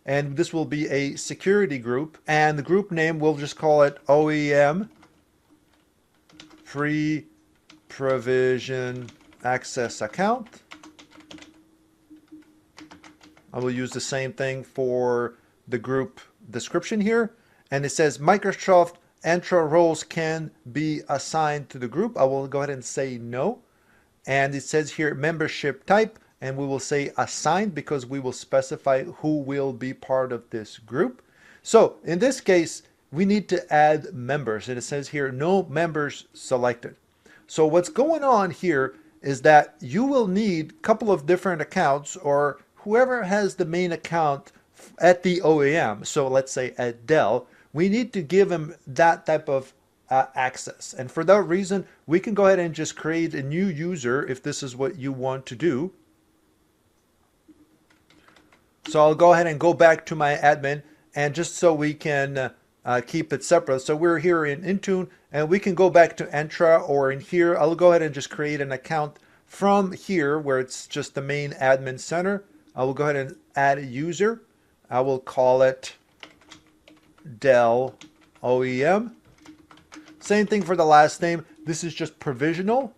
and this will be a security group. And the group name, we'll just call it OEM Pre-Provision Access Account. I will use the same thing for the group description here. And it says Microsoft Entra roles can be assigned to the group. I will go ahead and say no. And it says here membership type. and we will say assigned because we will specify who will be part of this group. So in this case, we need to add members, and it says here no members selected. So what's going on here is that you will need a couple of different accounts, or whoever has the main account at the OEM. So let's say at Dell, we need to give them that type of access. And for that reason, we can go ahead and just create a new user if this is what you want to do. So I'll go ahead and go back to my admin, and just so we can keep it separate. So we're here in Intune, and we can go back to Entra, or in here, I'll go ahead and just create an account from here where it's just the main admin center. I will go ahead and add a user. I will call it Dell OEM. Same thing for the last name. This is just provisional.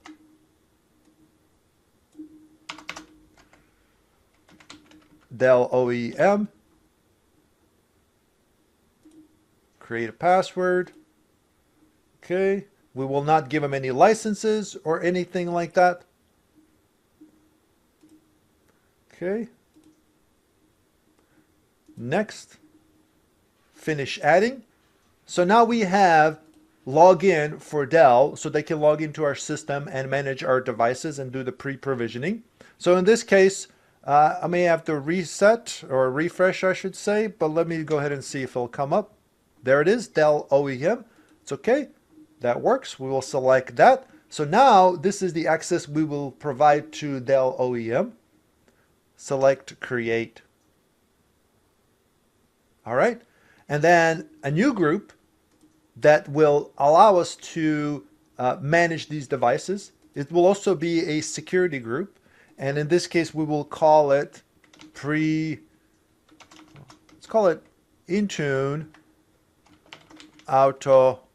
Dell OEM. Create a password. Okay. We will not give them any licenses or anything like that. Okay. Next. Finish adding. So now we have login for Dell, so they can log into our system and manage our devices and do the pre-provisioning. So in this case, I may have to reset or refresh, I should say, but let me go ahead and see if it'll come up. There it is, Dell OEM. It's okay. That works. We will select that. So now this is the access we will provide to Dell OEM. Select create. All right. And then a new group that will allow us to manage these devices. It will also be a security group. And in this case, we will call it let's call it Intune Autopilot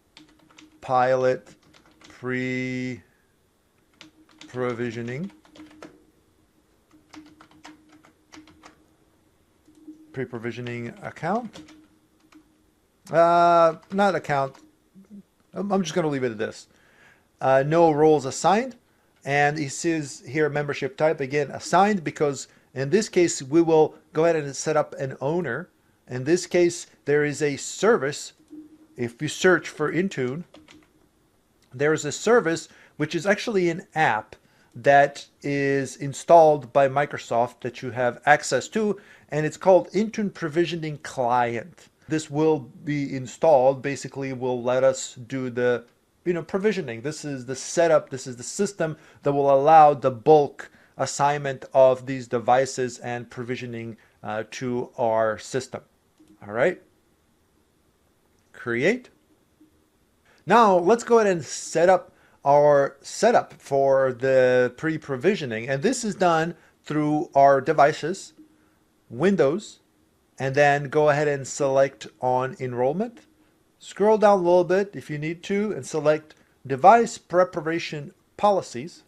Pre-Provisioning. Pre-provisioning account. Not account. I'm just going to leave it at this. No roles assigned. And it says here membership type, again, assigned, because in this case, we will go ahead and set up an owner. In this case, there is a service. If you search for Intune, there is a service which is actually an app that is installed by Microsoft that you have access to, and it's called Intune Provisioning Client. This will be installed, basically will let us do the provisioning. This is the setup, this is the system that will allow the bulk assignment of these devices and provisioning to our system. All right. Create. Now let's go ahead and set up our setup for the pre-provisioning. And this is done through our devices, Windows, and then go ahead and select on enrollment. Scroll down a little bit if you need to and select device preparation policies.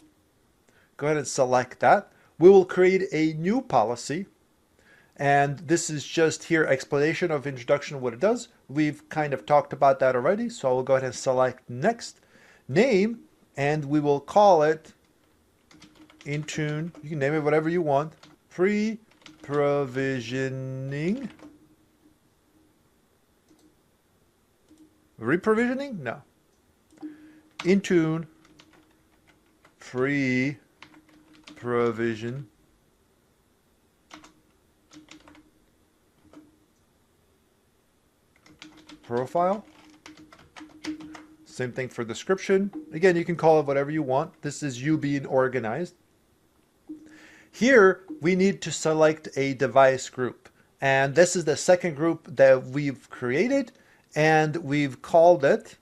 Go ahead and select that. We will create a new policy. And this is just here explanation of introduction of what it does. We've kind of talked about that already. So I will go ahead and select next. Name, and we will call it Intune. You can name it whatever you want. Pre-provisioning. Reprovisioning? No. Intune pre-provision profile. Same thing for description. Again, you can call it whatever you want. This is you being organized. Here, we need to select a device group. And this is the second group that we've created. And we've called it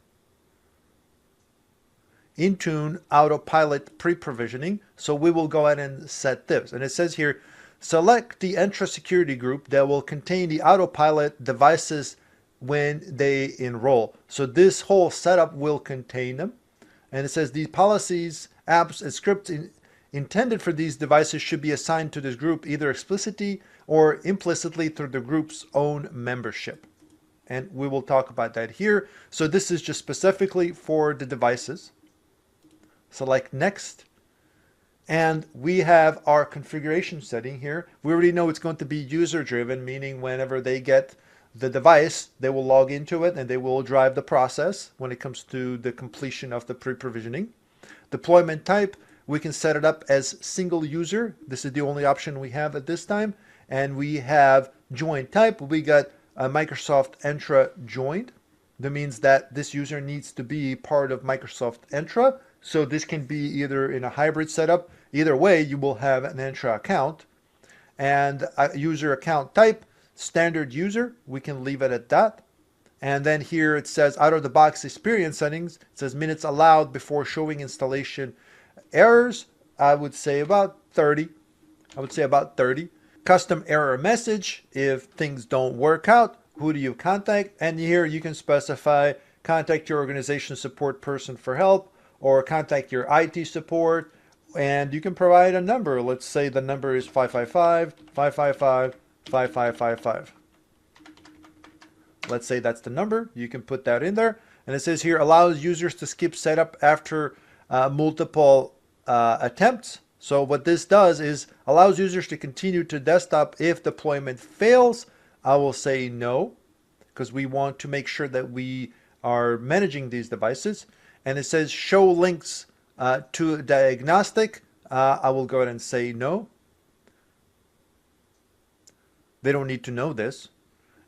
Intune Autopilot Pre-Provisioning. So we will go ahead and set this. And it says here, select the Entra security group that will contain the Autopilot devices when they enroll. So this whole setup will contain them. And it says these policies, apps, and scripts intended for these devices should be assigned to this group either explicitly or implicitly through the group's own membership. And we will talk about that here. So this is just specifically for the devices. Select next. And we have our configuration setting here. We already know it's going to be user driven, meaning whenever they get the device, they will log into it and they will drive the process when it comes to the completion of the pre-provisioning. Deployment type, we can set it up as single user. This is the only option we have at this time. And we have join type. We got a Microsoft Entra joined. That means that this user needs to be part of Microsoft Entra. So this can be either in a hybrid setup. Either way, you will have an Entra account. And a user account type, standard user. We can leave it at that. And then here it says out of the box experience settings. It says minutes allowed before showing installation errors. I would say about 30. Custom error message. If things don't work out, who do you contact? And here you can specify contact your organization support person for help or contact your IT support. And you can provide a number. Let's say the number is 555-555-5555. Let's say that's the number. You can put that in there. And it says here, allows users to skip setup after multiple attempts. So what this does is allows users to continue to desktop if deployment fails. I will say no, because we want to make sure that we are managing these devices. And it says show links to diagnostic. I will go ahead and say no. They don't need to know this.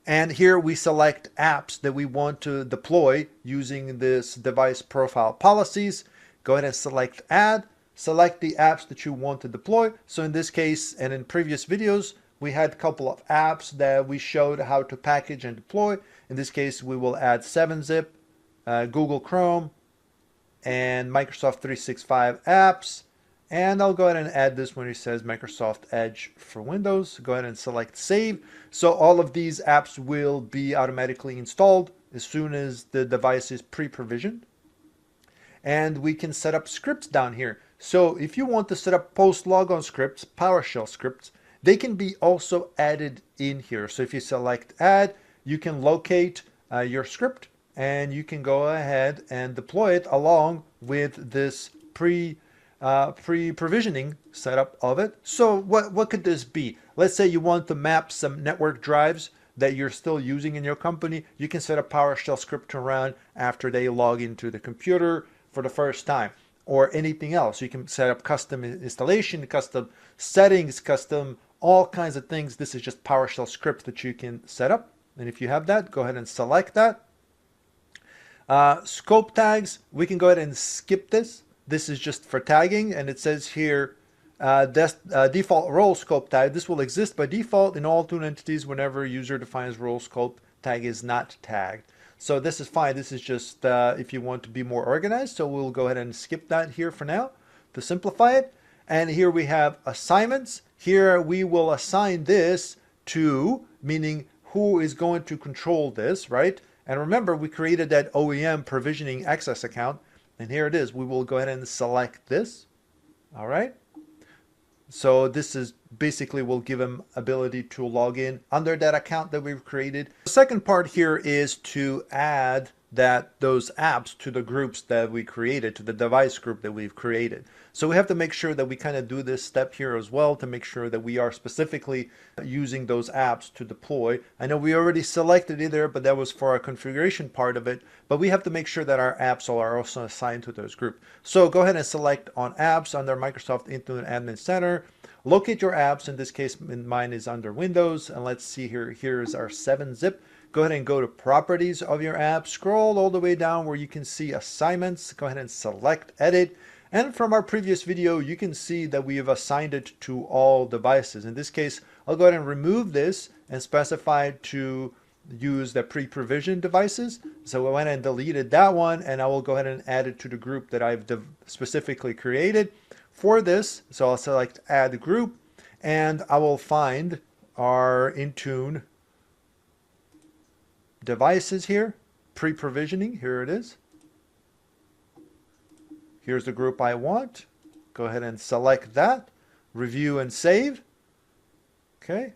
And here we select apps that we want to deploy using this device profile policies. Go ahead and select add. Select the apps that you want to deploy. So in this case, and in previous videos, we had a couple of apps that we showed how to package and deploy. In this case, we will add 7-Zip, Google Chrome, and Microsoft 365 apps. And I'll go ahead and add this when it says Microsoft Edge for Windows. Go ahead and select save. So all of these apps will be automatically installed as soon as the device is pre-provisioned. And we can set up scripts down here. So if you want to set up post-logon scripts, PowerShell scripts, they can be also added in here. So if you select add, you can locate your script and you can go ahead and deploy it along with this pre-provisioning setup of it. So what could this be? Let's say you want to map some network drives that you're still using in your company. You can set a PowerShell script to run after they log into the computer for the first time, or anything else. You can set up custom installation, custom settings, custom all kinds of things. This is just PowerShell script that you can set up. And if you have that, go ahead and select that. Scope tags, we can go ahead and skip this. This is just for tagging, and it says here default role scope tag. This will exist by default in all Intune entities whenever user defines role scope tag is not tagged. So this is fine. This is just if you want to be more organized. So we'll go ahead and skip that here for now to simplify it. And here we have assignments. Here we will assign this to, meaning who is going to control this, right? And remember, we created that OEM provisioning access account. And here it is. We will go ahead and select this. All right. So this is basically will give them ability to log in under that account that we've created. The second part here is to add those apps to the groups that we created, to the device group that we've created. So we have to make sure that we kind of do this step here as well to make sure that we are specifically using those apps to deploy. I know we already selected it there, but that was for our configuration part of it. But we have to make sure that our apps are also assigned to those groups. So go ahead and select on apps under Microsoft Intune Admin Center. Locate your apps. In this case, mine is under Windows. And let's see here. Here's our 7-Zip. Go ahead and go to properties of your app. Scroll all the way down where you can see assignments. Go ahead and select edit. And from our previous video, you can see that we have assigned it to all devices. In this case, I'll go ahead and remove this and specify to use the pre-provisioned devices. So I went and deleted that one, and I will go ahead and add it to the group that I've specifically created for this. So I'll select add group, and I will find our Intune devices here, pre-provisioning. Here it is. Here's the group I want. Go ahead and select that. Review and save. Okay.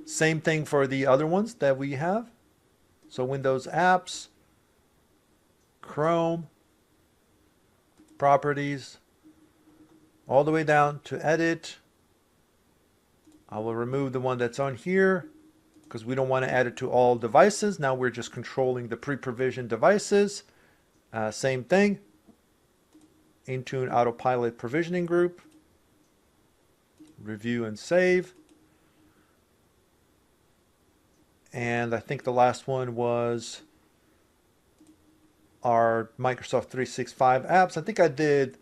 Same thing for the other ones that we have. So Windows apps, Chrome, properties, all the way down to edit. I will remove the one that's on here because we don't want to add it to all devices. Now we're just controlling the pre-provisioned devices. Same thing. Intune Autopilot provisioning group. Review and save. And I think the last one was our Microsoft 365 apps. I think I did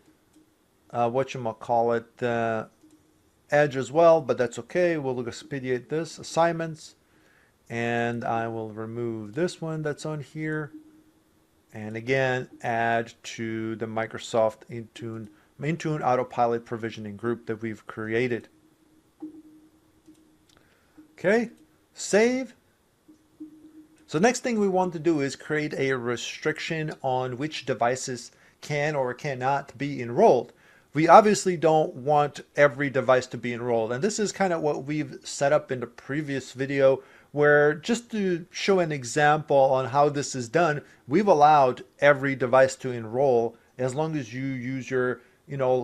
Edge as well, but that's okay. We'll expedite this. Assignments. And I will remove this one that's on here. And again, add to the Microsoft Intune Autopilot provisioning group that we've created. Okay, save. So next thing we want to do is create a restriction on which devices can or cannot be enrolled. We obviously don't want every device to be enrolled. And this is kind of what we've set up in the previous video, where just to show an example on how this is done, we've allowed every device to enroll as long as you use your,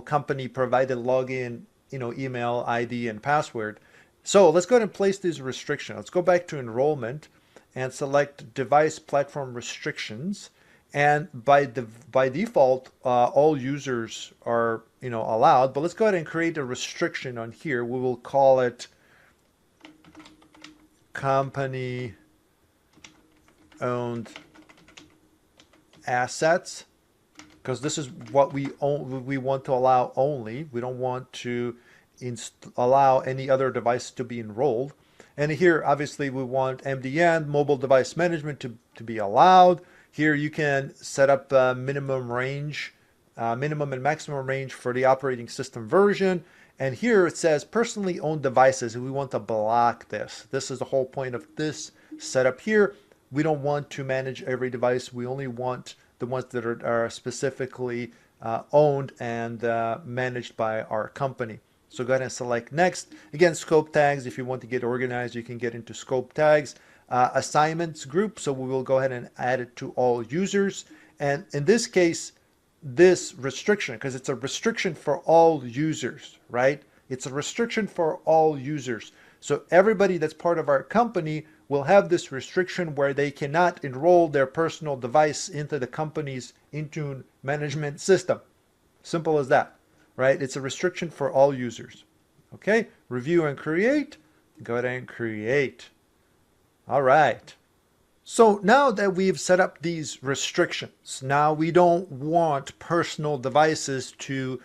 company provided login, email, ID, and password. So let's go ahead and place this restriction. Let's go back to enrollment and select device platform restrictions. And by default, all users are, allowed. But let's go ahead and create a restriction on here. We will call it company owned assets, because this is what we want to allow only. We don't want to allow any other device to be enrolled. And here, obviously, we want MDM, mobile device management, to be allowed. Here you can set up a minimum and maximum range for the operating system version. And here it says personally owned devices, and we want to block this. This is the whole point of this setup here. We don't want to manage every device. We only want the ones that are specifically owned and managed by our company. So go ahead and select next. Again, scope tags. If you want to get organized, you can get into scope tags. Assignments group. So we will go ahead and add it to all users. And in this case, this restriction, because it's a restriction for all users, right? It's a restriction for all users. So everybody that's part of our company will have this restriction where they cannot enroll their personal device into the company's Intune management system. Simple as that, right? It's a restriction for all users. Okay, review and create. Go ahead and create. All right. So now that we've set up these restrictions, now we don't want personal devices to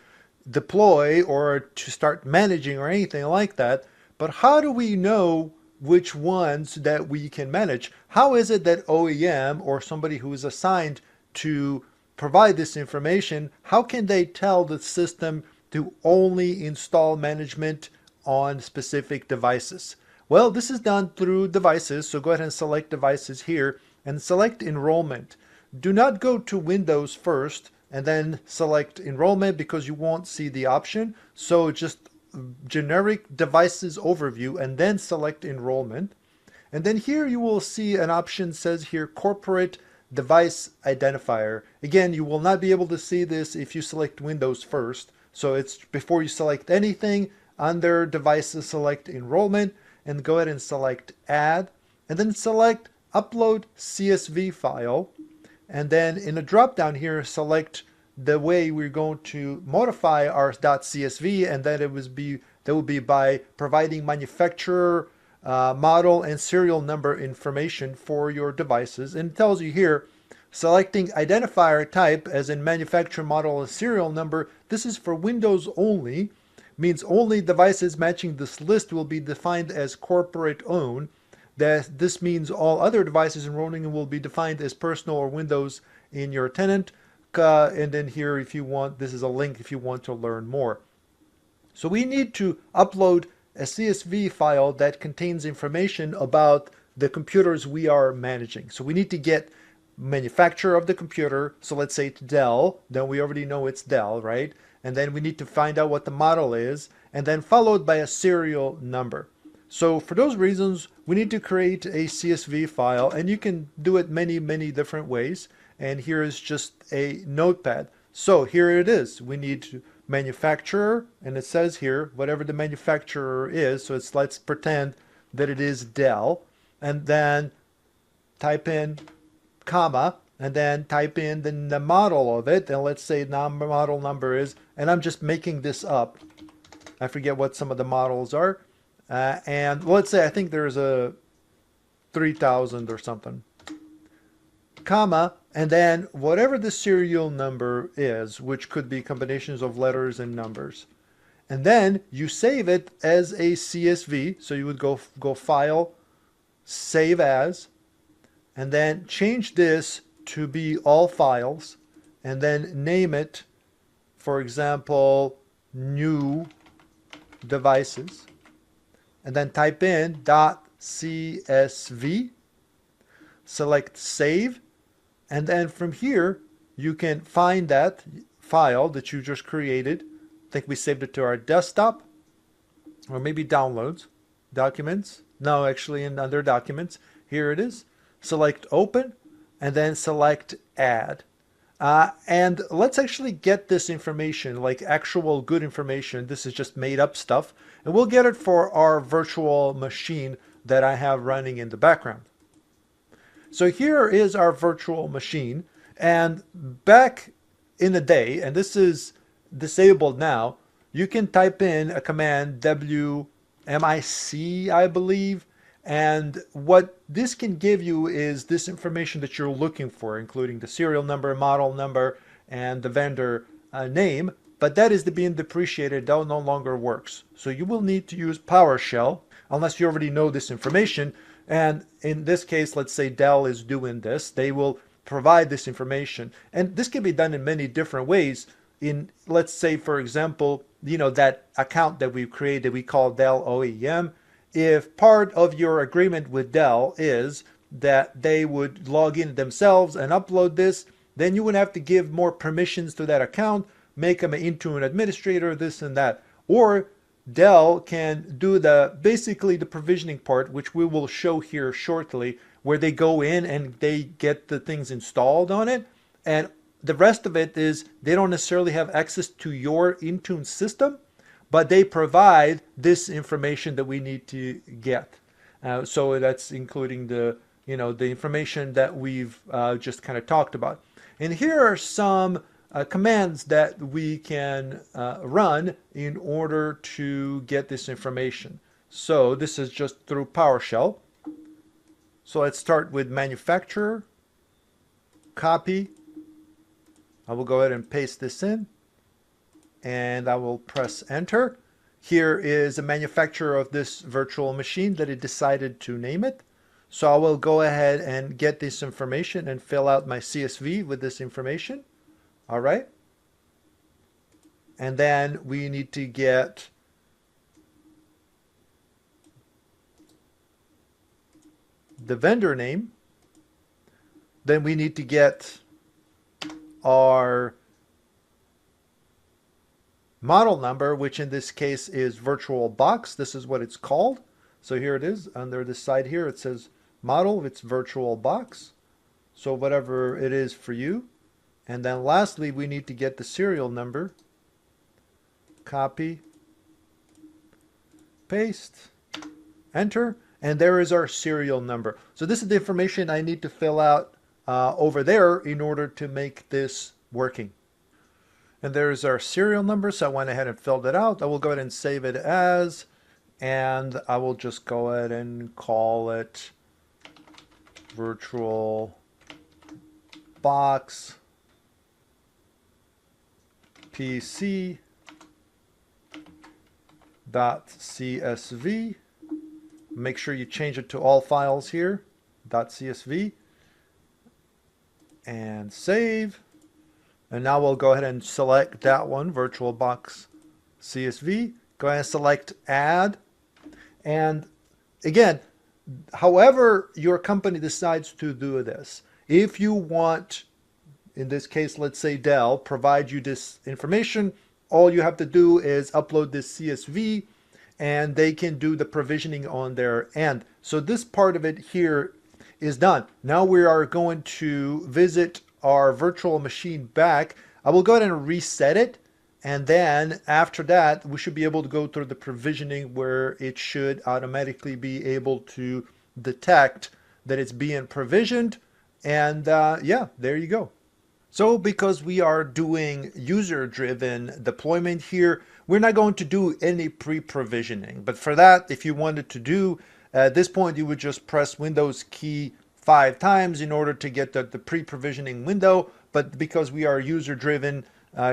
deploy or to start managing or anything like that. But how do we know which ones that we can manage? How is it that OEM or somebody who is assigned to provide this information, how can they tell the system to only install management on specific devices? Well, this is done through devices. So go ahead and select devices here and select enrollment. Do not go to Windows first and then select enrollment, because you won't see the option. So just generic devices overview and then select enrollment. And then here you will see an option says here corporate device identifier. Again, you will not be able to see this if you select Windows first. So it's before you select anything, under devices, select enrollment and go ahead and select add, and then select upload CSV file. And then in the drop down here, select the way we're going to modify our .csv, and then that will be by providing manufacturer, model, and serial number information for your devices. And it tells you here, selecting identifier type, as in manufacturer, model, and serial number. This is for Windows only. Means only devices matching this list will be defined as corporate owned. This means all other devices enrolling will be defined as personal or Windows in your tenant. And then here, if you want, this is a link if you want to learn more. So we need to upload a CSV file that contains information about the computers we are managing. So we need to get manufacturer of the computer. So let's say it's Dell. Then we already know it's Dell, right? And then we need to find out what the model is, and then followed by a serial number. So for those reasons, we need to create a CSV file, and you can do it many different ways. And here is just a notepad. So here it is. We need to manufacturer, and it says here whatever the manufacturer is. So let's pretend that it is Dell, and then type in comma, and then type in the model of it, and let's say model number is, and I'm just making this up. I forget what some of the models are, and let's say I think there's a 3000 or something, comma, and then whatever the serial number is, which could be combinations of letters and numbers. And then you save it as a CSV. So you would go File, Save As, and then change this to be all files, and then name it, for example, new devices, and then type in .csv, select Save, and then from here you can find that file that you just created. I think we saved it to our desktop, or maybe downloads, documents. No, actually under documents. Here it is. Select Open, and then select Add. And let's actually get this information, like actual good information. This is just made up stuff. And we'll get it for our virtual machine that I have running in the background. So here is our virtual machine, and back in the day, and this is disabled now, you can type in a command WMIC, I believe, and what this can give you is this information that you're looking for, including the serial number, model number, and the vendor name, but that is being depreciated. That no longer works. So you will need to use PowerShell, unless you already know this information. And in this case, let's say Dell is doing this. They will provide this information. And this can be done in many different ways. In, let's say, for example, that account that we've created, we call Dell OEM. If part of your agreement with Dell is that they would log in themselves and upload this, then you would have to give more permissions to that account, make them an Intune administrator, this and that. Or Dell can do basically the provisioning part, which we will show here shortly, where they go in and they get the things installed on it. And the rest of it is they don't necessarily have access to your Intune system, but they provide this information that we need to get. So that's including the information that we've just kind of talked about. And here are some commands that we can run in order to get this information. So this is just through PowerShell. So let's start with manufacturer, copy. I will go ahead and paste this in, and I will press enter. Here is a manufacturer of this virtual machine that it decided to name it. So I will go ahead and get this information and fill out my CSV with this information. All right. And then we need to get the vendor name. Then we need to get our model number, which in this case is VirtualBox. This is what it's called. So here it is under the side here. It says model. It's VirtualBox. So whatever it is for you. And then lastly, we need to get the serial number. Copy, paste, enter, and there is our serial number. So this is the information I need to fill out over there in order to make this working. And there is our serial number, so I went ahead and filled it out. I will go ahead and save it as, and I will just go ahead and call it VirtualBox PC.csv. Make sure you change it to all files here, .csv, and save. And now we'll go ahead and select that one, VirtualBox CSV. Go ahead and select Add. And again, however your company decides to do this, if you want, in this case, let's say Dell, provide you this information, all you have to do is upload this CSV and they can do the provisioning on their end. So this part of it here is done. Now we are going to visit our virtual machine back. I will go ahead and reset it. And then after that, we should be able to go through the provisioning where it should automatically be able to detect that it's being provisioned. And yeah, there you go. So because we are doing user-driven deployment here, we're not going to do any pre-provisioning. But for that, if you wanted to do, at this point, you would just press Windows key 5 times in order to get the pre-provisioning window. But because we are user-driven,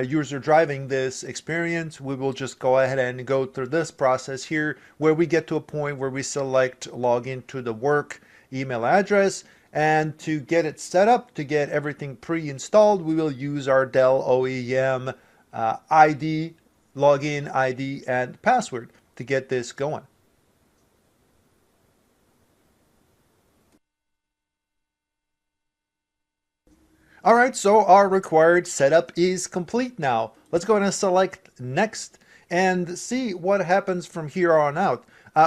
user driving this experience, we will just go ahead and go through this process here where we get to a point where we select login to the work email address. And to get it set up, to get everything pre-installed, we will use our Dell OEM ID, login ID, and password to get this going. All right, so our required setup is complete now. Let's go ahead and select next and see what happens from here on out.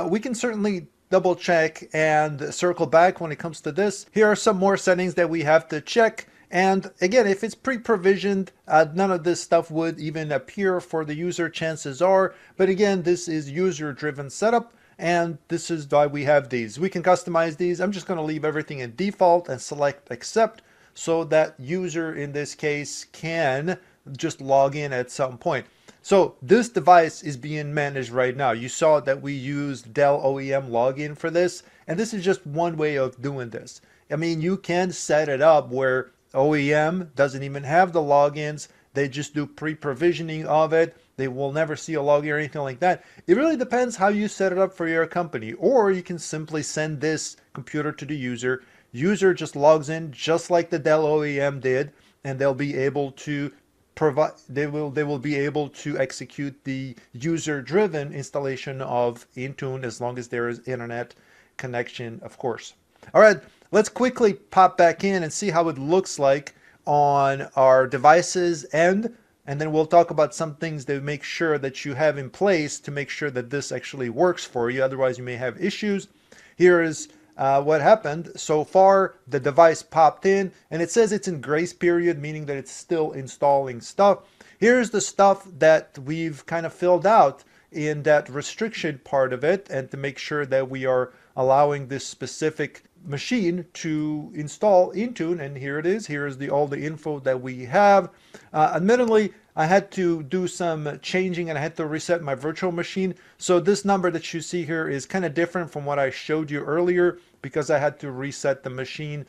We can certainly double check and circle back when it comes to this. Here are some more settings that we have to check. And again, if it's pre-provisioned, none of this stuff would even appear for the user, chances are. But again, this is user-driven setup, and this is why we have these. We can customize these. I'm just going to leave everything in default and select accept, so that user in this case can just log in at some point. So this device is being managed right now. You saw that we used Dell OEM login for this, and this is just one way of doing this. I mean, you can set it up where OEM doesn't even have the logins. They just do pre-provisioning of it. They will never see a login or anything like that. It really depends how you set it up for your company. Or you can simply send this computer to the user. User just logs in just like the Dell OEM did, and they'll be able to provide, they will be able to execute the user-driven installation of Intune as long as there is internet connection, of course. All right, let's quickly pop back in and see how it looks like on our devices end, and then we'll talk about some things that make sure that you have in place to make sure that this actually works for you. Otherwise, you may have issues. Here is what happened. So far, the device popped in, and it says it's in grace period, meaning that it's still installing stuff. Here's the stuff that we've kind of filled out in that restriction part of it, and to make sure that we are allowing this specific machine to install Intune. And here it is. Here is all the info that we have. Admittedly, I had to do some changing and I had to reset my virtual machine. So this number that you see here is kind of different from what I showed you earlier, because I had to reset the machine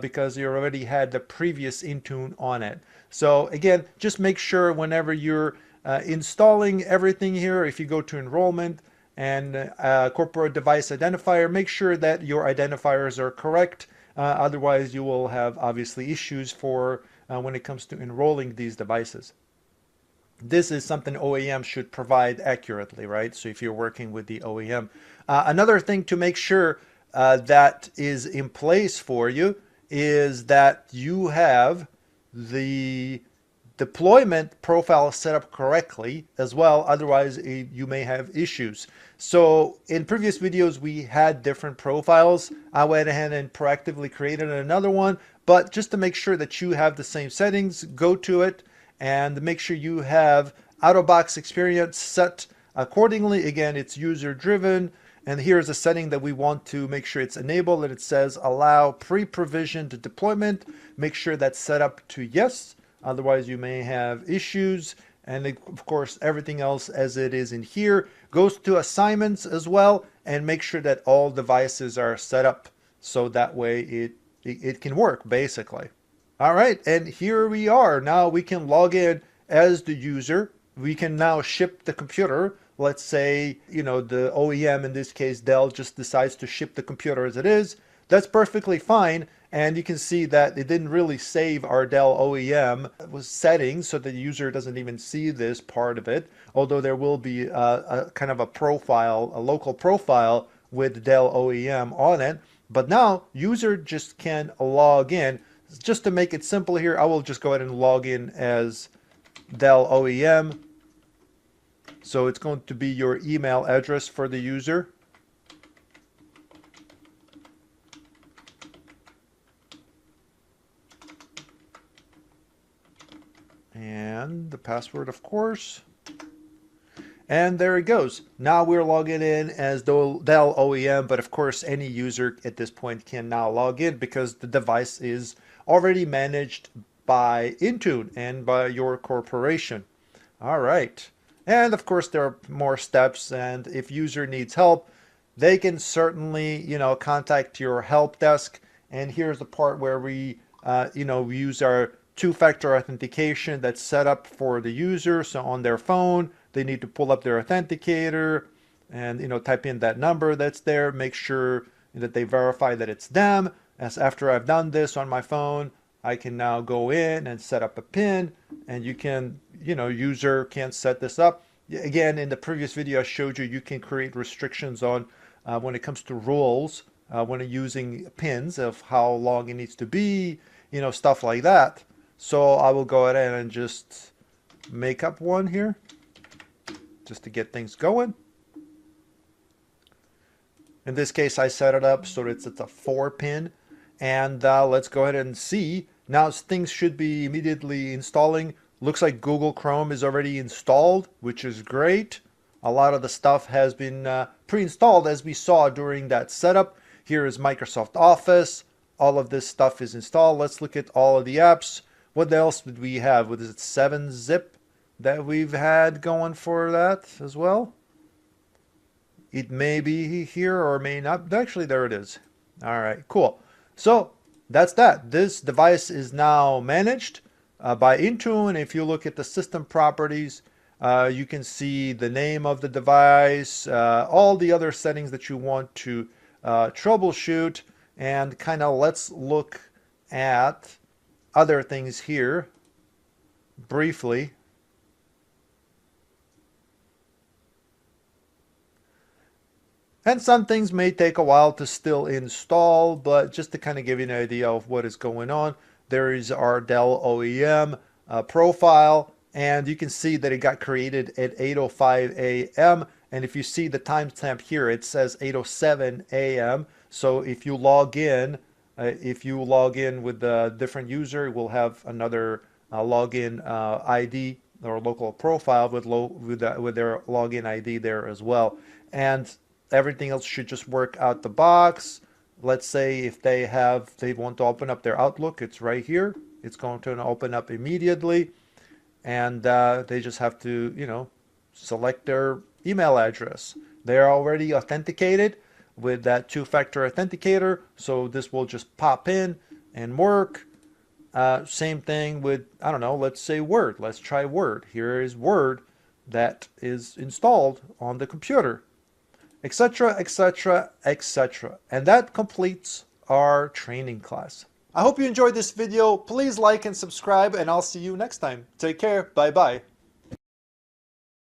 because you already had the previous Intune on it. So again, just make sure whenever you're installing everything here, if you go to Enrollment and Corporate Device Identifier, make sure that your identifiers are correct. Otherwise, you will have obviously issues for when it comes to enrolling these devices. This is something OEM should provide accurately, right? So if you're working with the OEM. Another thing to make sure that is in place for you is that you have the deployment profile set up correctly as well. Otherwise, you may have issues. So in previous videos, we had different profiles. I went ahead and proactively created another one. But just to make sure that you have the same settings, go to it and make sure you have out-of-box experience set accordingly. Again, it's user-driven. And here's a setting that we want to make sure it's enabled, and it says allow pre-provisioned deployment. Make sure that's set up to yes. Otherwise, you may have issues. And of course, everything else as it is in here goes to assignments as well. And make sure that all devices are set up so that way it can work, basically. All right, and here we are. Now we can log in as the user. We can now ship the computer. Let's say, the OEM, in this case, Dell, just decides to ship the computer as it is. That's perfectly fine. And you can see that it didn't really save our Dell OEM settings, so the user doesn't even see this part of it. Although there will be a kind of a profile, a local profile with Dell OEM on it. But now user just can log in. Just to make it simple here, I will just go ahead and log in as Dell OEM. So it's going to be your email address for the user. And password, of course. And there it goes. Now we're logging in as Dell OEM, but of course any user at this point can now log in because the device is already managed by Intune and by your corporation. All right. And of course there are more steps, and if user needs help, they can certainly, contact your help desk. And here's the part where we, we use our two-factor authentication that's set up for the user. So on their phone, they need to pull up their authenticator and, type in that number that's there. Make sure that they verify that it's them. As after I've done this on my phone, I can now go in and set up a PIN, and you can, user can set this up. Again, in the previous video I showed you, you can create restrictions on when it comes to rules when using pins of how long it needs to be, stuff like that. So I will go ahead and just make up one here just to get things going. In this case, I set it up so it's a 4-pin. And let's go ahead and see. Now things should be immediately installing. Looks like Google Chrome is already installed, which is great. A lot of the stuff has been pre-installed as we saw during that setup. Here is Microsoft Office. All of this stuff is installed. Let's look at all of the apps. What else did we have? What is it, 7-zip that we've had going for that as well? It may be here or may not. Actually, there it is. All right, cool. So that's that. This device is now managed by Intune. If you look at the system properties, you can see the name of the device, all the other settings that you want to troubleshoot, and kind of let's look at other things here briefly. And some things may take a while to still install, but just to kind of give you an idea of what is going on, there is our Dell OEM profile, and you can see that it got created at 8:05 a.m. And if you see the timestamp here, it says 8:07 a.m. So if you log in, with a different user, it will have another login ID or local profile with their login ID there as well. And everything else should just work out the box. Let's say if they want to open up their Outlook, it's right here. It's going to open up immediately, and they just have to, select their email address. They're already authenticated with that two-factor authenticator, so this will just pop in and work. Same thing with, I don't know, let's say Word. Let's try Word. Here is Word that is installed on the computer, etc., etc., etc. And that completes our training class. I hope you enjoyed this video. Please like and subscribe, and I'll see you next time. Take care. Bye-bye.